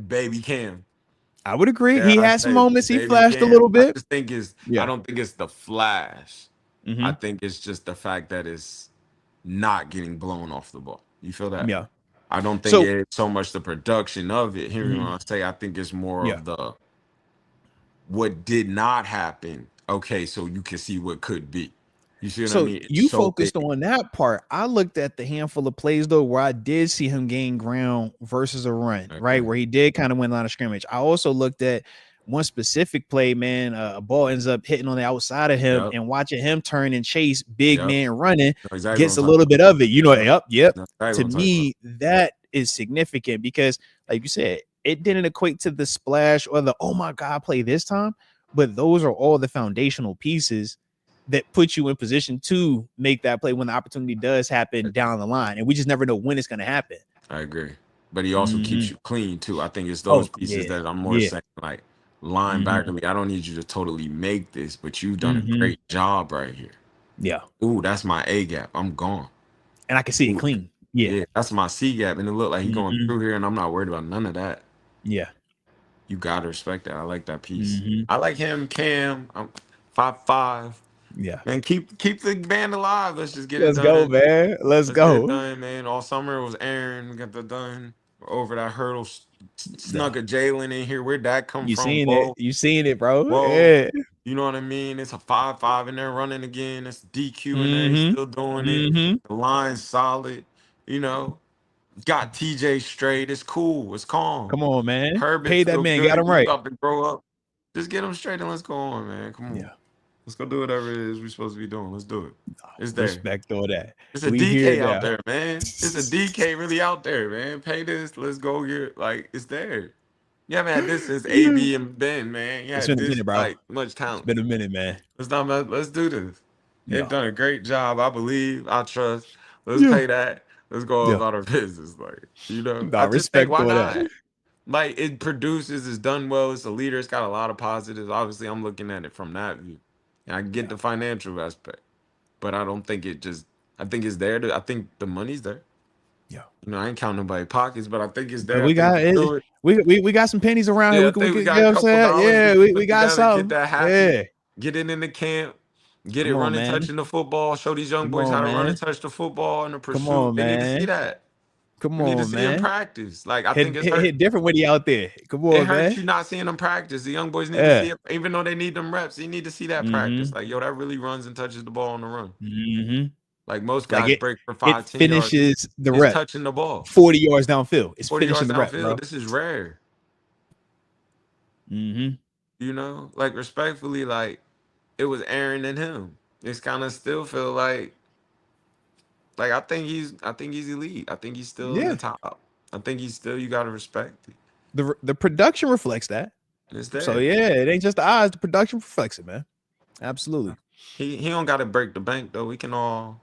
baby Cam. I would agree. He had some moments. He flashed Cam. a little bit. I just think I don't think it's the flash. I think it's just the fact that it's not getting blown off the ball. You feel that? Yeah. I don't think it's so much the production of it. Hearing what I say, I think it's more of the what did not happen. Okay, so you can see what could be. You see what I mean? You focused on that part. I looked at the handful of plays though where I did see him gain ground versus a run, right? Where he did kind of win line of scrimmage. I also looked at one specific play, man. A ball ends up hitting on the outside of him and watching him turn and chase big man running gets a little bit of it. Yep. To me, that is significant because, like you said, it didn't equate to the splash or the oh my god play this time, but those are all the foundational pieces that put you in position to make that play when the opportunity does happen down the line. And we just never know when it's going to happen. I agree. But he also keeps you clean too. I think it's those pieces that I'm more saying, like linebacker. I don't need you to totally make this, but you've done a great job right here. Yeah. Ooh, that's my A gap. I'm gone. And I can see it clean. Yeah. That's my C gap. And it looked like he's going through here, and I'm not worried about none of that. Yeah. You got to respect that. I like that piece. I like him, Cam. I'm 5'5". Yeah. Man, keep the band alive. Let's just get it done. Let's go, man. Let's go. Get it done, man. All summer it was Aaron. We got that done. Over that hurdle. Snuck a Jalen in here. Where'd that come from? You seen it, bro. Whoa. Yeah. You know what I mean? It's a 5-5 in there running again. It's DQ in there. He's still doing it. The line's solid. Got TJ straight. It's cool. It's calm. Come on, man. Herbert Pay that man. Got him right. About to grow up. Just get him straight and let's go on, man. Come on. Yeah. Let's go do whatever it is we're supposed to be doing. Let's do it. It's there. Respect all that. It's a DK out there, man. It's a DK really out there, man. Pay this. Let's go get it's there. You haven't had this since AB and Ben, man. You had been a minute, bro. Much talent. It's been a minute, man. Let's do this. They've done a great job. I believe. I trust. Let's pay that. Let's go about our business. I just think why not? That. It produces, it's done well, it's a leader, it's got a lot of positives. Obviously, I'm looking at it from that view. And I get the financial aspect. But I don't think I think it's there. I think the money's there. Yeah. I ain't counting nobody's pockets, but I think it's there. But we got some pennies around here. We got we got something. Get that happy. Yeah. Get it in the camp. Get it running, touching the football. Show these young boys how to run and touch the football in the pursuit. Come on, man. They need to see that. Come on, man. Need to see them practice. I think it's hit different when he out there. Come on, man. It hurts hurts you not seeing them practice. The young boys need to see it, even though they need them reps. You need to see that practice. That really runs and touches the ball on the run. Most guys break for 5-10 yards. Finishes the rep. Touching the ball. 40 yards downfield. It's 40 finishing yards the downfield. rep, bro. This is rare. Respectfully, it was Aaron and him. It's kind of still feel like I think he's elite. I think he's still in the top. I think he's still, you got to respect it. The production reflects that. It's there. So it ain't just the eyes. The production reflects it, man. Absolutely. He don't got to break the bank though. We can all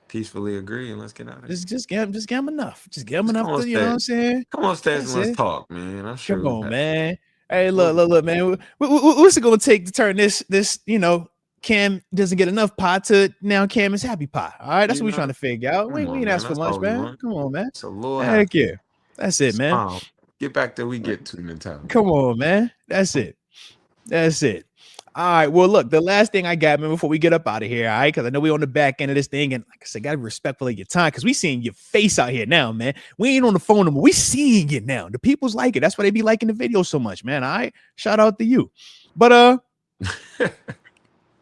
peacefully agree and let's get out of it. Just get him enough. Just get him enough. You know what I'm saying? Come on, Stats, and let's talk, man. I'm sure. Come on, man. Hey, look, man. What's it gonna take to turn this Cam doesn't get enough pie to now Cam is happy pie. All right, that's what we're trying to figure out. We ain't ask for lunch, man. Come on, man. It's a little heck yeah. That's it, man. Get back there. We get to mentality. Come on, man. That's it. All right. Well, look, the last thing I got, man, before we get up out of here, all right, because I know we on the back end of this thing, and like I said, gotta be respectful of your time because we seeing your face out here now, man. We ain't on the phone anymore. We seeing it now. The people's like it. That's why they be liking the video so much, man. All right. Shout out to you. But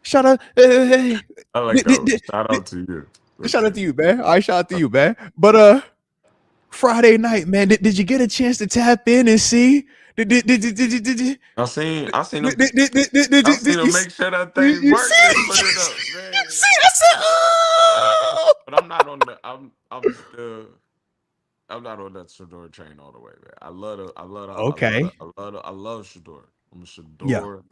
shout out. I like that. Shout out to you. Shout out to you, man. All right, shout out to you, man. But Friday night, man, did you get a chance to tap in and see I seen him. I seen him You make sure that see, thing worked and put it up, you man. see, that's it. Oh! But I'm not on the. I'm still. I'm not on that Shador train all the way, man. Okay. I love Shador. I'm a Yeah. Shador.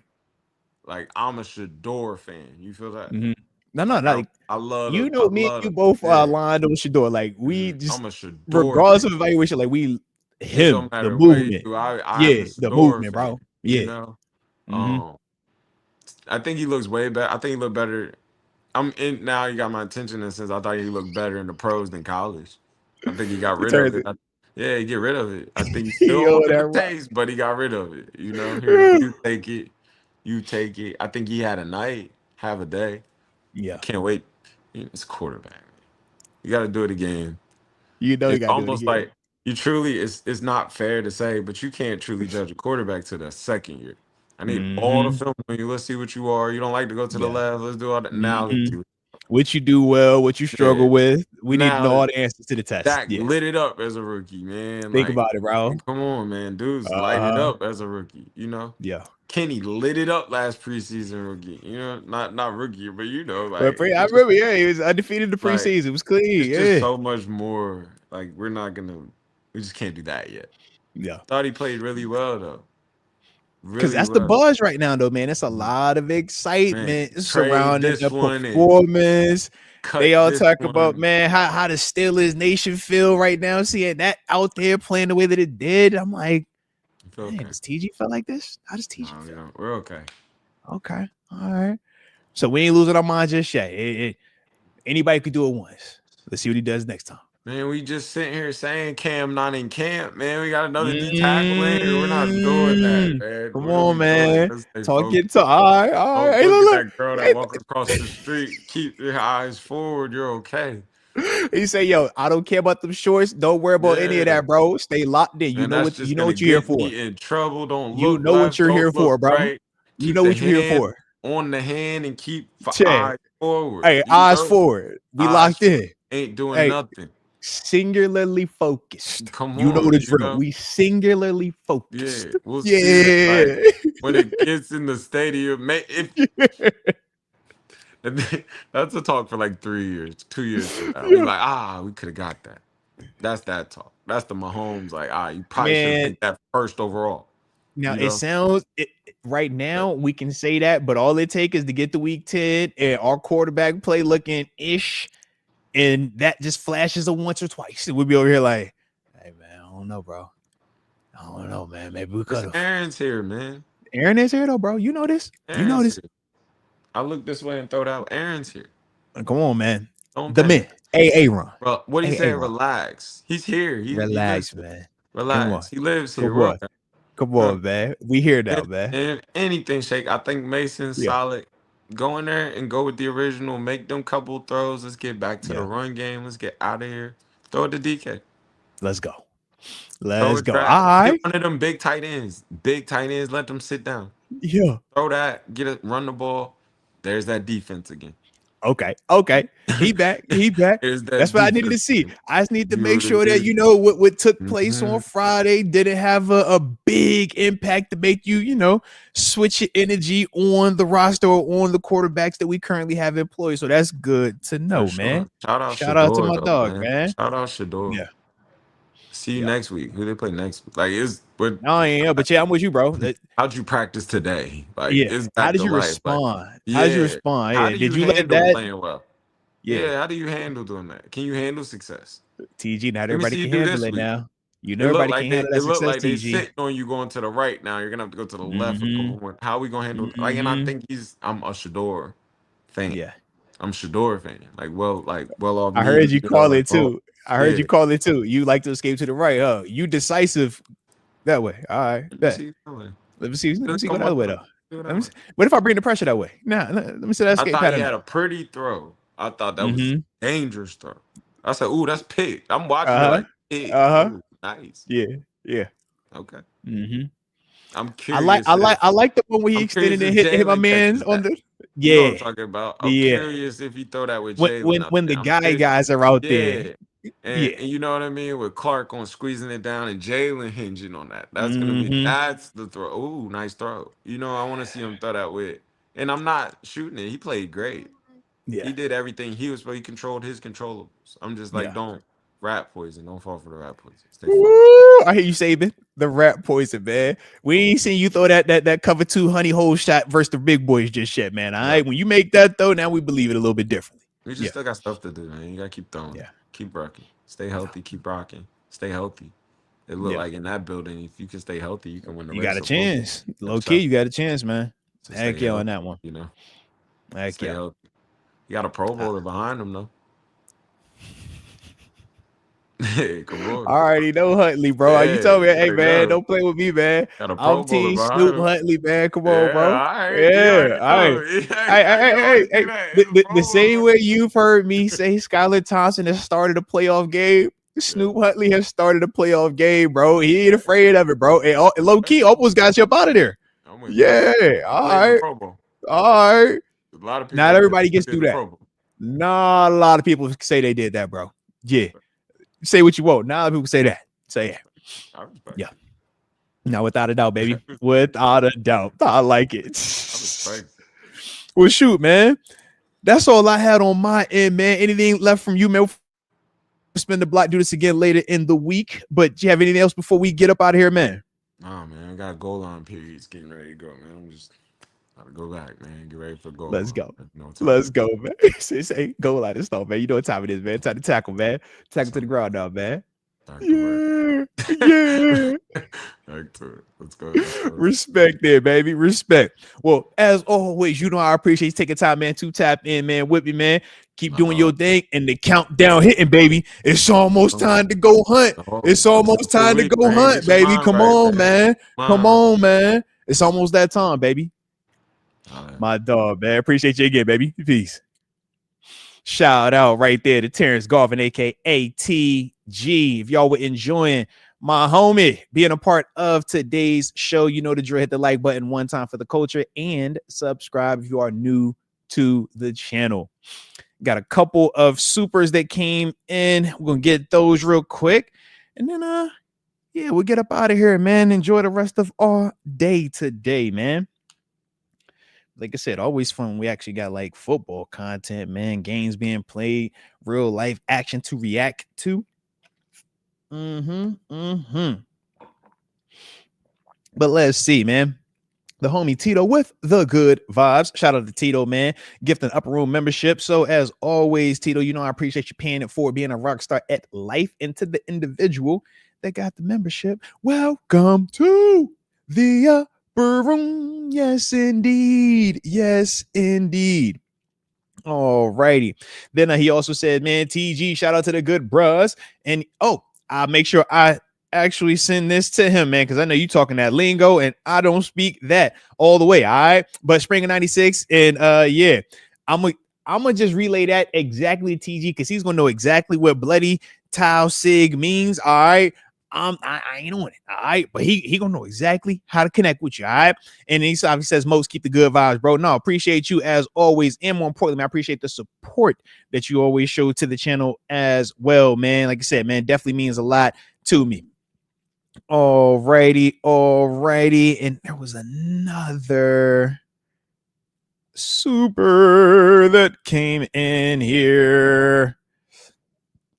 Like I'm a Shador fan. You feel that? Mhm. No, Like like I love you the. know, me and you both are Yeah. aligned on Shador. Like we just, I'm a Shador regardless fan. of evaluation, like It don't the matter what you movement, do. I'm yeah, a the Shador movement, fan. bro, You yeah. know. Mm-hmm. I think he looks way better. I think he looked better. I'm in now. You got my attention, and since I thought he looked better in the pros than college, I think he got rid of Turns it. it. Yeah, he get rid of it. I think he's still Yo, on that the right. taste, but he got rid of it. You know, here you take it, you take it. I think he had a night, have a day. Yeah, Can't wait. It's quarterback. You got to do it again. you know you It's gotta do it almost again. like you truly. It's not fair to say, but you can't truly judge a quarterback to the second year. I need all the Mm-hmm. film on you. Let's see what you are. You don't like to go to the Yeah. left. Let's do all that. Now let's Mm-hmm. see. What you do well, what you Yeah. struggle with. We need to know Now all the answers to the test. Dak Yeah. lit it up as a rookie, man. Think Like, about it, bro. come on, man. Dudes light it Uh-huh. up as a rookie, you know? Yeah. Kenny lit it up last preseason rookie. You know, not rookie, but But like I it's just remember, yeah, he was undefeated the like preseason. It was clean. it's just Yeah. so much more. Like, we just can't do that yet. Yeah. Thought he played really well though. Because Really that's the well. buzz right now, though, man. It's a Mhm. lot of Man, excitement trade surrounding this the one and performance. They cut all this talk about, one. man, how the Steelers Nation feel right now, seeing that out there playing the way that it did. I'm like, You feel man, okay? does TG feel like this? How does No, TG we feel? don't. We're okay. Okay. All right. So we ain't losing our mind just yet. Anybody could do it once. Let's see what he does next time. Man, we just sitting here saying Cam not in camp, man. We got another D tackle in here. We're not doing that, man. Come What are on, we doing? man. Let's stay Talk focused. it to all right. All right. Don't Hey, look at look. that girl that Hey, walking across the street. Keep your eyes forward. You're okay. he say, "Yo, I don't care about them shorts. Don't worry about any of Yeah. that, bro. Stay locked in. And that's You just know gonna what you're here get for. me in trouble. Don't You look know what left. you're here Don't look for, bro. right. You Keep know the what you're here hand for. on the hand and keep Che. eyes forward. Hey, You eyes know, forward. We eyes locked in. ain't doing Hey, nothing. singularly focused. Come You know on, the you drill. know. We singularly Yeah, focused. we'll see it. Like Yeah. when it gets in the stadium, if that's a talk for like 3 years, 2 years from now. We Yeah. like, we could have got that. That's that talk. That's the Mahomes. Like, you probably should have Man, picked that first overall. now You it know, sounds right now we can say that, but all it takes is to get to week 10 and our quarterback play looking ish, and that just flashes a once or twice. And we'll be over here like, hey man, I don't know, bro. I don't know, man. Maybe we could have. Aaron's here, man. Aaron is here though, bro. You know this. You know Aaron's this. here. I look this way and throw it out. Aaron's here. Come on, man. Don't The panic. man. A Ron. Bro, what do you say? Ron. Relax. He's here. He lives Relax, here. man. Relax. He lives here. Come We're on. okay. Come on, man. We here now, man. And anything shake. I think Mason's Yeah. solid. Go in there and go with the original. Make them couple throws. Let's get back to the Yeah. run game. Let's get out of here. Throw it to DK. Let's go. Throw Let's it go. back. All right. Get one of them big tight ends. Big tight ends. Let them sit down. Yeah. Throw that. Get it. Run the ball. There's that defense again. Okay. He back. There's that That's what I needed to defense see. again. I just need to You make know sure what it that is? you know what took place on Mhm. Friday didn't have a big impact to make you switch your energy on the roster or on the quarterbacks that we currently have employed. So that's good to know, For man. sure. Shout out Shout out to Shador, my though, dog, man. Shout out Shador. Yeah. See you Yeah. next week. Who they play next week? Like, But yeah, I'm with you, bro. how'd you practice today? Like, Yeah. it's How back did to you life. Like, respond? yeah. How did you respond? How Yeah. do Did you you let handle that? playing well? Yeah. How do you handle doing that? Can you handle success? TG, not Let me everybody see you can do handle this it week. now. You know It looked everybody like can they. handle that It looked success, like they TG. sitting on you going to the right. Now you're gonna have to go to the left a Mm-hmm. couple more. How we gonna handle? Like, and I think I'm a Shador fan. Yeah. I'm Shador fan. Like, well off. I heard you call it Oh, too. I heard yeah. you call it too. You like to escape to the right, huh? You decisive that way. All right. Let me Bet. see you going. Let me see. Let me Just see. go Go the my other way throw. though. Do it that Let me way. see. What if I bring the pressure that way? Nah, let me see that I escape thought he pattern had though. a pretty throw. I thought that was Mm-hmm. dangerous throw. I said, "Ooh, that's pig." I'm watching it Uh-huh. like pig. Uh-huh. Ooh, nice. Yeah. Okay. Mm-hmm. I'm I curious. like the one where he I'm extended curious and if hit my Jalen man catches on that. the. You know what I'm Yeah. talking about. I'm Yeah. curious if he throw that with Jalen When up when there. the I'm curious. guys are out there. Yeah. And you know what I mean? With Clark on squeezing it down and Jalen hinging on that. Mm-hmm. That's the throw. Ooh, nice throw. You know, I want to see him throw that with. And I'm not shooting it. He played great. Yeah. He did everything he was, but he controlled his controllables. I'm just like, Yeah. don't rat poison. Don't fall for the rat poison. Stay focused. Woo! I hear you saving the rat poison, man. We ain't seen you throw that cover 2 honey hole shot versus the big boys just yet, man. All Yeah. right. When you make that though, now we believe it a little bit differently. We just Yeah. still got stuff to do, man. You gotta keep throwing. Yeah. Keep rocking. Stay healthy. Keep rocking. Stay healthy. It looked Yeah. like in that building, if you can stay healthy, you can win the You race. got a So focus. chance. Low key, Obsessed. you got a chance, man. So Heck stay yeah on healthy. that one. You know, Heck stay yeah. healthy. You got a Pro Bowler behind him though. Hey, come on. I already know Huntley, bro. You Yeah, told me, you hey already man, know. don't play with me, man. Got a Pro I'm Bowler Team behind Snoop him. Huntley, man. Come on, Yeah, bro. all right. You Yeah, already all right. know. Yeah, Hey, you already see hey. that. It's a The Pro same Bowler. way you've heard me say Skylar Thompson has started a playoff game, Yeah. Snoop Huntley has started a playoff game, bro. He ain't afraid of it, bro. And low key almost got you up out of there. I'm with you. Yeah, He all played in the right, Pro Bowl. all right. A lot of people Not that did everybody gets did through the that. Pro Bowl. Not a lot of people say they did that, bro. Yeah. Say what you want. Not a lot of people say that. Say it. I respect. Yeah. No, without a doubt, baby. Without a doubt. I like it. I respect. Well, shoot, man. That's all I had on my end, man. Anything left from you, man? We'll spin the block, do this again later in the week. But do you have anything else before we get up out of here, man? Nah, man. I got goal line periods getting ready to go, man. I'm just gotta go back, man. Get ready for goal Let's line. go. No time. Let's go, man. Say go like this stuff, man. You know what time it is, man. Time to tackle, man. Tackle to the ground now, man. Back to work. Yeah. Back to it. Let's go. Let's go. Respect there, baby. Respect. Well, as always, you know I appreciate you taking time, man, to tap in, man, with me, man. Keep doing your thing and the countdown hitting, baby. It's almost time to go hunt. It's almost time to go hunt, baby. Come on, man. Come on, man. It's almost that time, baby. My dog, man. Appreciate you again, baby. Peace. Shout out right there to Terence Garvin, aka TG. If y'all were enjoying my homie being a part of today's show, you know the drill. Hit the like button one time for the culture and subscribe if you are new to the channel. Got a couple of supers that came in. We're gonna get those real quick, and then yeah, we'll get up out of here, man. Enjoy the rest of our day today, man. Like I said, always fun. We actually got like football content, man. Games being played, real life action to react to. But let's see, man. The homie Tito with the good vibes. Shout out to Tito, man. Gifting upper room membership. So as always, Tito, you know I appreciate you paying it for being a rock star at life. And to the individual that got the membership, welcome to the upper room. Yes, indeed. Yes, indeed. All righty. Then he also said, man, TG, shout out to the good bros. And I'll make sure I actually send this to him, man, because I know you talking that lingo and I don't speak that all the way. All right. But Spring of 96, and yeah, I'm gonna just relay that exactly to TG because he's gonna know exactly what bloody tau sig means. All right. I ain't on it. All right. But he gonna know exactly how to connect with you. All right. And he says, Moats, keep the good vibes, bro. No, appreciate you as always. And more importantly, I appreciate the support that you always show to the channel as well, man. Like I said, man, definitely means a lot to me. Alrighty. And there was another super that came in here.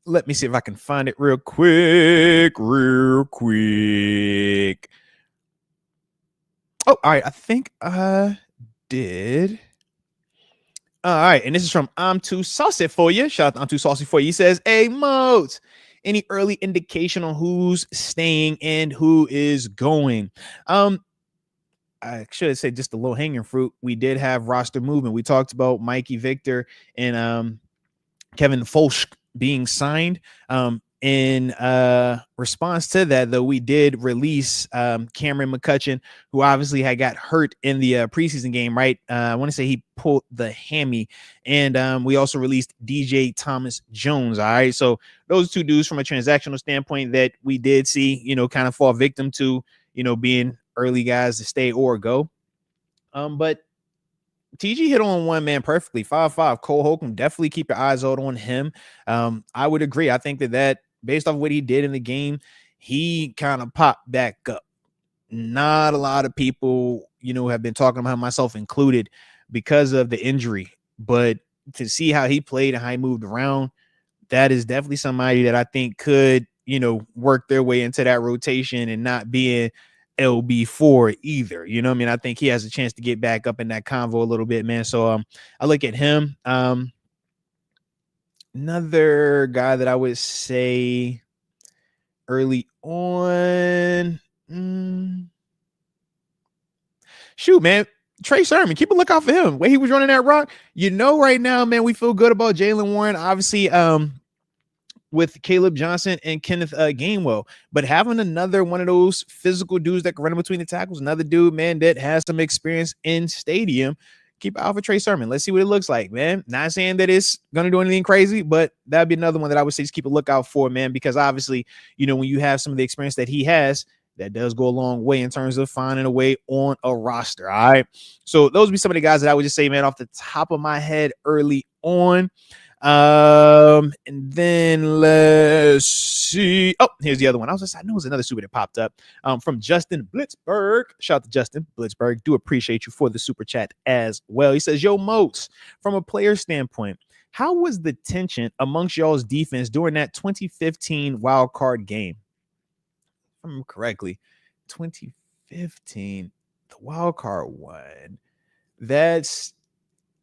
Let me see if I can find it real quick. Oh, all right. I think I did. All right. And this is from I'm Too Saucy For You. Shout out to I'm Too Saucy For You. He says, hey, Moats, any early indication on who's staying and who is going? I should say just a low hanging fruit. We did have roster movement. We talked about Mikey Victor and Kevin Folsch being signed. In response to that, though, we did release Cameron McCutcheon, who obviously had got hurt in the preseason game, right? I want to say he pulled the hammy. And we also released DJ Thomas Jones. All right. So those two dudes from a transactional standpoint that we did see, you know, kind of fall victim to, you know, being early guys to stay or go. But TG hit on one, man, perfectly. 5'5", Cole Holcomb, definitely keep your eyes out on him. I would agree. I think that based off what he did in the game, he kind of popped back up. Not a lot of people, have been talking about him, myself included, because of the injury. But to see how he played and how he moved around, that is definitely somebody that I think could, work their way into that rotation and not being LB4 either. You know what I mean? I think he has a chance to get back up in that convo a little bit, man. So I look at him. Another guy that I would say early on. Shoot, man. Trey Sermon, keep a lookout for him. Where he was running that rock. Right now, man, we feel good about Jalen Warren. Obviously, with Caleb Johnson and Kenneth Gainwell, but having another one of those physical dudes that can run in between the tackles, another dude, man, that has some experience in stadium. Keep an eye for Trey Sermon. Let's see what it looks like, man. Not saying that it's going to do anything crazy, but that'd be another one that I would say just keep a lookout for, man, because obviously, when you have some of the experience that he has, that does go a long way in terms of finding a way on a roster. All right. So those would be some of the guys that I would just say, man, off the top of my head early on. And then let's see. Oh, here's the other one. I know it was another super that popped up from Justin Blitzberg. Shout out to Justin Blitzberg. Do appreciate you for the super chat as well. He says, yo, Moats, from a player standpoint, how was the tension amongst y'all's defense during that 2015 wild card game? If I remember correctly, 2015, the wild card one. That's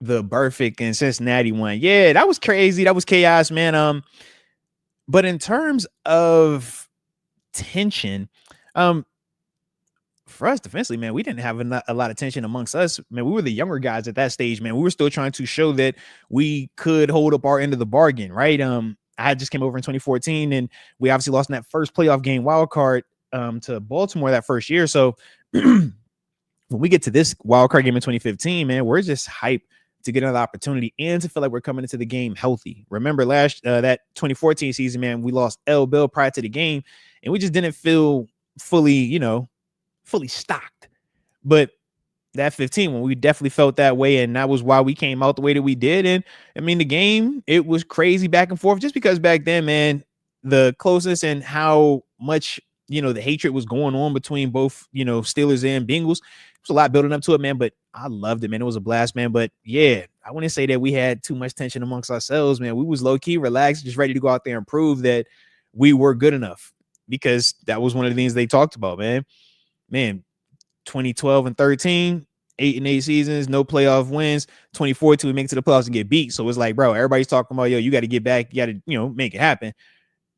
the Burfict and Cincinnati one. Yeah, that was crazy. That was chaos, man. But in terms of tension, for us defensively, man, we didn't have a lot of tension amongst us. Man, we were the younger guys at that stage, man. We were still trying to show that we could hold up our end of the bargain, right? I just came over in 2014, and we obviously lost in that first playoff game wild card to Baltimore that first year. So when we get to this wild card game in 2015, man, we're just hyped to get another opportunity and to feel like we're coming into the game healthy. Remember that 2014 season, man, we lost L. Bill prior to the game, and we just didn't feel fully stocked. But that 15 one, we definitely felt that way, and that was why we came out the way that we did. And I mean, the game, it was crazy back and forth, just because back then, man, the closeness and how much the hatred was going on between both Steelers and Bengals. It was a lot building up to it, man, but I loved it, man. It was a blast, man. But yeah, I wouldn't say that we had too much tension amongst ourselves, man. We was low-key relaxed, just ready to go out there and prove that we were good enough, because that was one of the things they talked about, man. 2012 and 13, 8-8 seasons, no playoff wins. 2014, we make it to the playoffs and get beat. So it's like, bro, everybody's talking about, yo, you got to get back. You got to, make it happen.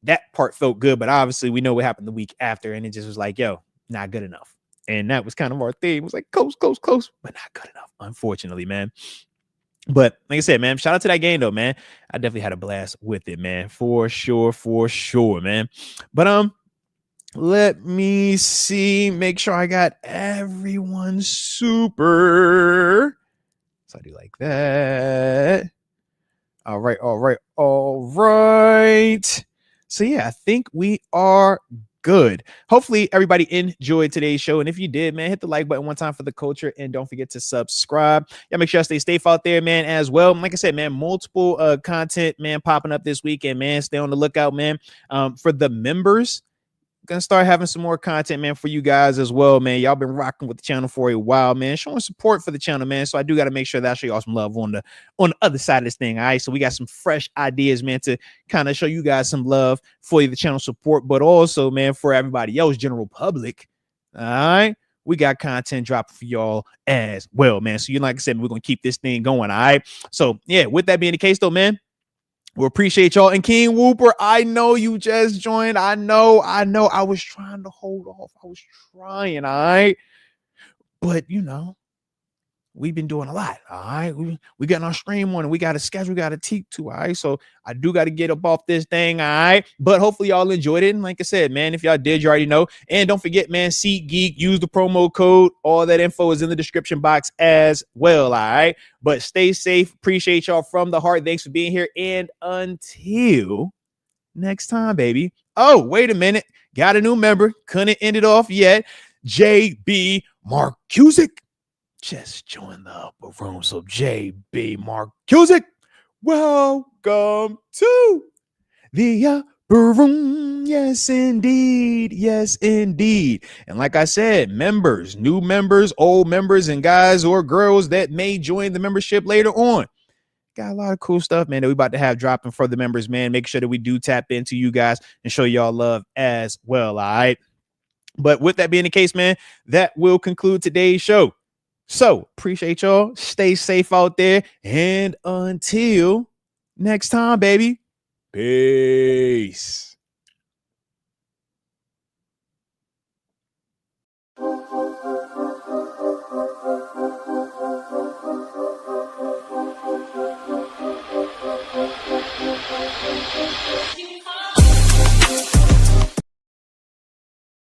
That part felt good, but obviously we know what happened the week after, and it just was like, yo, not good enough. And that was kind of our theme. It was like close, but not good enough, unfortunately, man. But like I said, man, shout out to that game, though, man. I definitely had a blast with it, man. For sure, man. But let me see. Make sure I got everyone super. So I do like that. All right. So yeah, I think we are good. Hopefully everybody enjoyed today's show, and if you did, man, hit the like button one time for the culture, and don't forget to subscribe. Yeah, make sure I stay safe out there, man, as well. Like I said, man, multiple content, man, popping up this weekend, man. Stay on the lookout, man. For the members, gonna start having some more content, man, for you guys as well, man. Y'all been rocking with the channel for a while, man, showing support for the channel, man. So I do got to make sure that I show y'all some love on the other side of this thing. All right, so we got some fresh ideas, man, to kind of show you guys some love for the channel support, but also, man, for everybody else, general public. All right, we got content dropping for y'all as well, man. So like I said, we're gonna keep this thing going. All right, so yeah, with that being the case, though, man, we appreciate y'all. And King Whooper, I know you just joined. I know. I was trying to hold off. All right. But we've been doing a lot. All right. We got our stream on, and we got a schedule, we got a teak too. All right. So I do got to get up off this thing. All right. But hopefully y'all enjoyed it. And like I said, man, if y'all did, you already know. And don't forget, man, SeatGeek, use the promo code. All that info is in the description box as well. All right. But stay safe. Appreciate y'all from the heart. Thanks for being here. And until next time, baby. Oh, wait a minute. Got a new member. Couldn't end it off yet. JB Marcusic. just joined the upper room. So JB Mark Cusick, welcome to the upper room. Yes, indeed. Yes, indeed. And like I said, members, new members, old members, and guys or girls that may join the membership later on. Got a lot of cool stuff, man, that we about to have dropping for the members, man. Make sure that we do tap into you guys and show y'all love as well, all right? But with that being the case, man, that will conclude today's show. So appreciate y'all. Stay safe out there. And until next time, baby. Peace.